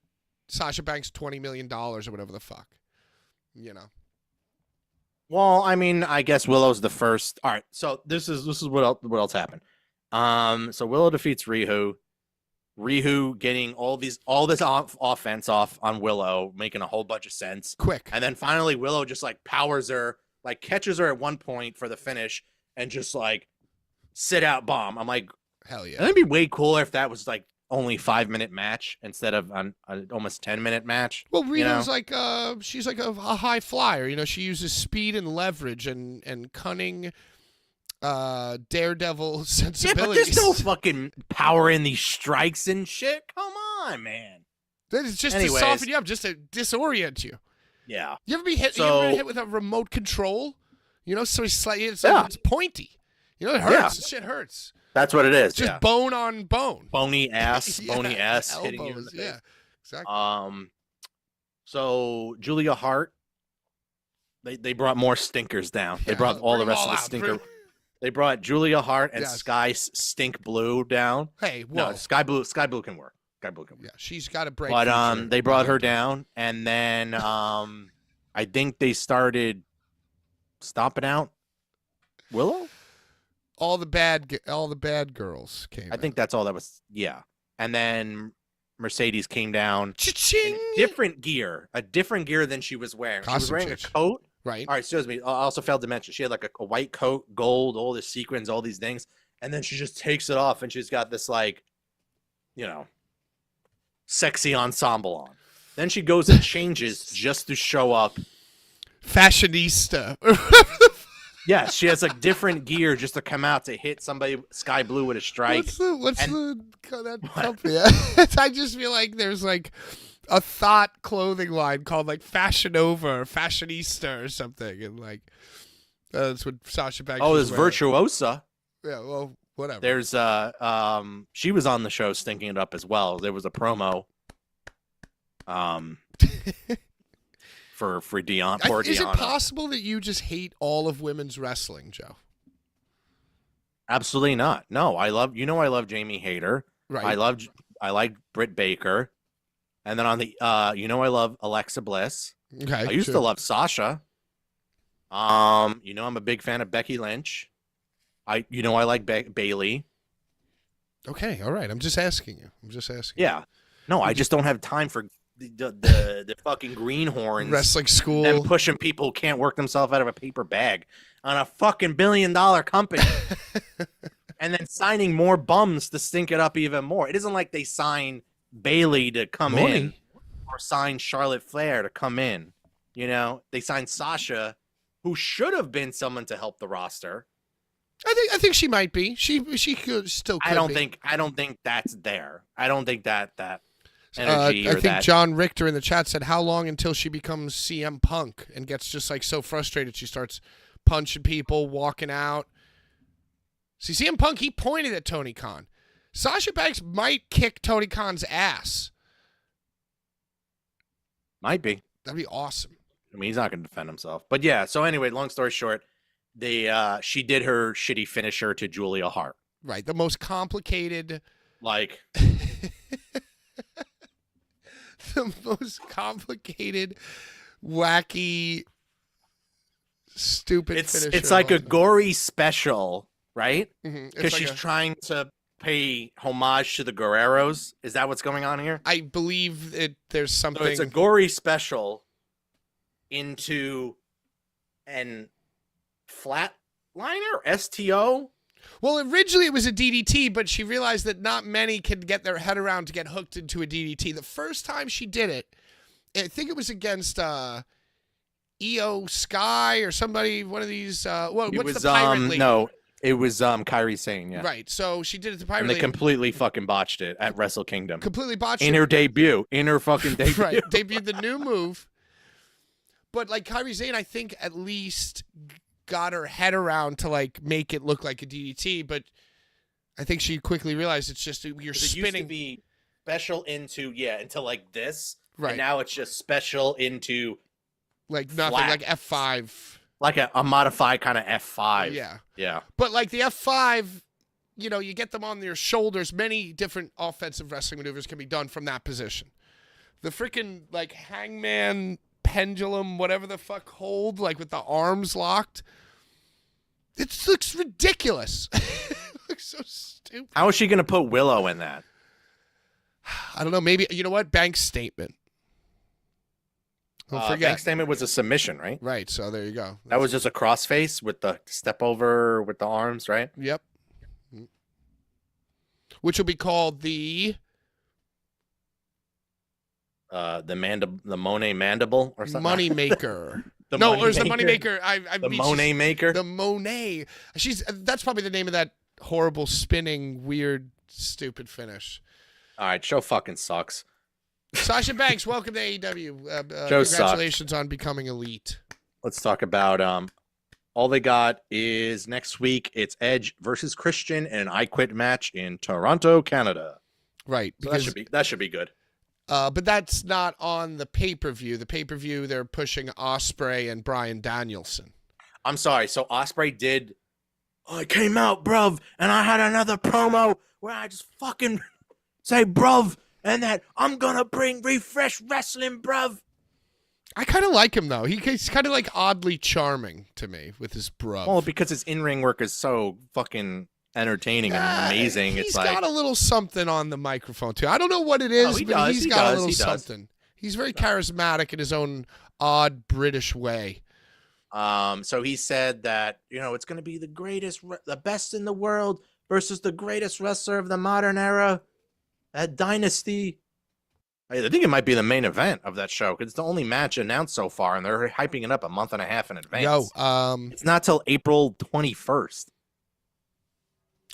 Sasha Banks $20 million or whatever the fuck. You know. Well, I mean, I guess Willow's the first. All right. So this is what else happened. So Willow defeats Rihu. Rihu getting all this offense off on Willow, making a whole bunch of sense. Quick. And then finally Willow just like powers her, like catches her at one point for the finish and just like sit out bomb. I'm like, hell yeah. It'd be way cooler if that was like only 5-minute match instead of an almost 10-minute match. Well, Rihu's like she's like a high flyer. You know, she uses speed and leverage and cunning daredevil sensibilities. Yeah, but there's no fucking power in these strikes and shit. Come on, man. That is just to soften you up, just to disorient you. Yeah. You ever been hit with a remote control? You know, so it's pointy. You know, it hurts. Yeah. Shit hurts. That's what it is. Just bone on bone. Bony ass, bony ass elbows, hitting you in the face. Yeah, exactly. So Julia Hart, they brought more stinkers down. They brought all the rest of the stinker. They brought Julia Hart and Sky Stink Blue down. Hey, whoa. No, Sky Blue can work. Sky Blue can work. Yeah, she's got a break. But they brought her down, and then I think they started stomping out Willow. All the bad girls came. I think that's all that was. Yeah, and then Mercedes came down Cha-ching! in a different gear than she was wearing. She was wearing a coat. Right. All right, excuse me. I also failed to mention she had like a white coat, gold, all the sequins, all these things, and then she just takes it off and she's got this like, you know, sexy ensemble on. Then she goes and changes just to show up. Fashionista. Yeah, she has like different gear just to come out to hit somebody Sky Blue with a strike. What's the company? I just feel like there's like a thought clothing line called like Fashion Over or Fashionista or something, and like that's what Sasha Banks. Oh, there's Virtuosa. Yeah, well, whatever. There's she was on the show stinking it up as well. There was a promo for Dion. Poor Is Deanna. it possible that you just hate all of women's wrestling, Joe? Absolutely not. No, I love Jamie Hayter. Right. I like Britt Baker. And then on the I love Alexa Bliss. Okay. I used to love Sasha. I'm a big fan of Becky Lynch. I like Bailey. Okay, all right. I'm just asking you. Yeah. No, I just don't have time for the fucking greenhorns wrestling school and pushing people who can't work themselves out of a paper bag on a fucking $1 billion company. And then signing more bums to stink it up even more. It isn't like they sign Bailey to come in or sign Charlotte Flair to come in. You know, they signed Sasha, who should have been someone to help the roster. I think she might be. She could still. Could I don't be. think that's there. I don't think that energy. I think John Richter in the chat said, "How long until she becomes CM Punk and gets just like so frustrated she starts punching people, walking out?" See, CM Punk, he pointed at Tony Khan. Sasha Banks might kick Tony Khan's ass. Might be. That'd be awesome. I mean, he's not going to defend himself. But yeah, so anyway, long story short, she did her shitty finisher to Julia Hart. Right, the most complicated. Like. The most complicated, wacky, stupid finisher. It's like a gory special, right? Because like she's trying to pay homage to the Guerreros. Is that what's going on here? I believe there's something. So it's a gory special into an flatliner, STO. Well, originally it was a DDT, but she realized that not many can get their head around to get hooked into a DDT. The first time she did it, I think it was against EO Sky or somebody, one of these. What's the pirate league? No, it was Kairi Sane, yeah. Right, so she did it to pirate and they league. completely fucking botched it at Wrestle Kingdom. Completely botched in it. her debut. In her fucking debut. Right, debuted the new move. But like Kairi Sane, I think at least got her head around to like make it look like a DDT, but I think she quickly realized it's just you're spinning. It used to be special into like this, right? And now it's just special into like nothing, flat. Like F5, like a modified kind of F5. Yeah. But like the F5, you know, you get them on your shoulders. Many different offensive wrestling maneuvers can be done from that position. The freaking like hangman pendulum, whatever the fuck hold, like with the arms locked. It looks ridiculous. It looks so stupid. How is she going to put Willow in that? I don't know. Maybe, you know what? Bank's statement. Don't forget. Bank's statement was a submission, right? Right. So there you go. That was just a crossface with the step over with the arms, right? Yep. Which will be called the Monet mandible or something. Money maker. The money maker. The Monet maker. The Monet. That's probably the name of that horrible spinning, weird, stupid finish. All right, show fucking sucks. Sasha Banks, welcome to AEW. Congratulations on becoming elite. Let's talk about all they got is next week. It's Edge versus Christian in an I Quit match in Toronto, Canada. Right. So that should be good. But that's not on the pay-per-view. The pay-per-view, they're pushing Ospreay and Bryan Danielson. I'm sorry. So Ospreay did. I came out, bruv, and I had another promo where I just fucking say, bruv, and that I'm gonna bring refresh wrestling, bruv. I kind of like him though. He's kind of like oddly charming to me with his bruv. Well, because his in-ring work is so fucking entertaining and amazing. He's got a little something on the microphone too. I don't know what it is, but he's got a little something. He's very charismatic in his own odd British way. So he said that, you know, it's going to be the best in the world versus the greatest wrestler of the modern era at Dynasty. I think it might be the main event of that show because it's the only match announced so far, and they're hyping it up a month and a half in advance. It's not till April 21st.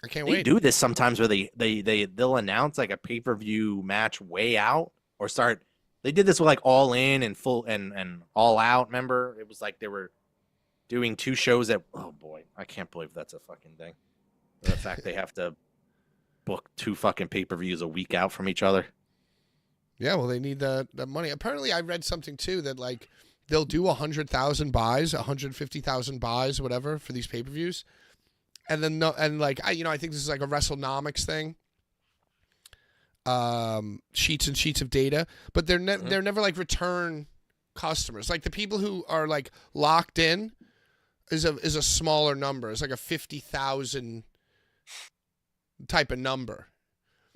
I can't wait. They do this sometimes where they'll announce like a pay-per-view match way out or start. They did this with like All In and Full and All Out. Remember, it was like they were doing two shows at. Oh boy, I can't believe that's a fucking thing. The fact they have to book two fucking pay-per-views a week out from each other. Yeah, well, they need the money. Apparently, I read something too that like they'll do 100,000 buys, 150,000 buys, whatever, for these pay-per-views. And then I think this is like a WrestleNomics thing. Sheets and sheets of data, but they're never like return customers. Like the people who are like locked in is a smaller number. It's like a 50,000 type of number.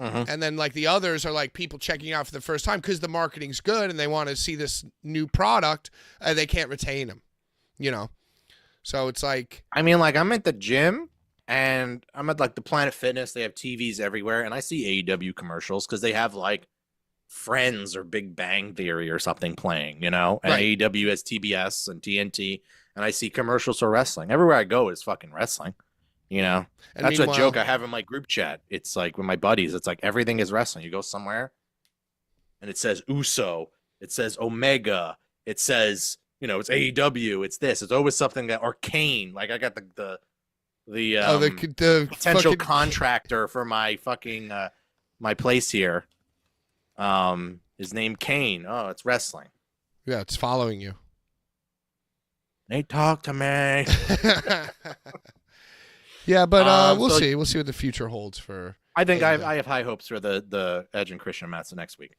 And then like the others are like people checking out for the first time because the marketing's good and they want to see this new product and they can't retain them, you know? So it's like, I mean, like I'm at the gym and I'm at like the Planet Fitness. They have TVs everywhere and I see AEW commercials because they have like Friends or Big Bang Theory or something playing, you know, and Right. AEW has TBS and TNT, and I see commercials for wrestling. Everywhere I go is fucking wrestling, you know. And That's a meanwhile, joke I have in my group chat. It's like with my buddies, it's like everything is wrestling. You go somewhere and it says Uso, it says Omega, it says, you know, it's AEW, it's this. It's always something that, or Kane. Like I got the the potential fucking, contractor for my fucking my place here. His name Kane. Oh, it's wrestling. yeah, it's following you. They talk to me. Yeah, but we'll so- see. We'll see what the future holds for. I think AEW. I have high hopes for the Edge and Christian match next week.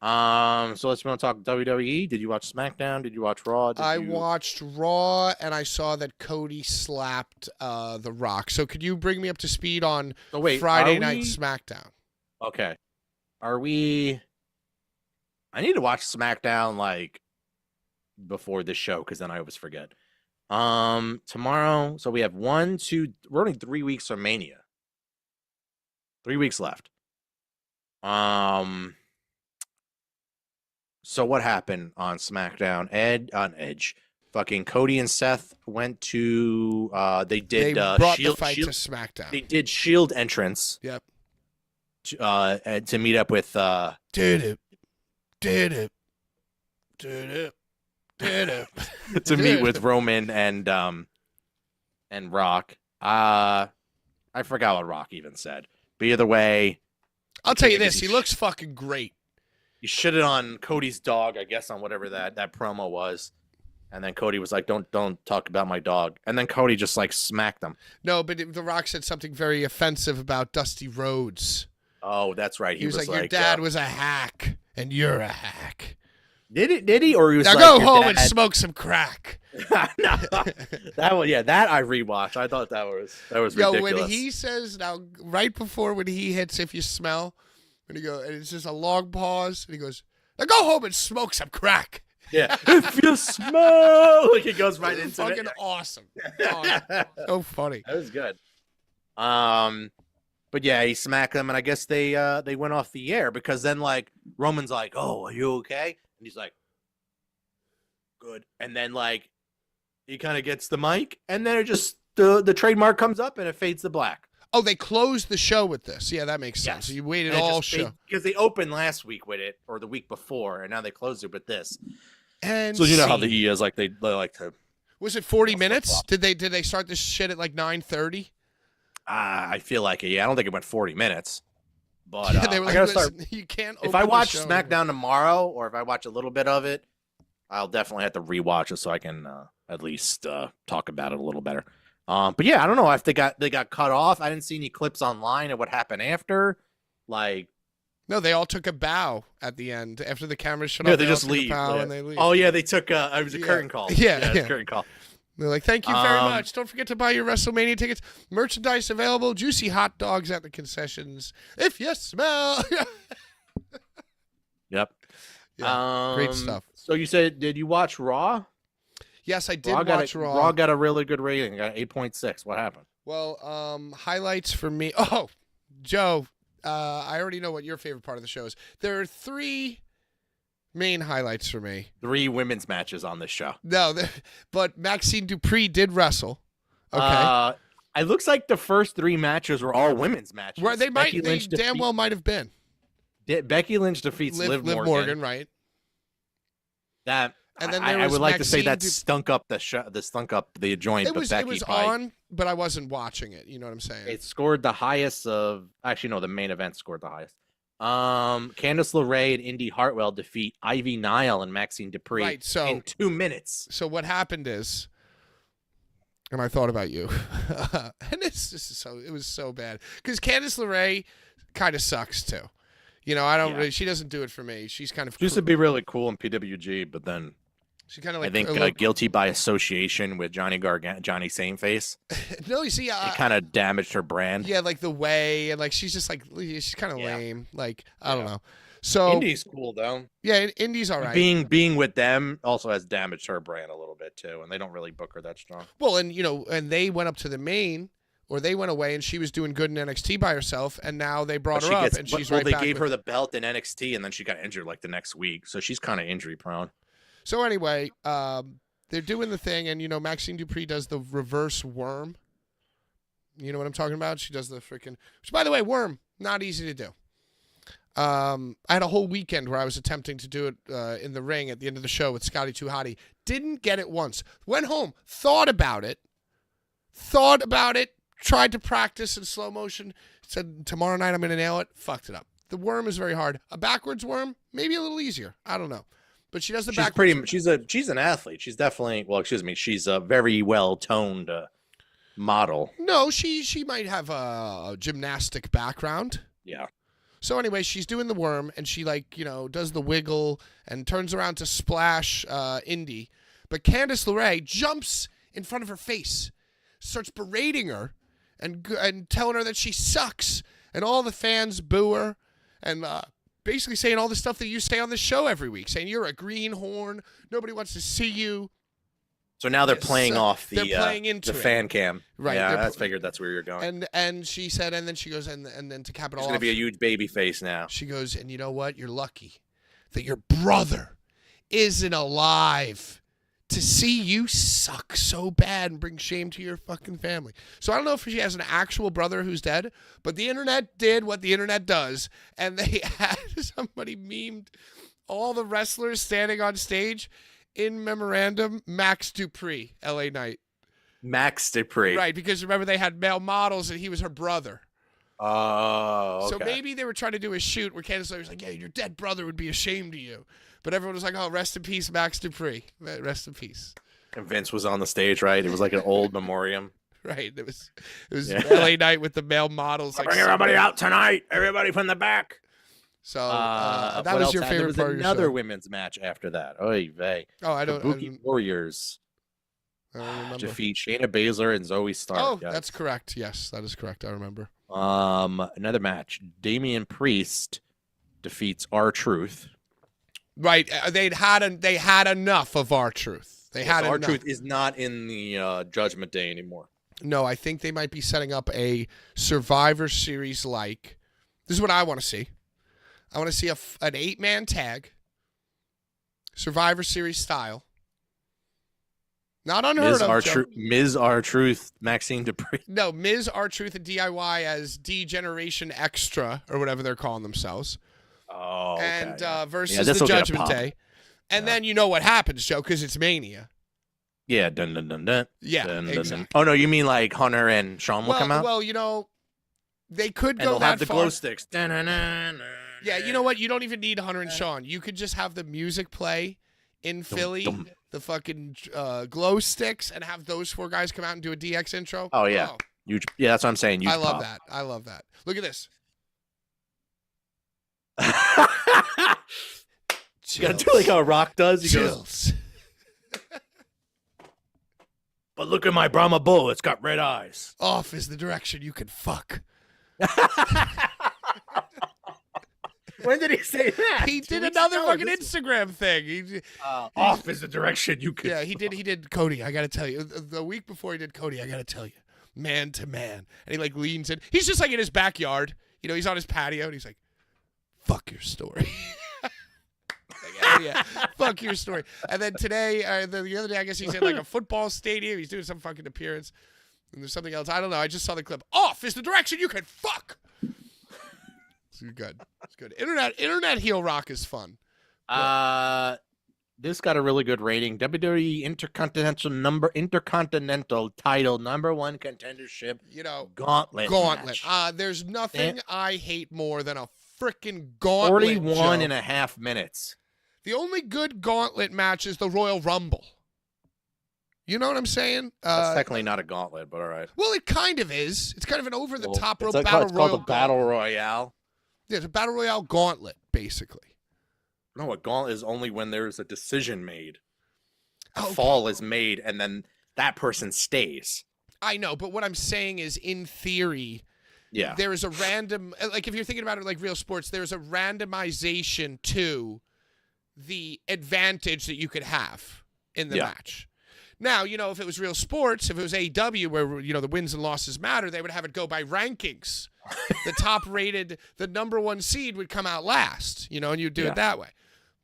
So let's want to talk WWE. Did you watch SmackDown? Did you watch Raw? I watched Raw and I saw that Cody slapped The Rock. So could you bring me up to speed on So wait, Friday are Night we- SmackDown? Okay. Are we? I need to watch SmackDown like before this show because then I always forget. Tomorrow, so we have 1, 2. We're only 3 weeks from Mania. 3 weeks left. So what happened on SmackDown? Edge. Fucking Cody and Seth went to they They did brought Shield, the fight Shield- to SmackDown. they did Shield entrance Yep. to meet up with Did it. Did it. Did it. Did it. to meet with Roman and Rock. I forgot what Rock even said. But either way, I'll tell you Because this. he He looks fucking great. you shitted on Cody's dog, I guess, on whatever that promo was. And then Cody was like, don't talk about my dog. And then Cody just like smacked him. No, but The Rock said something very offensive about Dusty Rhodes. Oh, that's right. He was like, your dad was a hack, and you're a hack. Did he? Or he was Now like, go your home and dad- smoke some crack. No, that one, yeah, that I rewatched. I thought that was Yo, ridiculous. when he says, now, right before when he hits if you smell, when he go, and it's just a long pause, and he goes, now go home and smoke some crack. Yeah, if you smell, like he goes right into fucking it. awesome. So funny. That was good. But yeah, he smacked them, and I guess they went off the air because then like Roman's like, "Oh, are you okay?" And he's like, "Good." And then like he kind of gets the mic, and then it just the trademark comes up and it fades to black. Oh, they closed the show with this. Yeah, that makes sense. Yes. So you waited And it all just show. because they opened last week with it or the week before, and now they closed it with this. And So you know how scene. the E is like they like to. Was it 40 minutes? flip-flop. Did they start this shit at like 9:30? I feel like it. Yeah, I don't think it went 40 minutes. But They were I like, gotta start. "Listen, you can't. If open I the watch show." SmackDown tomorrow, or if I watch a little bit of it, I'll definitely have to rewatch it so I can at least talk about it a little better. But yeah, I don't know if they got cut off. I didn't see any clips online of what happened after. Like, No, they all took a bow at the end after the cameras shut yeah, off. they all just took a leave. bow Yeah. and they leave. Oh yeah, they took. It was a Yeah. curtain call. Yeah, it was yeah. a curtain call. They're like, thank you very Um, much. Don't forget to buy your WrestleMania tickets. Merchandise available. Juicy hot dogs at the concessions. If you smell. Yep. Yeah, great stuff. So you said, did you watch Raw? Yes, I did Raw watch Raw. Raw got a really good rating. Got 8.6. What happened? Well, highlights for me. Oh, Joe, I already know what your favorite part of the show is. There are 3 main highlights for me. 3 women's matches on this show. No, but Maxine Dupree did wrestle. Okay. It looks like the first 3 matches were all women's matches. Where they Becky might, they Lynch damn well might have been. Becky Lynch defeats Liv Morgan. Right? That And then I there was would like to say Maxine that Dup- stunk up the joint. It but was Becky on, but I wasn't watching it. You know what I'm saying? It scored the highest of. Actually, no, the main event scored the highest. Candice LeRae and Indy Hartwell defeat Ivy Nile and Maxine Dupree Right, so- in 2 minutes. So what happened is, and I thought about you, and it's just it was so bad because Candice LeRae kind of sucks too. You know, I don't. Yeah. Really, she doesn't do it for me. She's kind of. She used to be really cool in PWG, but then She kind of like. I think a little- guilty by association with Johnny Sameface. no, you see, It kind of damaged her brand. yeah, like the way, and like she's just like she's kind of Yeah. lame. Like I don't Yeah. know. So Indy's cool though. yeah, Indy's all right. Being with them also has damaged her brand a little bit too, and they don't really book her that strong. Well, and you know, and they went up to the main or they went away, and she was doing good in NXT by herself, and now they brought her up, and she's right back. They gave her the belt in NXT, and then she got injured like the next week, so she's kind of injury prone. So anyway, they're doing the thing, and Maxine Dupree does the reverse worm. You know what I'm talking about? She does the freaking. Which, by the way, worm, not easy to do. I had a whole weekend where I was attempting to do it in the ring at the end of the show with Scotty Too Hottie. Didn't get it once. Went home, thought about it, tried to practice in slow motion, said tomorrow night I'm going to nail it, fucked it up. The worm is very hard. A backwards worm, maybe a little easier. I don't know. But she does the backwards. She's an athlete. She's definitely, she's a very well-toned model. No, she might have a gymnastic background. Yeah. So anyway, she's doing the worm, and she does the wiggle and turns around to splash Indy. But Candice LeRae jumps in front of her face, starts berating her and telling her that she sucks. And all the fans boo her and basically saying all the stuff that you say on the show every week, saying you're a greenhorn, nobody wants to see you. So now they're playing off the fan cam. Right. Yeah, I figured that's where you're going. And she said, and then she goes, and then to cap it all off. She's going to be a huge baby face now. She goes, and you know what? You're lucky that your brother isn't alive to see you suck so bad and bring shame to your fucking family. So I don't know if she has an actual brother who's dead, but the internet did what the internet does, and they had somebody memed all the wrestlers standing on stage. In memorandum, Max Dupree, LA Knight. Max Dupree. Right, because remember they had male models and he was her brother. Oh, okay. So maybe they were trying to do a shoot where Candice LeRae was like, yeah, your dead brother would be ashamed of you. But everyone was like, oh, rest in peace, Max Dupree. Rest in peace. And Vince was on the stage, right? It was like an old memoriam. Right. It was LA Knight with the male models. Bring everybody out tonight. Everybody from the back. So that was your favorite part of your show. Another women's match after that. Oy vey. Oh, I don't. Kabuki Warriors I don't remember. defeat Shayna Baszler and Zoe Stark. Oh, that's correct. Yes, that is correct. I remember. Another match. Damian Priest defeats R-Truth. Right. They had enough of R-Truth. They had enough. R-Truth is not in the Judgment Day anymore. No, I think they might be setting up a Survivor Series like. This is what I want to see. I want to see an 8-man tag, Survivor Series style. Not unheard of. Ms. R-Truth, Maxine Dupree. No, Ms. R-Truth and DIY as D-Generation Extra, or whatever they're calling themselves. Oh, okay. And versus the Judgment Day. And then you know what happens, Joe, because it's Mania. Yeah, dun dun dun dun. Yeah, dun, exactly. Dun, dun. Oh, no, you mean like Hunter and Sean will come out? Well, they could go that far. And they'll have the glow sticks. Dun, dun, dun, dun. Yeah, you know what? You don't even need Hunter and Sean. You could just have the music play in Philly, the fucking glow sticks, and have those 4 guys come out and do a DX intro. Oh, yeah. Huge. Yeah, that's what I'm saying. I love that. I love that. Look at this. You gotta do like how Rock does. He goes, but look at my Brahma bull. It's got red eyes. Off is the direction you can fuck. When did he say that? He did another fucking Instagram thing. Off is the direction you can. Yeah, he did Cody. I gotta tell you, the week before he did Cody, I gotta tell you, man to man, and he like leans in. He's just like in his backyard. He's on his patio, and he's like, "Fuck your story." Yeah, fuck your story. And then today, the other day, I guess he's in like a football stadium. He's doing some fucking appearance, and there's something else. I don't know. I just saw the clip. Off is the direction you can fuck. It's good. It's good. Internet heel rock is fun. This got a really good rating. WWE Intercontinental title #1 contendership. Gauntlet. Match. There's nothing I hate more than a freaking gauntlet. 41 and a half minutes. The only good gauntlet match is the Royal Rumble. You know what I'm saying? That's technically not a gauntlet, but all right. Well, it kind of is. It's kind of an over-the-top battle royal. It's called a battle royale. Yeah, it's a battle royale gauntlet, basically. No, a gauntlet is only when there's a decision made. A Okay. fall is made, and then that person stays. I know, but what I'm saying is, in theory, there is a random, like if you're thinking about it like real sports, there's a randomization to the advantage that you could have in the match. Now, if it was real sports, if it was AEW where, the wins and losses matter, they would have it go by rankings. The top rated, the number one seed would come out last, and you'd do it that way.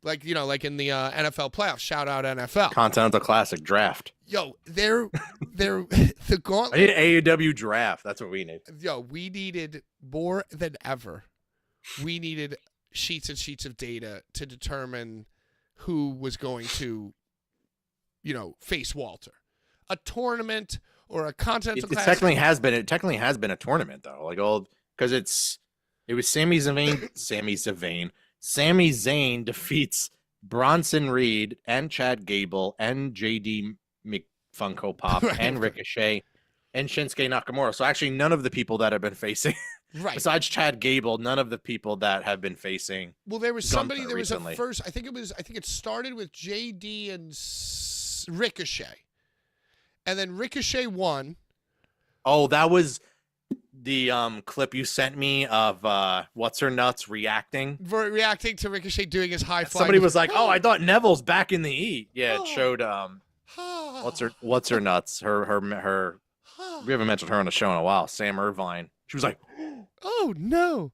Like, like in the NFL playoffs, shout out NFL. Continental Classic draft. Yo, they're the gauntlet. I need AEW draft. That's what we need. Yo, we needed more than ever. We needed sheets and sheets of data to determine who was going to, face Walter. A tournament or a Continental Classic. It technically has been a tournament though. Like because it was Sami Zayn defeats Bronson Reed and Chad Gable and JD McFunko Pop and Ricochet and Shinsuke Nakamura. So actually none of the people that have been facing besides Chad Gable, none of the people that have been facing. Well, there was somebody Gunther there was recently. a first I think it started with JD and Ricochet. And then Ricochet won. Oh, that was the clip you sent me of what's her nuts reacting to Ricochet doing his high fly. Somebody was like, "Oh, I thought Neville's back in the heat." Yeah, it showed what's her nuts. Her we haven't mentioned her on the show in a while. Sam Irvine. She was like, "Oh no."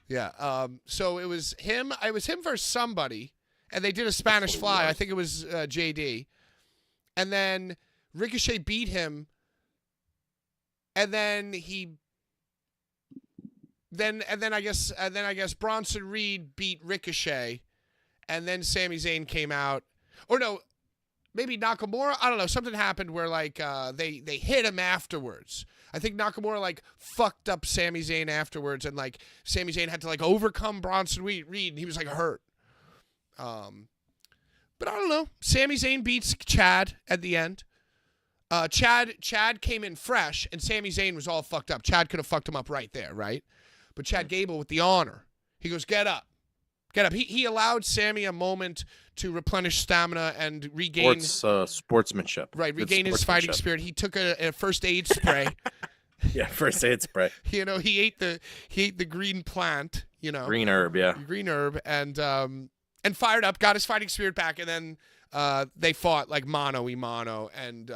Yeah, so it was him. It was him versus somebody, and they did a Spanish fly. I think it was JD. And then Ricochet beat him, and then I guess Bronson Reed beat Ricochet, and then Sami Zayn came out, or no, maybe Nakamura. I don't know. Something happened where they hit him afterwards. I think Nakamura fucked up Sami Zayn afterwards, and Sami Zayn had to overcome Bronson Reed, and he was hurt. But I don't know. Sami Zayn beats Chad at the end. Chad came in fresh, and Sami Zayn was all fucked up. Chad could have fucked him up right there, right? But Chad Gable with the honor. He goes, get up. Get up. He allowed Sami a moment to replenish stamina and regain... sportsmanship. Right, regain his fighting spirit. He took a first aid spray. Yeah, first aid spray. He ate the green plant, Green herb, yeah. Green herb, and fired up, got his fighting spirit back, and then they fought mano y mano, and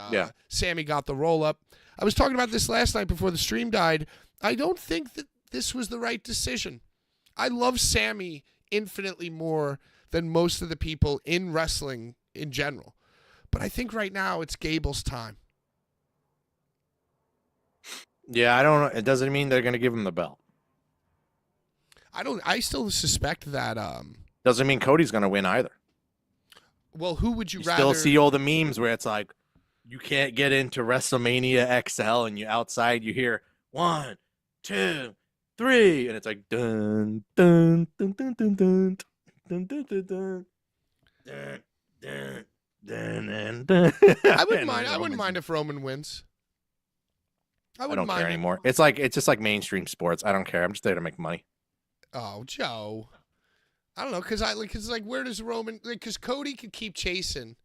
Sami got the roll up. I was talking about this last night before the stream died. I don't think that this was the right decision. I love Sami infinitely more than most of the people in wrestling in general. But I think right now it's Gable's time. Yeah, I don't know. It doesn't mean they're going to give him the belt. I still suspect that... Doesn't mean Cody's going to win either. Well, who would you rather... still see all the memes where it's like, you can't get into WrestleMania XL and you hear 1, 2, 3, and it's like dun dun dun dun dun dun dun dun dun dun dun dun dun dun. I wouldn't mind if Roman wins. I don't care anymore. It's just like mainstream sports. I don't care. I'm just there to make money. Oh, Joe. I don't know, because where does Roman? Because Cody could keep chasing,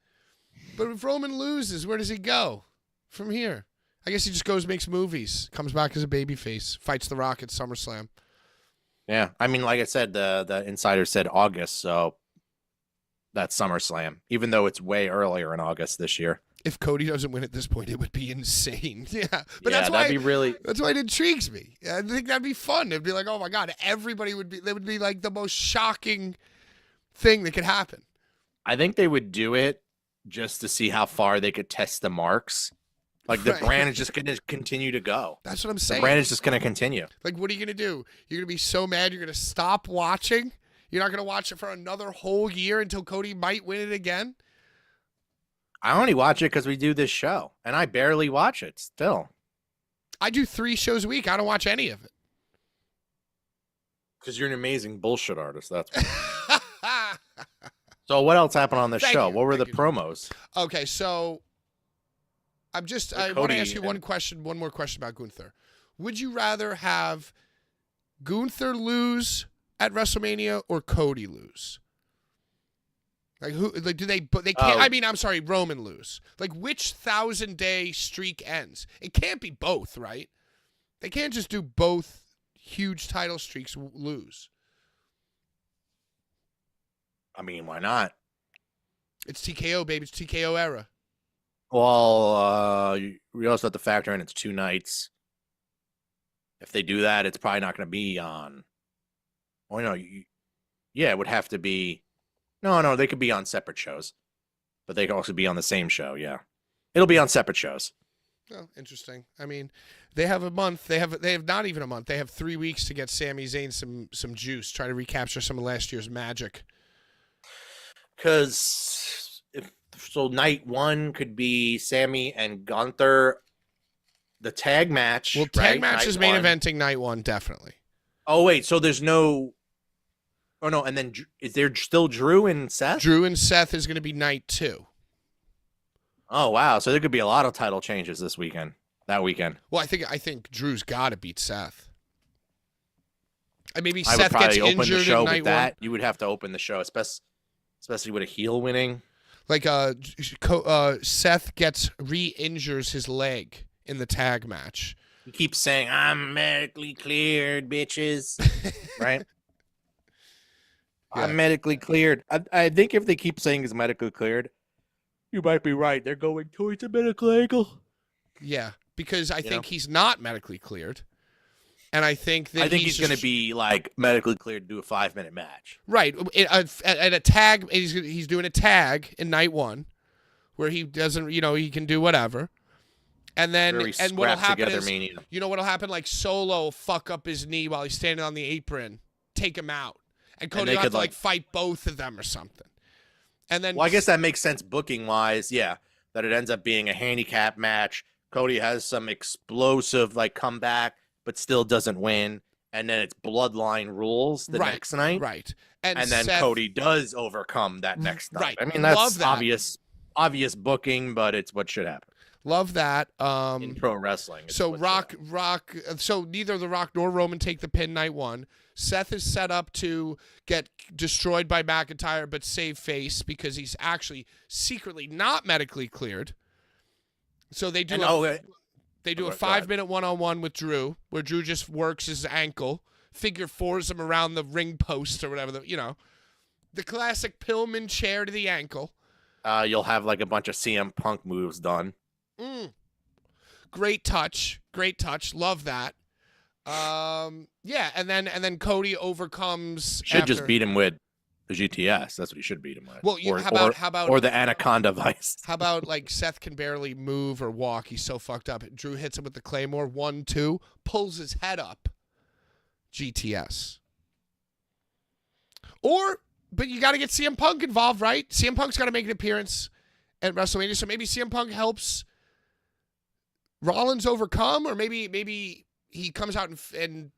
but if Roman loses, where does he go from here? I guess he just goes, makes movies, comes back as a babyface, fights The Rock at SummerSlam. Yeah, I mean, like I said, the insider said August, so that's SummerSlam. Even though it's way earlier in August this year. If Cody doesn't win at this point, it would be insane. Yeah, but that's why it intrigues me. I think that'd be fun. It'd be like, oh my god, everybody would be. That would be the most shocking thing that could happen. I think they would do it just to see how far they could test the marks. The brand is just going to continue to go. That's what I'm saying. The brand is just going to continue. What are you going to do? You're going to be so mad you're going to stop watching? You're not going to watch it for another whole year until Cody might win it again? I only watch it because we do this show, and I barely watch it still. I do 3 shows a week. I don't watch any of it. Because you're an amazing bullshit artist. That's why. So what else happened on the show? What were the promos? Okay, so I want to ask you one more question about Gunther. Would you rather have Gunther lose at WrestleMania or Cody lose? Do they? But they can't. I mean, I'm sorry, Roman lose. Which 1,000-day streak ends? It can't be both, right? They can't just do both huge title streaks lose. I mean, why not? It's TKO, baby. It's TKO era. Well, we also have to factor in it's 2 nights. If they do that, it's probably not going to be on. Well, no, yeah, it would have to be. No, they could be on separate shows, but they could also be on the same show. Yeah, it'll be on separate shows. Oh, interesting. I mean, they have a month. They have not even a month. They have 3 weeks to get Sami Zayn some juice. Try to recapture some of last year's magic. Because night 1 could be Sami and Gunther, the tag match. Well, tag right? match is main eventing night 1, definitely. Oh wait, so there's no. Oh no, and then is there still Drew and Seth? Drew and Seth is going to be night 2. Oh wow, so there could be a lot of title changes this weekend. That weekend. Well, I think Drew's got to beat Seth. And maybe I Seth would gets probably open the injured show in night with that. 1. You would have to open the show, especially with a heel winning. Like Seth gets re-injures his leg in the tag match. He keeps saying, "I'm medically cleared, bitches." Right? Yeah. I'm medically cleared. I think if they keep saying he's medically cleared, you might be right. They're going towards a medical angle. Yeah, because I think he's not medically cleared. And I think that he's going to be like medically cleared to do a 5-minute match. Right. At a tag, he's doing a tag in night 1 where he doesn't, he can do whatever. And then, and what'll happen is, Mania. You know what'll happen? Like Solo will fuck up his knee while he's standing on the apron, take him out. And Cody will have to fight both of them or something. And then, well, I guess that makes sense booking wise. Yeah. That it ends up being a handicap match. Cody has some explosive comeback, but still doesn't win. And then it's bloodline rules the next night. Right. And then Seth, Cody does overcome that next night. Right. I mean, that's obvious booking, but it's what should happen. Love that. In pro wrestling. So so neither The Rock nor Roman take the pin night 1. Seth is set up to get destroyed by McIntyre but save face because he's actually secretly not medically cleared. So they do a 5-minute one-on-one with Drew where Drew just works his ankle, figure fours him around the ring post or whatever, the classic Pillman chair to the ankle. You'll have a bunch of CM Punk moves done. Great touch. Love that. Yeah, and then Cody overcomes. Should just beat him with the GTS. That's what he should beat him with. Well, how about or the Anaconda Vice? How about Seth can barely move or walk? He's so fucked up. Drew hits him with the Claymore 1-2, pulls his head up. GTS. But you got to get CM Punk involved, right? CM Punk's got to make an appearance at WrestleMania, so maybe CM Punk helps Rollins overcome, or maybe he comes out and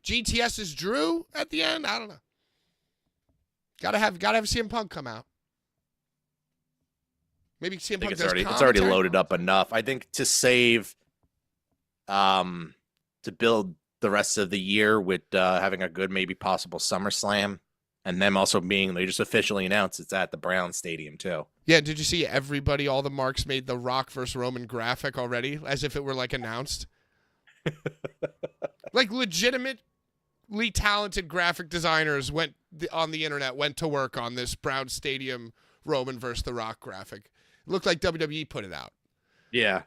GTS is Drew at the end. I don't know. Gotta have CM Punk come out. Maybe CM Punk it's already loaded up enough. I think to save, to build the rest of the year with having a good maybe possible SummerSlam, and them also being, they just officially announced it's at the Brown Stadium too. Yeah, did you see everybody, all the marks made the Rock versus Roman graphic already, as if it were announced? Legitimately talented graphic designers went to work on this Brown Stadium Roman versus The Rock graphic. It looked like WWE put it out. Yeah.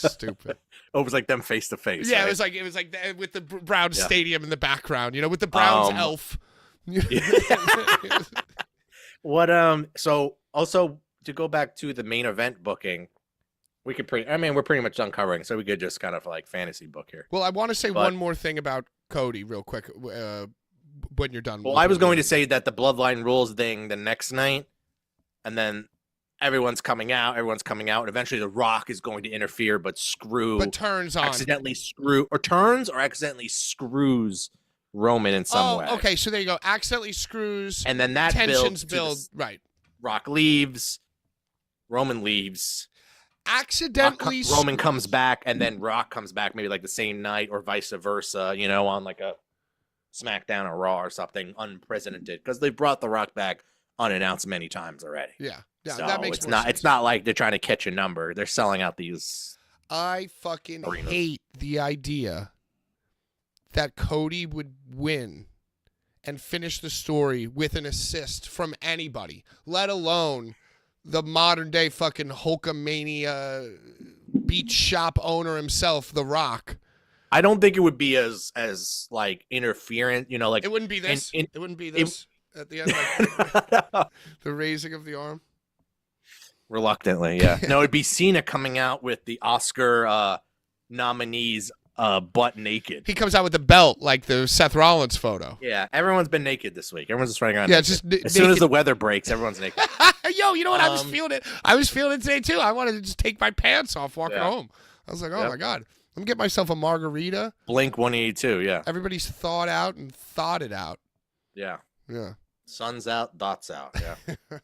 Stupid. Oh, it was them face to face. Yeah, right? it was with the Brown Stadium in the background, with the Browns elf. What so also to go back to the main event booking, we're pretty much done covering, so we could just kind of fantasy book here. Well, I want to say one more thing about Cody real quick when you're done. Well, I was going to say that the Bloodline Rules thing the next night, and then everyone's coming out, and eventually The Rock is going to interfere, but accidentally screws Roman in some way. Okay, so there you go. Accidentally screws, and then that tensions build. Right. Rock leaves, Roman leaves. Accidentally, Roman comes back, and then Rock comes back, maybe the same night, or vice versa. On a SmackDown or Raw or something unprecedented, because they brought The Rock back unannounced many times already. Yeah, so that makes sense. It's not like they're trying to catch a number. They're selling out these. I fucking arenas. hate the idea that Cody would win and finish the story with an assist from anybody, let alone the modern day fucking Hulkamania beach shop owner himself, The Rock. I don't think it would be as like interferent, like It wouldn't be this. It wouldn't be this at the end, like the raising of the arm. Reluctantly, yeah. No, it'd be Cena coming out with the Oscar nominees butt naked. He comes out with the belt, like the Seth Rollins photo. Yeah, everyone's been naked this week. Everyone's just running around. Yeah, naked. just as soon as the weather breaks, everyone's naked. Yo, you know what? I was feeling it. I was feeling it today too. I wanted to just take my pants off walking home. I was like, oh my God. Let me get myself a margarita. Blink 182, yeah. Everybody's thought out and thought it out. Yeah. Yeah. Sun's out, dots out, yeah.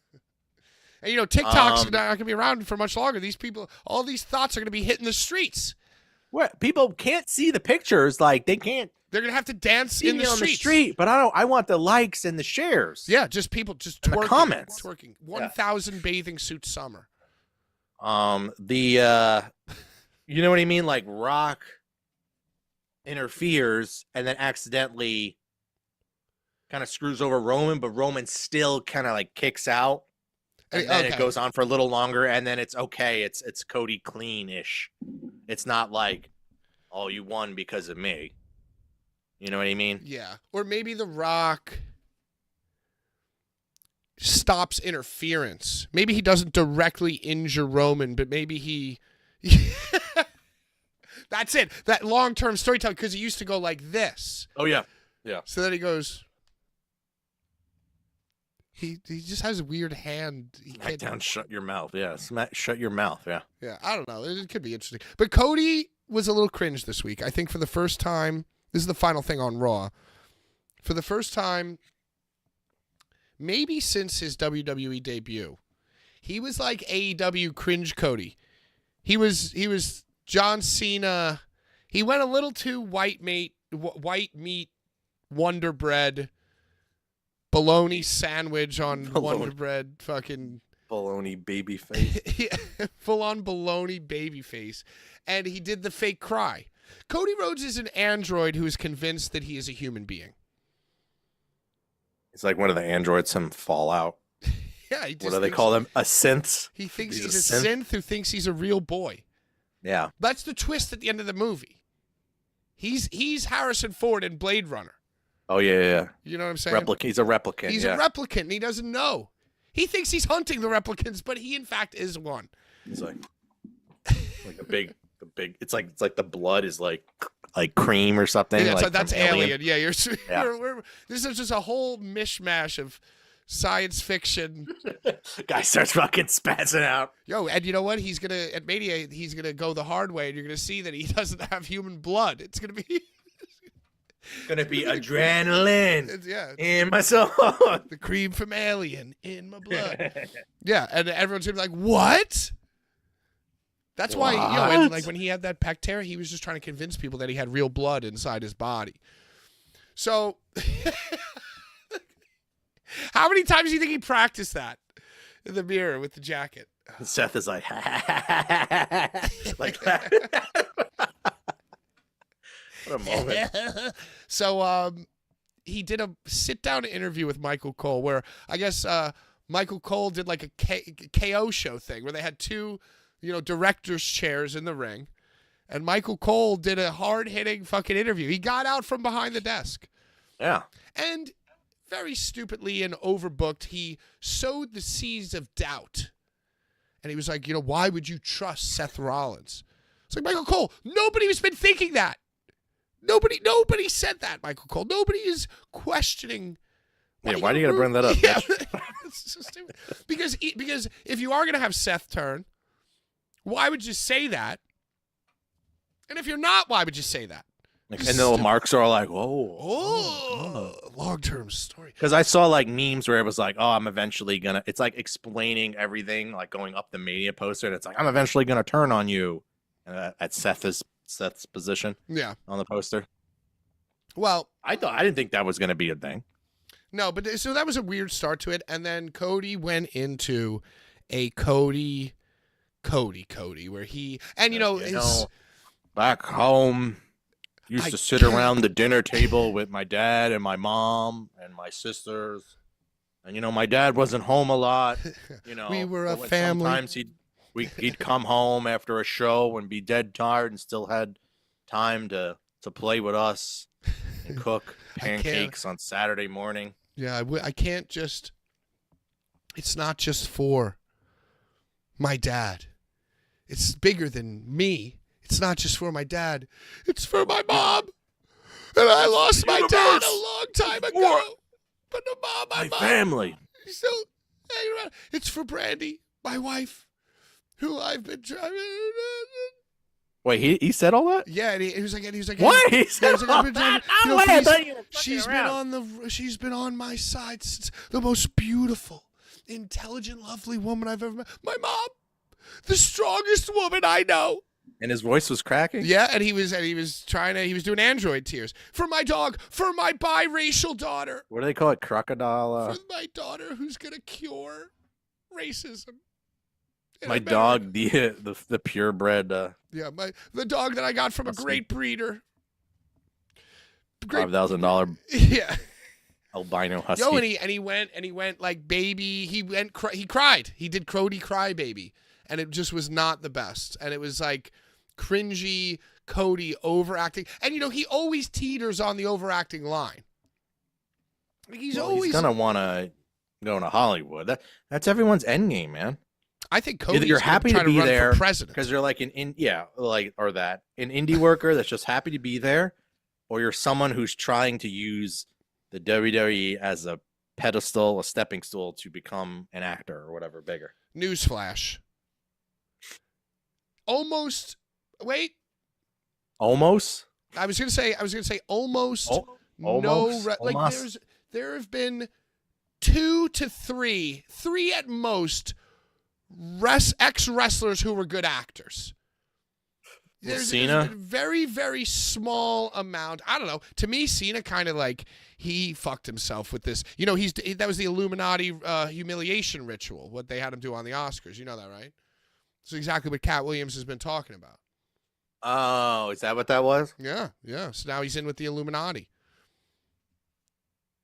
And, TikTok's not going to be around for much longer. These people, all these thoughts are going to be hitting the streets. What? People can't see the pictures. Like, they can't. They're going to have to dance in the on the street. But I want the likes and the shares. Yeah, just people just and twerking. The comments. Twerking. 1,000 bathing suit summer. You know what I mean? Like, Rock interferes and then accidentally kind of screws over Roman, but Roman still kind of like kicks out. And then it goes on for a little longer, and then it's okay. It's Cody clean-ish. It's not like, oh, you won because of me. You know what I mean? Yeah. Or maybe The Rock stops interference. Maybe he doesn't directly injure Roman, but maybe he... That's it. That long-term storytelling, because he used to go like this. Oh, yeah. Yeah. So then he goes... He just has a weird hand. Down, shut your mouth. Yeah, shut your mouth. Yeah. Yeah, I don't know. It could be interesting. But Cody was a little cringe this week. I think for the first time, this is the final thing on Raw. For the first time, maybe since his WWE debut, he was like AEW cringe Cody. He was John Cena. He went a little too white meat, Wonder Bread. Bologna sandwich on Wonder Bread, fucking bologna baby face. Yeah, full on bologna baby face. And he did the fake cry. Cody Rhodes is an android who is convinced that he is a human being. He's like one of the androids from Fallout. Yeah, he just what do they call them? A synth? He thinks he's a synth who thinks he's a real boy. Yeah. That's the twist at the end of the movie. He's Harrison Ford in Blade Runner. Oh, yeah. You know what I'm saying? He's a replicant. He's a replicant, and he doesn't know. He thinks he's hunting the replicants, but he, in fact, is one. He's like the big. It's like the blood is like cream or something. Yeah, like so that's Alien. Yeah, Yeah. This is just a whole mishmash of science fiction. Guy starts fucking spazzing out. Yo, and you know what? At Mania, he's gonna go the hard way, and you're gonna see that he doesn't have human blood. It's gonna be. Gonna be adrenaline in my soul. The cream from Alien in my blood. Yeah, and everyone's gonna be like, what? That's why, and like when he had that Pactera, he was just trying to convince people that he had real blood inside his body. So, how many times do you think he practiced that in the mirror with the jacket? Seth is like, like that. What a moment. So he did a sit-down interview with Michael Cole where I guess Michael Cole did like a KO show thing where they had two, director's chairs in the ring. And Michael Cole did a hard-hitting fucking interview. He got out from behind the desk. Yeah. And very stupidly and overbooked, he sowed the seeds of doubt. And he was like, why would you trust Seth Rollins? It's like, Michael Cole, nobody has been thinking that. Nobody said that, Michael Cole. Nobody is questioning. Yeah, why do you got to bring that up? Yeah, it's so stupid. Because if you are going to have Seth turn, why would you say that? And if you're not, why would you say that? And the little marks are like, long-term story. Because I saw like memes where it was like, oh, I'm eventually going to, it's like explaining everything, like going up the Mania poster. And it's like, I'm eventually going to turn on you at Seth's position. Yeah. On the poster. Well, I didn't think that was going to be a thing. No, but so that was a weird start to it. And then Cody went into a Cody where he, and back home, used to sit around the dinner table with my dad and my mom and my sisters. And my dad wasn't home a lot. We were a but family. Sometimes he'd come home after a show and be dead tired and still had time to play with us and cook pancakes on Saturday morning. Yeah, I can't just. It's not just for my dad. It's bigger than me. It's not just for my dad. It's for my mom. And I lost my dad a long time ago. But the mom, my family. Still hanging around. It's for Brandy, my wife, who I've been trying. Wait, he said all that? Yeah, and he was like, what? He said all that? She's been on my side since the most beautiful, intelligent, lovely woman I've ever met. My mom, the strongest woman I know. And his voice was cracking? Yeah, and he was doing android tears. For my dog, for my biracial daughter. What do they call it? Crocodile? For my daughter who's gonna cure racism. My dog, the purebred. Yeah, the dog that I got from a great breeder. $5,000. Yeah. Albino husky. Yo, and he went like baby. He cried. He did Cody cry baby, and it just was not the best. And it was like cringy Cody overacting, and he always teeters on the overacting line. Like he's gonna want to go into Hollywood. That's everyone's end game, man. I think Cody's you're happy to be there because you're like an indie worker that's just happy to be there, or you're someone who's trying to use the WWE as a pedestal, a stepping stool to become an actor or whatever bigger. Newsflash. Almost. Wait. Almost. I was gonna say almost. Almost. There have been 2 to 3 at most, ex-wrestlers who were good actors. There's a very, very small amount. I don't know. To me, Cena kind of like he fucked himself with this. That was the Illuminati humiliation ritual, what they had him do on the Oscars. You know that, right? It's exactly what Cat Williams has been talking about. Oh, is that what that was? Yeah. So now he's in with the Illuminati.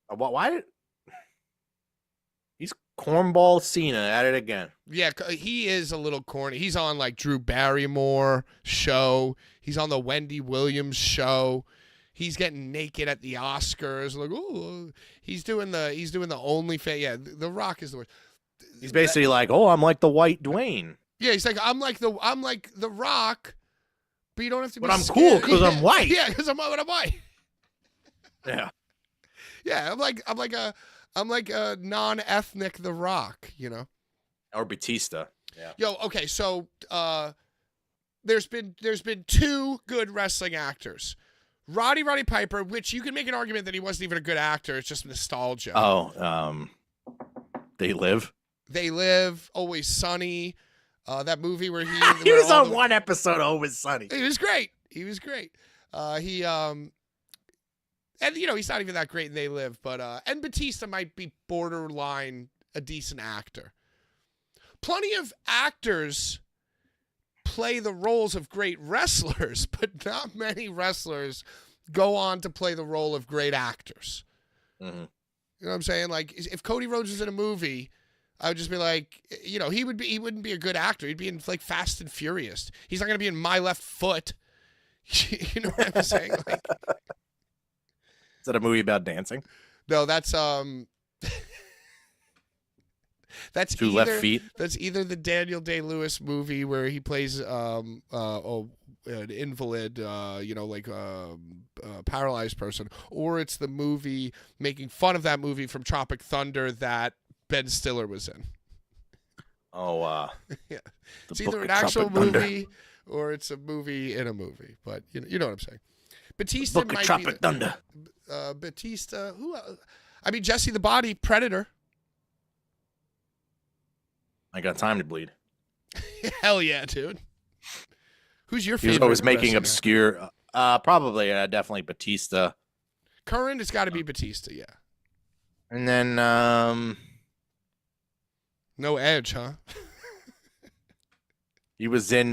Why? He's cornball Cena at it again. Yeah, he is a little corny. He's on like Drew Barrymore show. He's on the Wendy Williams show. He's getting naked at the Oscars. Like, ooh, he's doing the OnlyFans. Yeah, The Rock is the worst. He's basically like, oh, I'm like the white Dwayne. Yeah, he's like, I'm like the Rock, but you don't have to. But I'm cool because I'm white. Yeah, because I'm white. Yeah. Yeah, I'm like a non-ethnic The Rock, Or Batista. Yeah. Yo, okay, so there's been 2 good wrestling actors. Roddy Piper, which you can make an argument that he wasn't even a good actor, it's just nostalgia. Oh, They Live. They Live, Always Sunny. That movie where he was on one episode of Always Sunny. He was great. And he's not even that great in They Live, but and Batista might be borderline a decent actor. Plenty of actors play the roles of great wrestlers, but not many wrestlers go on to play the role of great actors. Mm-hmm. You know what I'm saying? Like if Cody Rhodes was in a movie, I would just be like, he wouldn't be a good actor. He'd be in like Fast and Furious. He's not going to be in My Left Foot. You know what I'm saying? Like, is that a movie about dancing? No, that's Two Left Feet. That's either the Daniel Day-Lewis movie where he plays an invalid, paralyzed person, or it's the movie making fun of that movie from Tropic Thunder that Ben Stiller was in. Oh, yeah. It's either an actual movie or it's a movie in a movie, but you know what I'm saying. Batista Book of might Tropic Thunder. Batista, who? Jesse the Body, Predator. I got time to bleed. Hell yeah, dude. Who's your favorite? He was always making obscure. Probably, definitely Batista. Current, it's got to be Batista, yeah. And then, no Edge, huh? He was in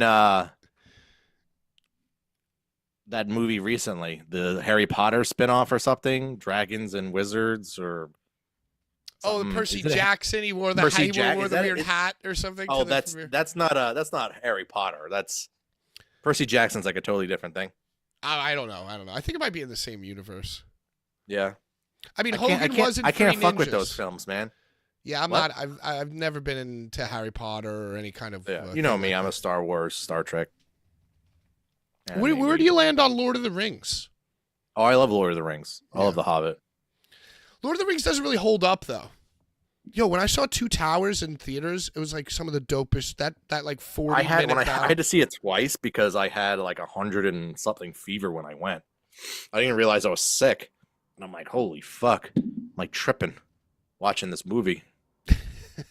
that movie recently, the Harry Potter spinoff or something, Dragons and Wizards, or Oh, something. Percy Is it Jackson. He wore the Percy he Jack- wore is the that weird it? hat or something. Oh, to the that's premiere. that's not Harry Potter. That's Percy Jackson's like a totally different thing. I don't know. I think it might be in the same universe. Yeah. I mean, I can't, Hogan I can't, wasn't. I can't Three fuck with Ninjas. those films, man. Yeah, I'm What? not. I've never been into Harry Potter or any kind of. Yeah, you know thing me. like I'm that. a Star Wars, Star Trek. Where do you land on Lord of the Rings? Oh, I love Lord of the Rings. I Yeah. love The Hobbit. Lord of the Rings doesn't really hold up though. Yo, when I saw Two Towers in theaters, it was like some of the dopest. That like 40 I had minute I had to see it twice because I had like 100 and something fever when I went. I didn't realize I was sick, and I'm like, holy fuck, I'm like tripping watching this movie.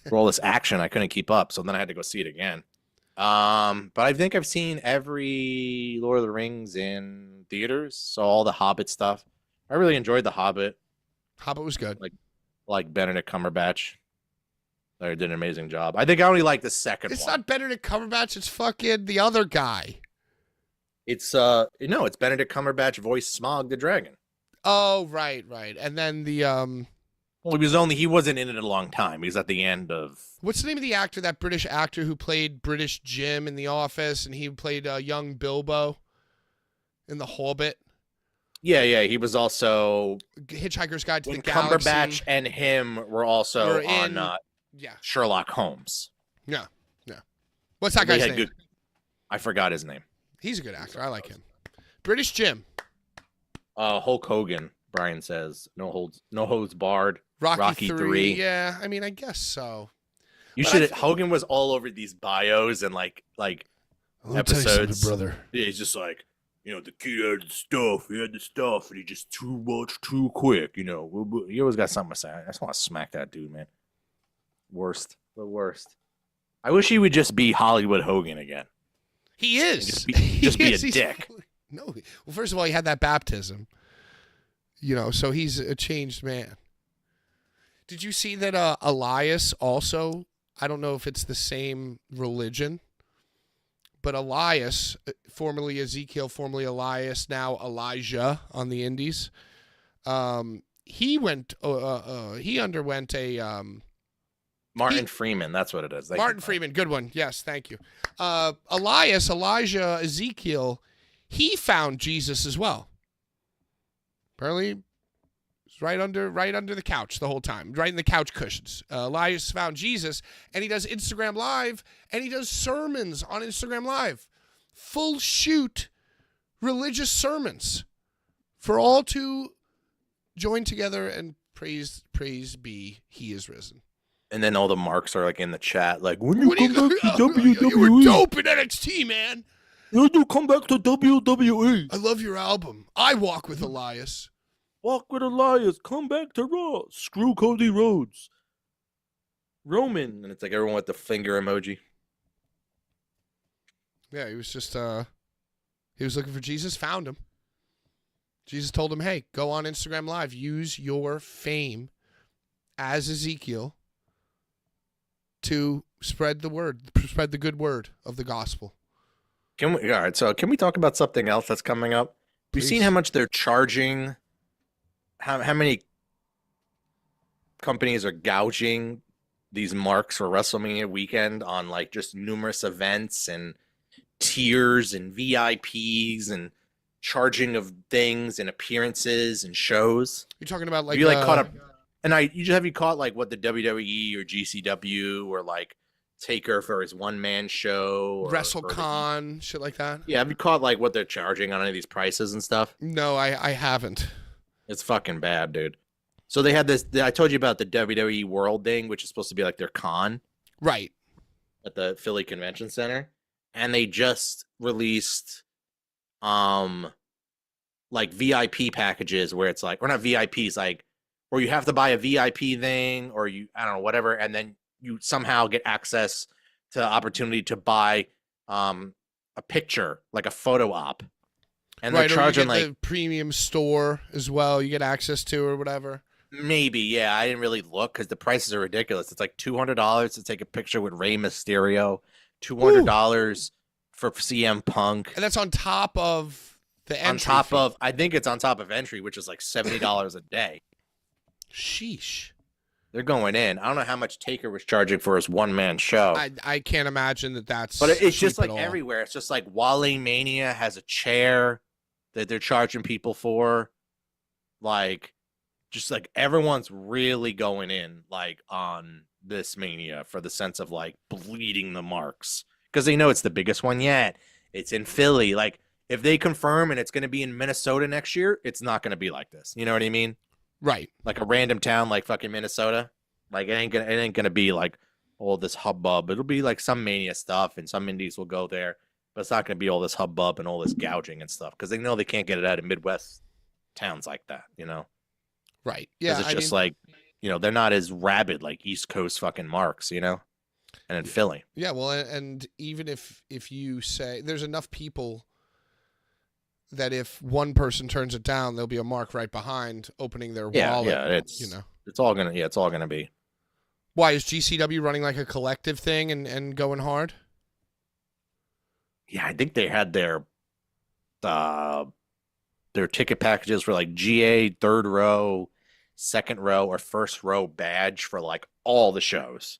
For all this action, I couldn't keep up, so then I had to go see it again. But I think I've seen every Lord of the Rings in theaters, so all the Hobbit stuff. I really enjoyed the Hobbit. Hobbit was good. Like Benedict Cumberbatch. They did an amazing job. I think I only like the second It's one. not Benedict Cumberbatch. It's fucking the other guy. It's it's Benedict Cumberbatch voiced Smaug the dragon. Oh, right. And then the Well, he wasn't in it a long time. He was at the end of what's the name of the actor? That British actor who played British Jim in The Office, and he played young Bilbo in The Hobbit. Yeah, he was also Hitchhiker's Guide to when the Galaxy. Cumberbatch and him were also Were in- on Yeah. Sherlock Holmes. Yeah. What's that They guy's had name? good- I forgot his name. He's a good actor. I like him. British Jim. Hulk Hogan. Brian says no holds barred. Rocky 3. Yeah, I mean, I guess so. You But should. Hogan was all over these bios and like episodes. brother. Yeah, he's just like, the kid had the stuff. He had the stuff, and he just too much, too quick. He always got something to say. I just want to smack that dude, man. The worst. I wish he would just be Hollywood Hogan again. He is. Just be He a is. He's dick. No. Well, first of all, he had that baptism. So he's a changed man. Did you see that Elias also, I don't know if it's the same religion, but Elias, formerly Ezekiel, formerly Elias, now Elijah on the Indies, he underwent a Martin Freeman, that's what it is. Martin Freeman, good one. Yes, thank you. Elijah, Ezekiel, he found Jesus as well. Apparently, it's right under the couch the whole time, right in the couch cushions. Elias found Jesus, and he does Instagram Live, and he does sermons on Instagram Live. Full shoot religious sermons for all to join together and praise be he is risen. And then all the marks are like in the chat, like, when you What do come back to WWE? You were dope in NXT, man. When you come back to WWE? I love your album. I Walk with Elias. Walk with Elias, come back to Raw. Screw Cody Rhodes. Roman. And it's like everyone with the finger emoji. Yeah, he was just he was looking for Jesus, found him. Jesus told him, hey, go on Instagram Live. Use your fame as Ezekiel to spread the word, spread the good word of the gospel. All right, so can we talk about something else that's coming up? We've seen how much they're charging, how many companies are gouging these marks for WrestleMania weekend on like just numerous events and tiers and VIPs and charging of things and appearances and shows. You're talking about like Have you caught up? And have you caught like what the WWE or GCW or like Taker for his one-man show or WrestleCon, shit like that? Yeah, have you caught like what they're charging on any of these prices and stuff? No, I haven't. It's fucking bad, dude. So they had this. I told you about the WWE World thing, which is supposed to be like their con, Right. at the Philly Convention Center, and they just released, like VIP packages where it's like, or not VIPs, like where you have to buy a VIP thing, or I don't know, whatever, and then you somehow get access to the opportunity to buy, a picture, like a photo op, and Right, they're or you charging get like. the premium store as well. You get access to or whatever. Maybe, yeah. I didn't really look because the prices are ridiculous. It's like $200 to take a picture with Rey Mysterio, $200 for CM Punk. And that's on top of the entry On top fee. of, I think it's on top of entry, which is like $70 a day. Sheesh. They're going in. I don't know how much Taker was charging for his one-man show. I can't imagine that's. But it's just cheap like at all. everywhere. It's just like Wale Mania has a chair that they're charging people for. Like, just like everyone's really going in like on this Mania for the sense of like bleeding the marks because they know it's the biggest one yet. It's in Philly. Like, if they confirm and it's going to be in Minnesota next year, it's not going to be like this. You know what I mean? Right. Like a random town like fucking Minnesota. Like it ain't gonna be like all this hubbub. It'll be like some Mania stuff and some indies will go there, but it's not gonna be all this hubbub and all this gouging and stuff because they know they can't get it out of Midwest towns like that, you know? Right. Yeah. It's just like, you know, they're not as rabid like East Coast fucking marks, you know? And in Philly. Yeah, well, and even if you say there's enough people that if one person turns it down, there'll be a mark right behind opening their wallet. Yeah, it's all gonna be. Why is GCW running like a collective thing and going hard? Yeah, I think they had their ticket packages for like GA third row, second row, or first row badge for like all the shows.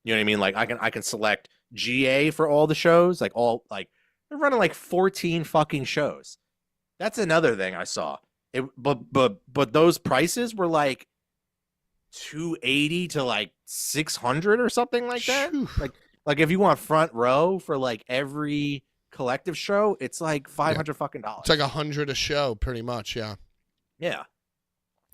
You know what I mean? Like I can select GA for all the shows, like all like they're running like 14 fucking shows. That's another thing I saw. But those prices were like $280 to like $600 or something like that. Whew. Like if you want front row for like every collective show, it's like $500 fucking dollars. It's like $100 a show, pretty much. Yeah. Yeah.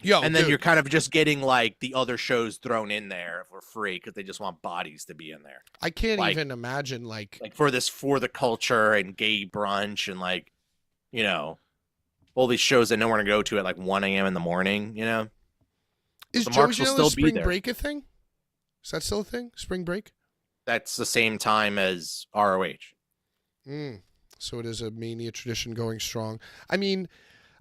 Yo, and then dude, you're kind of just getting like the other shows thrown in there for free because they just want bodies to be in there. I can't like- even imagine like For the culture and gay brunch and like, you know, all these shows that no one to go to at like 1 a.m. in the morning, you know? is the marks JoJo's will still be spring there. break a thing? Is that still a thing? Spring break? That's the same time as ROH. So it is a Mania tradition going strong. I mean,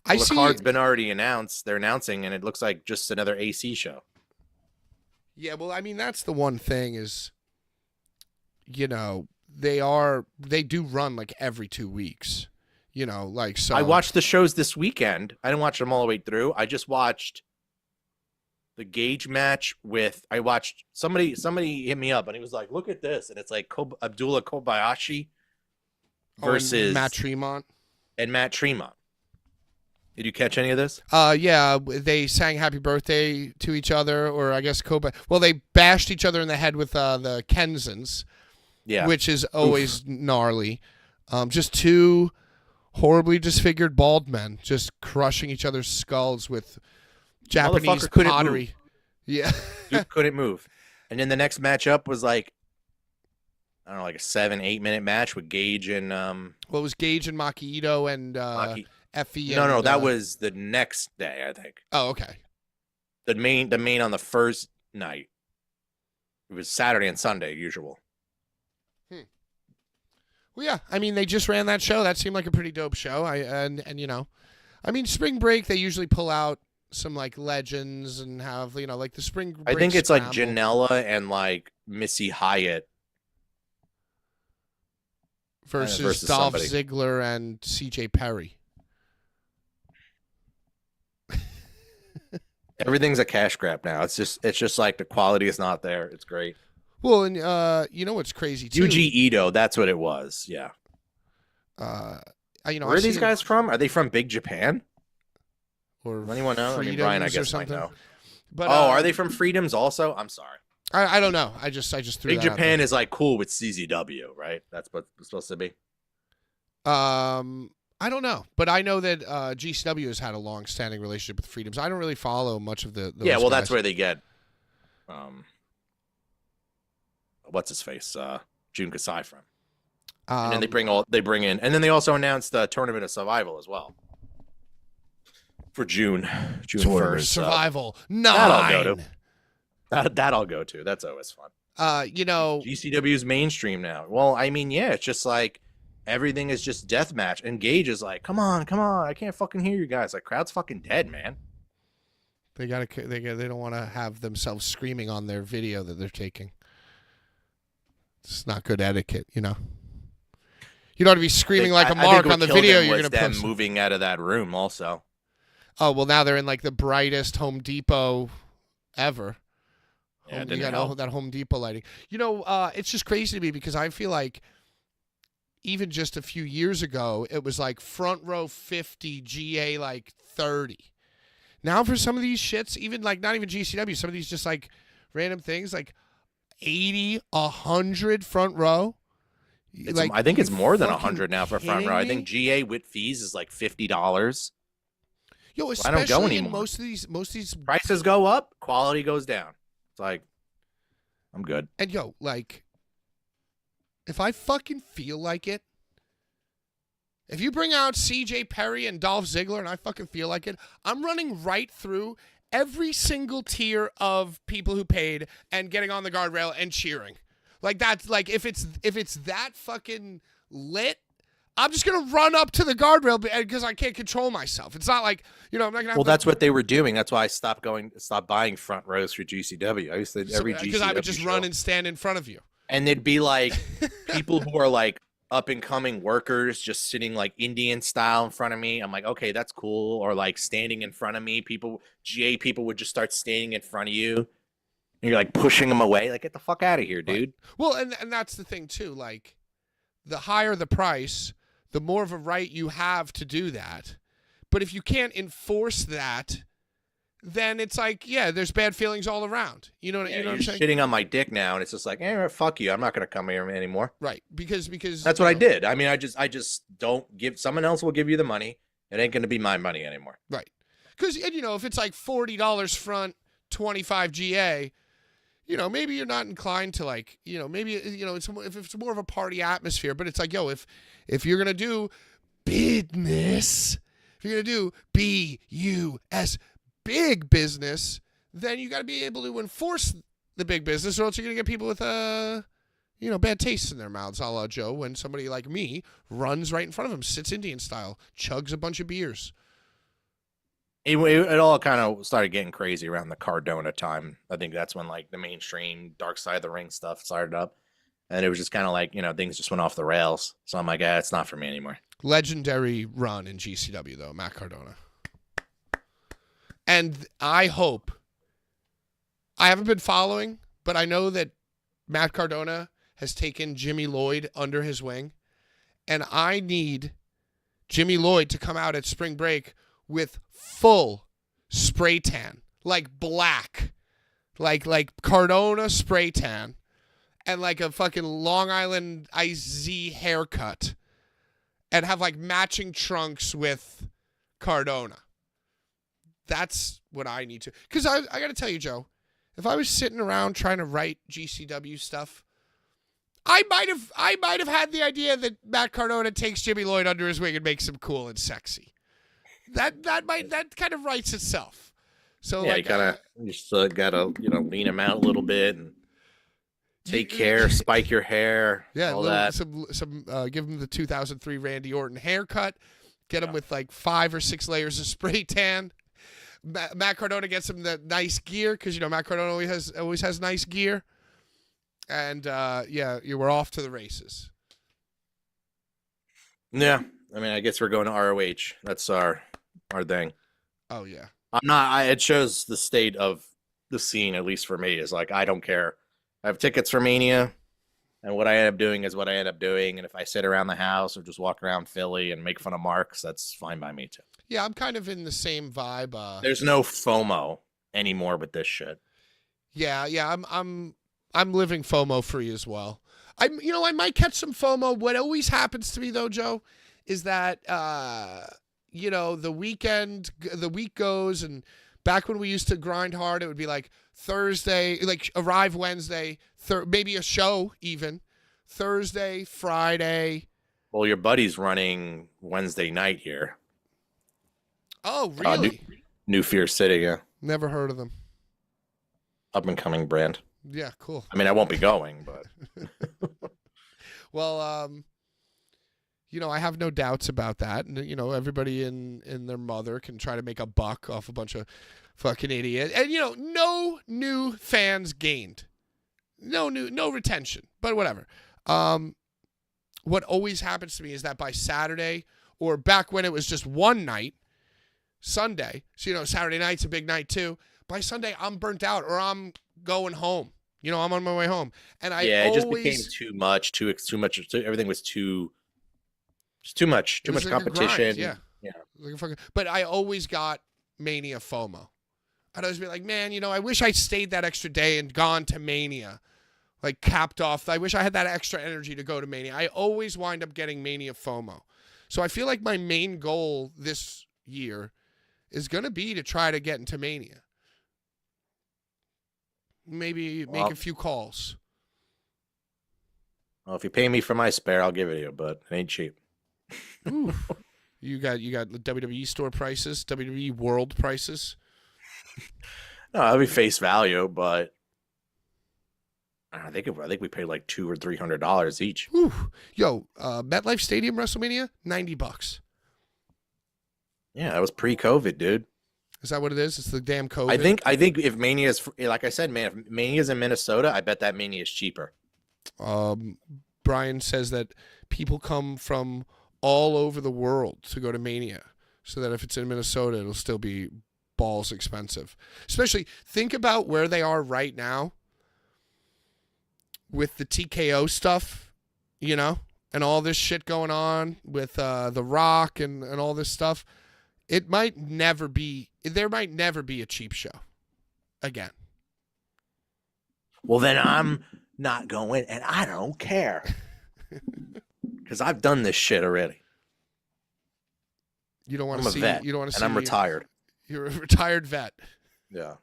Well, I the see card's been already announced. They're announcing, and it looks like just another AC show. Yeah, well, I mean, that's the one thing is, you know, they do run like every 2 weeks, you know, like so. I watched the shows this weekend. I didn't watch them all the way through. I just watched the Gage match with. I watched somebody hit me up and he was like, "Look at this," and it's like Abdullah Kobayashi versus Matt Tremont. and Matt Tremont. Did you catch any of this? Yeah, they sang "Happy Birthday" to each other, or I guess Well, they bashed each other in the head with the Kenzans, Yeah, which is always gnarly. Just two horribly disfigured bald men just crushing each other's skulls with Japanese Motherfucker couldn't pottery. move. Yeah, Dude couldn't move. And then the next matchup was like, I don't know, like a 7-8 minute match with Gage and well, it was Gage and Makito and Maki. Effie. No, and, that was the next day, I think. Oh, okay. The main on the first night. It was Saturday and Sunday, usual. Well, yeah. I mean, they just ran that show. That seemed like a pretty dope show. And you know, I mean, spring break they usually pull out some like legends and have like the spring break. I think it's like scramble. Janela and like Missy Hyatt versus Dolph Ziggler and CJ Perry. Everything's a cash grab now. It's just like the quality is not there. It's great. Well, and you know what's crazy too? Yuji Ito, that's what it was. Yeah. You know, Where are these guys from? Are they from Big Japan? Or Does anyone know? I mean, Brian, I guess might know. But are they from Freedoms also? I'm sorry. I don't know. I just threw Big that out Japan is like cool with CZW, right? That's what it's supposed to be. I don't know, but I know that GCW has had a long-standing relationship with Freedoms. I don't really follow much of the. Yeah, well, guys. that's where they get. What's his face? Jun Kasai from. And then they bring in, and then they also announced the Tournament of Survival as well for June 1st. Survival 9. That I'll go to. That's always fun. You know, GCW's mainstream now. Well, I mean, yeah, it's just like everything is just deathmatch, and Gage is like, "Come on, I can't fucking hear you guys." Like, crowd's fucking dead, man. they don't want to have themselves screaming on their video that they're taking. It's not good etiquette, you know. You don't want to be screaming like a mark on the video you're going to post. Them moving out of that room also. Oh, well, now they're in like the brightest Home Depot ever. Yeah, You got that Home Depot lighting. It's just crazy to me because I feel like even just a few years ago, it was like front row 50, GA like 30. Now for some of these shits, even like not even GCW, some of these just like random things like 80, 100 front row. I think it's more than 100 now for front row. I me? think GA with fees is like $50. Yo, I don't go especially in anymore. most of these Prices go up, quality goes down. It's like, I'm good. And like, if I fucking feel like it, if you bring out CJ Perry and Dolph Ziggler and I fucking feel like it, I'm running right through every single tier of people who paid and getting on the guardrail and cheering. Like that's like if it's that fucking lit, I'm just gonna run up to the guardrail because I can't control myself. It's not like I'm not gonna. Well, that's what they were doing. That's why I stopped buying front rows for GCW. I used to every GCW because I would just show, run and stand in front of you, and they'd be like people who are like up and coming workers just sitting like Indian style in front of me. I'm like, okay, that's cool. Or like standing in front of me. GA people would just start standing in front of you. And you're like pushing them away. Like, get the fuck out of here, dude. Right. Well, and that's the thing too. Like, the higher the price, the more of a right you have to do that. But if you can't enforce that, then it's like, yeah, there's bad feelings all around. You know what I'm saying? Shitting on my dick now, and it's just like, fuck you. I'm not gonna come here anymore. Right, because that's what I did. I mean, I just don't give. Someone else will give you the money. It ain't gonna be my money anymore. Right, because if it's like $40 front, 25 GA, maybe you're not inclined to like, maybe if it's more of a party atmosphere. But it's like, if you're gonna do business, if you're gonna do BUS, big business, then you got to be able to enforce the big business, or else you're going to get people with bad tastes in their mouths, a la Joe, when somebody like me runs right in front of him, sits Indian style, chugs a bunch of beers. It all kind of started getting crazy around the Cardona time. I think that's when like the mainstream Dark Side of the Ring stuff started up, and it was just kind of like things just went off the rails. So I'm like, it's not for me anymore. Legendary run in GCW though, Matt Cardona. And I hope, I haven't been following, but I know that Matt Cardona has taken Jimmy Lloyd under his wing. And I need Jimmy Lloyd to come out at spring break with full spray tan, like black, like Cardona spray tan, and like a fucking Long Island IZ haircut, and have like matching trunks with Cardona. That's what I need to. Because I got to tell you, Joe, if I was sitting around trying to write GCW stuff, I might have had the idea that Matt Cardona takes Jimmy Lloyd under his wing and makes him cool and sexy. That kind of writes itself. So yeah, like, you just gotta lean him out a little bit and take care, spike your hair, all that. Give him the 2003 Randy Orton haircut. Get him with like 5 or 6 layers of spray tan. Matt Cardona gets him the nice gear because Matt Cardona always has nice gear, and you were off to the races. Yeah, I mean, I guess we're going to ROH. That's our thing. Oh yeah, I'm not. It shows the state of the scene, at least for me. Is like I don't care. I have tickets for Mania, and what I end up doing is what I end up doing. And if I sit around the house or just walk around Philly and make fun of Marks, that's fine by me too. Yeah, I'm kind of in the same vibe. There's no FOMO anymore with this shit. Yeah, I'm living FOMO free as well. I might catch some FOMO. What always happens to me though, Joe, is that the week goes, and back when we used to grind hard, it would be like Thursday, like arrive Wednesday, maybe a show even Thursday, Friday. Well, your buddy's running Wednesday night here. Oh, really? New Fear City, yeah. Never heard of them. Up and coming brand. Yeah, cool. I mean, I won't be going, but. Well, I have no doubts about that. And, everybody in their mother can try to make a buck off a bunch of fucking idiots. And, no new fans gained. No retention, but whatever. What always happens to me is that by Saturday, or back when it was just one night, Sunday, so Saturday night's a big night too. By Sunday, I'm burnt out, or I'm going home. You know, I'm on my way home, and it just became too much. Too much. Everything was too much. Too much like competition. Yeah. But I always got Mania FOMO. I'd always be like, man, you know, I wish I stayed that extra day and gone to Mania, like capped off. I wish I had that extra energy to go to Mania. I always wind up getting Mania FOMO. So I feel like my main goal this year is going to be to try to get into Mania. Maybe make a few calls. Well, if you pay me for my spare, I'll give it to you, but it ain't cheap. Ooh. You got the WWE store prices, WWE World prices. No, that'll be face value, but I think we paid like $200 or $300 each. Ooh. Yo, MetLife Stadium WrestleMania, $90. Yeah, that was pre-COVID, dude. Is that what it is? It's the damn COVID. I think if Mania is, like I said, man, if Mania is in Minnesota, I bet that Mania is cheaper. Brian says that people come from all over the world to go to Mania, so that if it's in Minnesota, it'll still be balls expensive. Especially think about where they are right now with the TKO stuff, you know, and all this shit going on with The Rock and all this stuff. There might never be a cheap show again. Well, then I'm not going, and I don't care. Because I've done this shit already. You don't want to see. Vet, you don't want to see. And I'm retired. You're a retired vet. Yeah.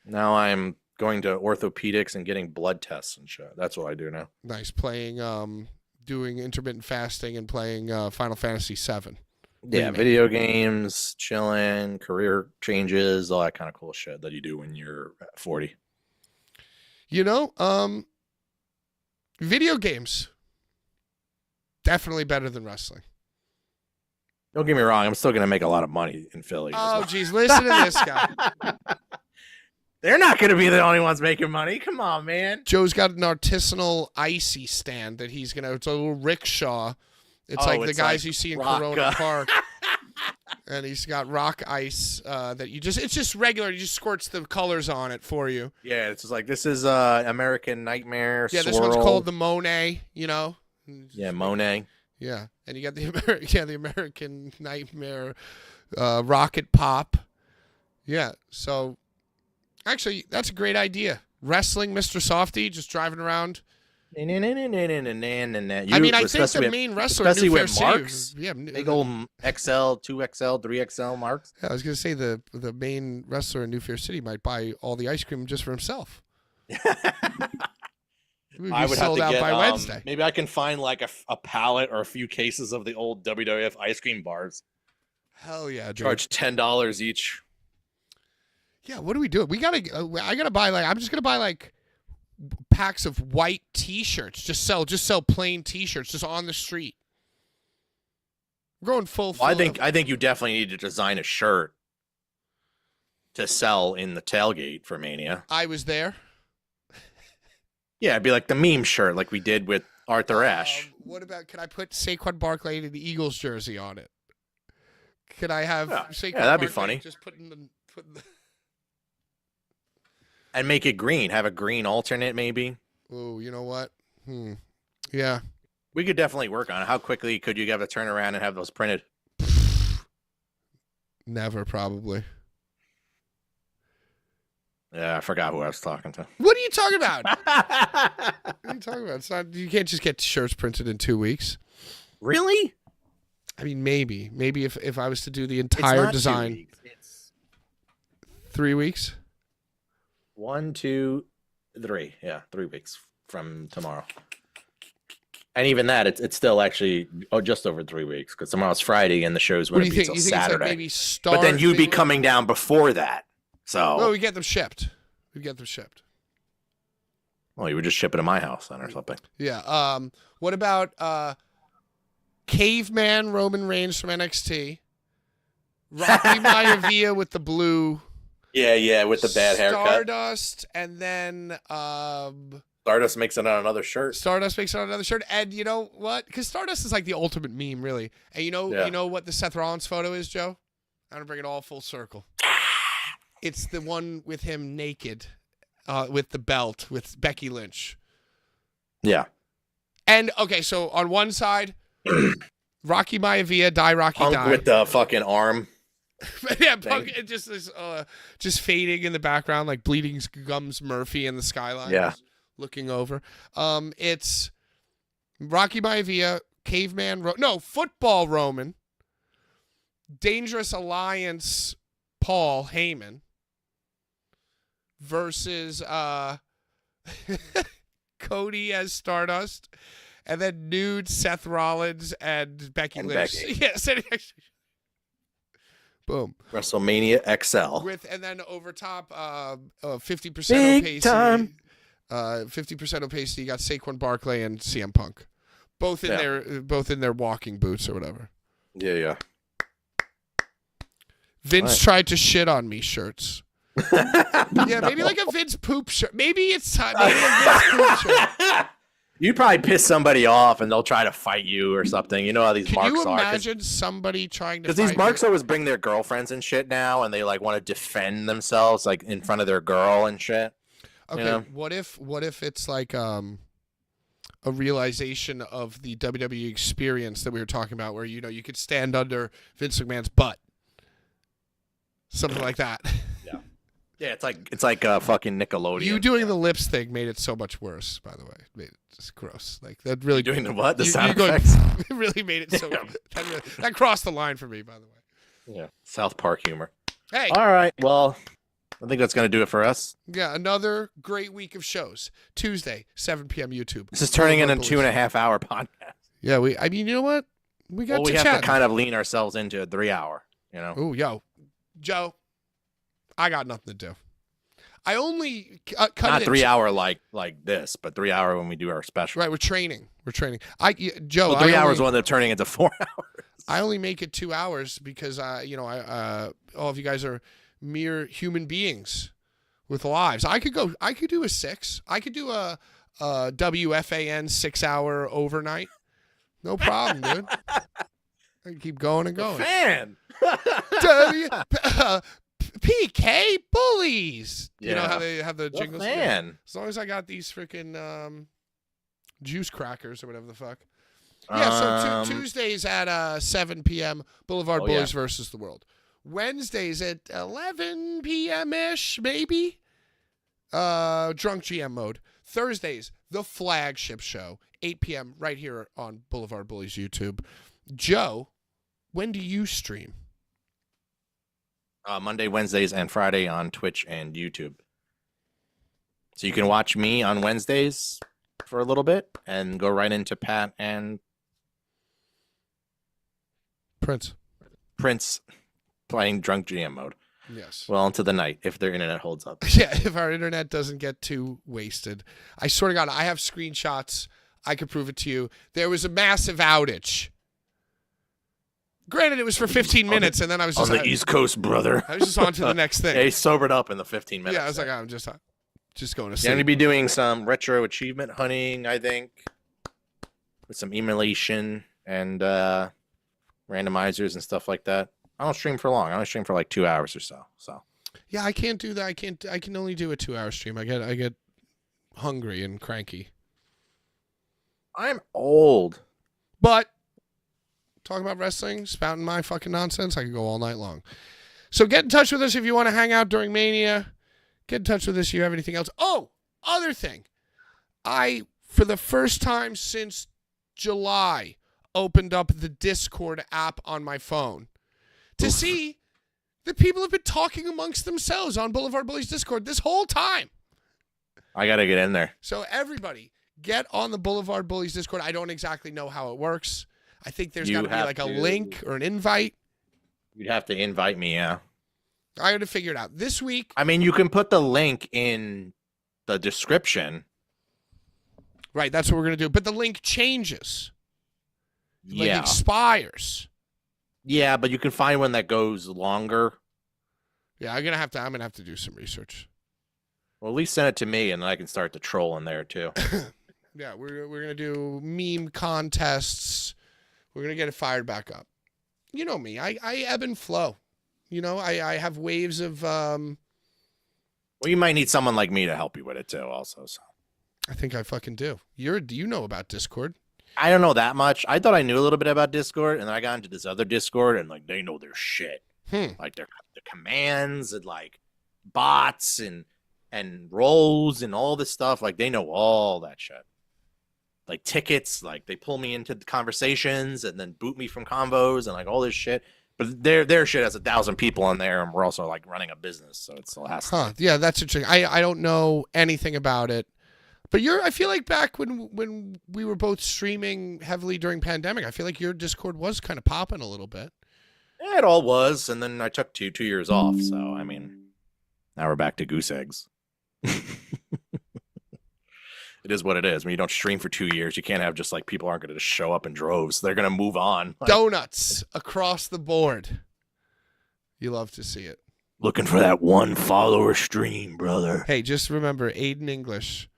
Now I'm going to orthopedics and getting blood tests and shit. That's what I do now. Nice. Playing, doing intermittent fasting and playing Final Fantasy VII. Yeah, video games, chilling, career changes, all that kind of cool shit that you do when you're 40. You know, video games. Definitely better than wrestling. Don't get me wrong. I'm still going to make a lot of money in Philly. Oh, geez. Listen to this guy. They're not going to be the only ones making money. Come on, man. Joe's got an artisanal icy stand that he's going to, it's a little rickshaw. It's like the guys you see in Corona Park. And he's got rock ice that it's just regular. He just squirts the colors on it for you. Yeah, it's just like, this is American Nightmare. Yeah, this one's called the Monet, you know? Yeah, Monet. Yeah, and you got the American Nightmare Rocket Pop. Yeah, so actually, that's a great idea. Wrestling Mr. Softy, just driving around. I mean, I think the main wrestler, especially New Fair with Marks, City, yeah, big old XL, 2XL, 3XL Marks. Yeah, I was gonna say the main wrestler in New Fair City might buy all the ice cream just for himself. I would sold have to out get, by Wednesday. Maybe I can find like a pallet or a few cases of the old WWF ice cream bars. Hell yeah, dude. Charge $10 each. Yeah, what do we do? I gotta buy I'm just gonna buy like packs of white T-shirts. Just sell plain T-shirts just on the street. We're going full. Well, I think you definitely need to design a shirt to sell in the tailgate for Mania. I was there. Yeah, it'd be like the meme shirt, like we did with Arthur Ashe. What about? Can I put Saquon Barkley in the Eagles jersey on it? Could I have Saquon? Yeah, that'd be funny. Just putting the. And make it green. Have a green alternate, maybe. Oh, you know what? Yeah. We could definitely work on it. How quickly could you have to turn around and have those printed? Never, probably. Yeah, I forgot who I was talking to. What are you talking about? What are you talking about? It's not. You can't just get shirts printed in 2 weeks. Really? I mean, maybe if I was to do the entire design. 2 weeks. It's 3 weeks. 1, 2, 3. Yeah, 3 weeks from tomorrow. And even that, it's still actually just over 3 weeks because tomorrow's Friday and the show's wouldn't be until Saturday. Like maybe start, but then you'd be coming down before that. So. No, we get them shipped. Well, you would just ship it to my house then or something. Yeah. What about Caveman Roman Reigns from NXT? Rocky Maivia with the blue. Yeah, with the bad haircut. Stardust, and then Stardust makes it on another shirt. And you know what? Because Stardust is like the ultimate meme, really. And you know what the Seth Rollins photo is, Joe? I'm gonna bring it all full circle. It's the one with him naked with the belt with Becky Lynch. Yeah. And okay, so on one side, Rocky Maivia, die Rocky Punk die. with the fucking arm. Yeah, Punk it just is just fading in the background like Bleeding Gums Murphy in the skyline. Yeah. Looking over. It's Rocky Maivia, Football Roman, Dangerous Alliance Paul Heyman versus Cody as Stardust, and then nude Seth Rollins and Becky Lynch. Becky. Yes, boom. WrestleMania XL. And then over top, 50% Big opacity. time. 50% opacity. You got Saquon Barkley and CM Punk, both in their walking boots or whatever. Yeah. Vince tried to shit on me shirts. Yeah, maybe like a Vince poop shirt. Maybe it's time. Maybe a Vince poop shirt. You'd probably piss somebody off and they'll try to fight you or something. You know how these marks are. Can you imagine somebody trying to fight Because these marks always bring their girlfriends and shit now, and they like want to defend themselves like in front of their girl and shit. Okay, you know? what if it's like a realization of the WWE experience that we were talking about, where you could stand under Vince McMahon's butt, something like that. Yeah, it's like fucking Nickelodeon. You doing the lips thing made it so much worse. By the way, it made it just gross. Like that really doing the what? The you sound going, effects. It really made it so. That crossed the line for me. By the way. Yeah, South Park humor. Hey. All right. Well, I think that's gonna do it for us. Yeah, another great week of shows. Tuesday, 7 p.m. YouTube. This is turning into a 2.5-hour podcast. Yeah, you know what? We got we to have chat. to kind of lean ourselves into a 3-hour. You know. Oh, Joe, I got nothing to do. I only cut Not it 3-hour like this, but 3-hour when we do our special. Right, we're training. Joe, Well, 3 hours when they're turning into 4 hours. I only make it 2 hours because all of you guys are mere human beings with lives. I could do a 6. I could do a WFAN 6-hour overnight. No problem, dude. I can keep going and going. Fan. PK Bullies. Yeah. You know how they have the jingles? Fan. As long as I got these freaking juice crackers or whatever the fuck. Yeah, so Tuesdays at 7 p.m. Boulevard Bullies versus the World. Wednesdays at 11 p.m.-ish, maybe. Drunk GM mode. Thursdays, the flagship show, 8 p.m. right here on Boulevard Bullies YouTube. Joe, when do you stream? Monday, Wednesdays, and Friday on Twitch and YouTube. So you can watch me on Wednesdays for a little bit and go right into Pat and Prince playing drunk GM mode. Yes. Well, into the night, if their internet holds up. Yeah, if our internet doesn't get too wasted. I swear to God, I have screenshots. I could prove it to you. There was a massive outage. Granted, it was for 15 minutes, and then I was just on the East Coast, brother. I was just on to the next thing. Yeah, he sobered up in the 15 minutes. Yeah, I was like, I'm just going to sleep. You're going to be doing some retro achievement hunting, I think, with some emulation and randomizers and stuff like that. I don't stream for long. I only stream for like 2 hours or so. Yeah, I can't do that. I can only do a 2-hour stream. I get hungry and cranky. I'm old. But talking about wrestling, spouting my fucking nonsense, I could go all night long. So get in touch with us if you want to hang out during Mania. Get in touch with us if you have anything else. Oh, other thing. I, for the first time since July, opened up the Discord app on my phone to see that people have been talking amongst themselves on Boulevard Bullies Discord this whole time. I got to get in there. So everybody, get on the Boulevard Bullies Discord. I don't exactly know how it works. I think there's got to be like a link or an invite. You'd have to invite me, yeah. I got to figure it out. This week. I mean, you can put the link in the description. Right, that's what we're going to do. But the link changes. Like Yeah. expires. Yeah, but you can find one that goes longer. Yeah, I'm gonna have to do some research. Well, at least send it to me, and then I can start the troll in there too. Yeah, we're gonna do meme contests. We're gonna get it fired back up. You know me, I ebb and flow. You know, I have waves of Well, you might need someone like me to help you with it too, also. So. I think I fucking do. Do you know about Discord? I don't know that much. I thought I knew a little bit about Discord, and then I got into this other Discord, and like they know their shit. Like their commands and like bots and roles and all this stuff. Like they know all that shit. Like tickets, like they pull me into the conversations and then boot me from convos and like all this shit. But their shit has 1,000 people on there, and we're also like running a business, so it still has to. Yeah, that's interesting. I don't know anything about it. But I feel like back when we were both streaming heavily during pandemic, I feel like your Discord was kind of popping a little bit. Yeah, it all was, and then I took two years off. So I mean, now we're back to goose eggs. It is what it is. When you don't stream for 2 years, you can't have just like people aren't going to just show up in droves. They're going to move on. Donuts across the board. You love to see it. Looking for that one follower stream, brother. Hey, just remember Aiden English.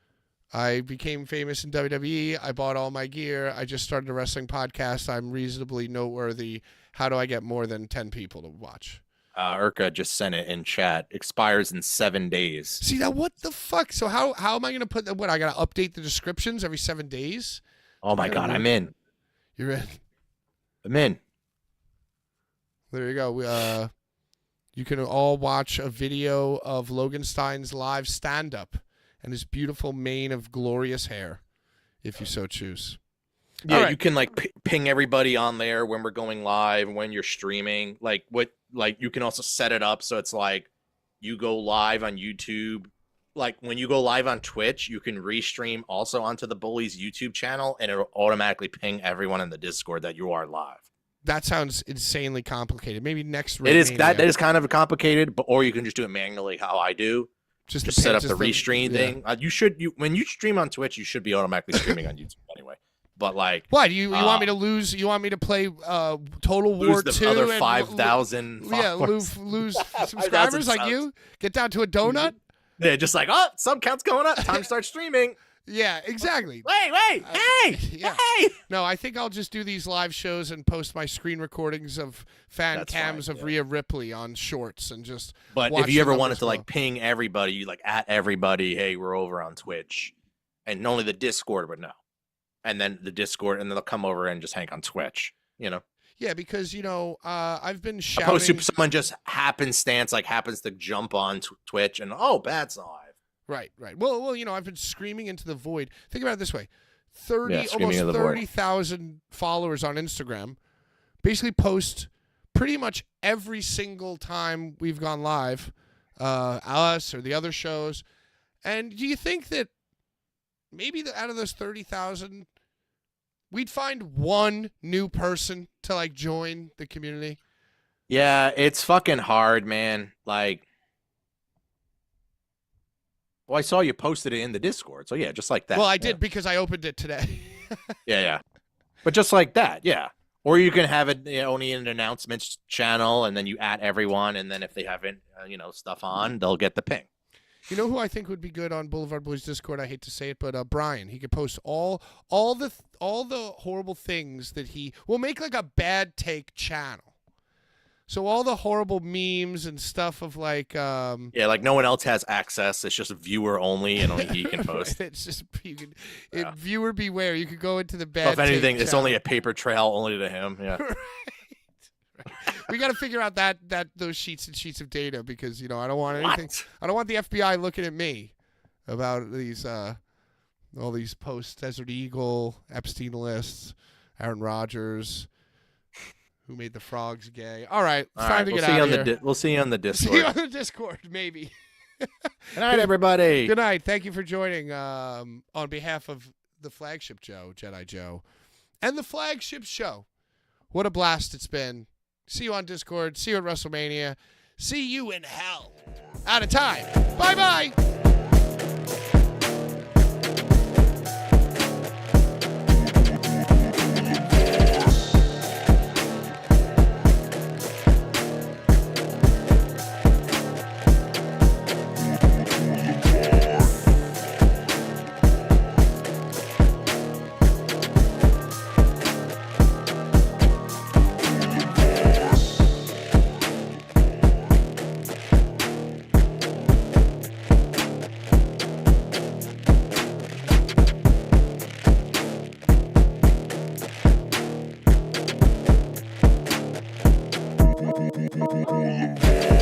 I became famous in WWE. I bought all my gear. I just started a wrestling podcast. I'm reasonably noteworthy. How do I get more than 10 people to watch? Urka just sent it in chat. Expires in 7 days. See, now what the fuck? So how am I going to put that? What, I got to update the descriptions every 7 days? Oh, my God. I'm in. You're in. I'm in. There you go. You can all watch a video of Logan Stein's live stand-up and his beautiful mane of glorious hair, if you so choose. Yeah, right. You can like ping everybody on there when we're going live, when you're streaming. Like you can also set it up so it's like you go live on YouTube. Like when you go live on Twitch, you can restream also onto the Bullies YouTube channel, and it'll automatically ping everyone in the Discord that you are live. That sounds insanely complicated. Maybe next. It is that is kind of complicated, or you can just do it manually, how I do. Just set up the restream thing. When you stream on Twitch, you should be automatically streaming on YouTube anyway. But like, why do you want me to lose? You want me to play Total War 2 other 5,000? Yeah, lose subscribers like you. Get down to a donut. Yeah, just like sub count's going up. Time to start streaming. Yeah, exactly. Wait, hey. No, I think I'll just do these live shows and post my screen recordings of fan cams of Rhea Ripley on Shorts and just. But if you ever wanted to like ping everybody, you like at everybody, hey, we're over on Twitch, and only the Discord would know, and then the Discord, and then they'll come over and just hang on Twitch, you know. Yeah, because I've been shouting. Opposed to someone just happens to jump on Twitch and Bad's live. Right. Well, I've been screaming into the void. Think about it this way: almost 30,000 followers on Instagram, basically post pretty much every single time we've gone live, us or the other shows. And do you think that maybe out of those 30,000, we'd find one new person to like join the community? Yeah, it's fucking hard, man. Like. Well, I saw you posted it in the Discord, so yeah, just like that. Well, I did because I opened it today. yeah. But just like that, yeah. Or you can have it only in an announcements channel, and then you add everyone, and then if they haven't, stuff on, they'll get the ping. You know who I think would be good on Boulevard Boys Discord? I hate to say it, but Brian. He could post all the horrible things that we'll make like a bad take channel. So all the horrible memes and stuff of like like no one else has access. It's just viewer only, and only he can post. It's just viewer beware. You could go into the bad. If anything, it's only a paper trail only to him. Yeah. Right. We got to figure out those sheets and sheets of data because I don't want anything. What? I don't want the FBI looking at me about these all these posts. Desert Eagle, Epstein lists, Aaron Rodgers. Who made the frogs gay? All right, it's time to get out of here. We'll see you on the Discord. See you on the Discord, maybe. Good night, everybody. Good night. Thank you for joining on behalf of the flagship Joe, Jedi Joe, and the flagship show. What a blast it's been. See you on Discord. See you at WrestleMania. See you in hell. Out of time. Bye-bye. Boulevard.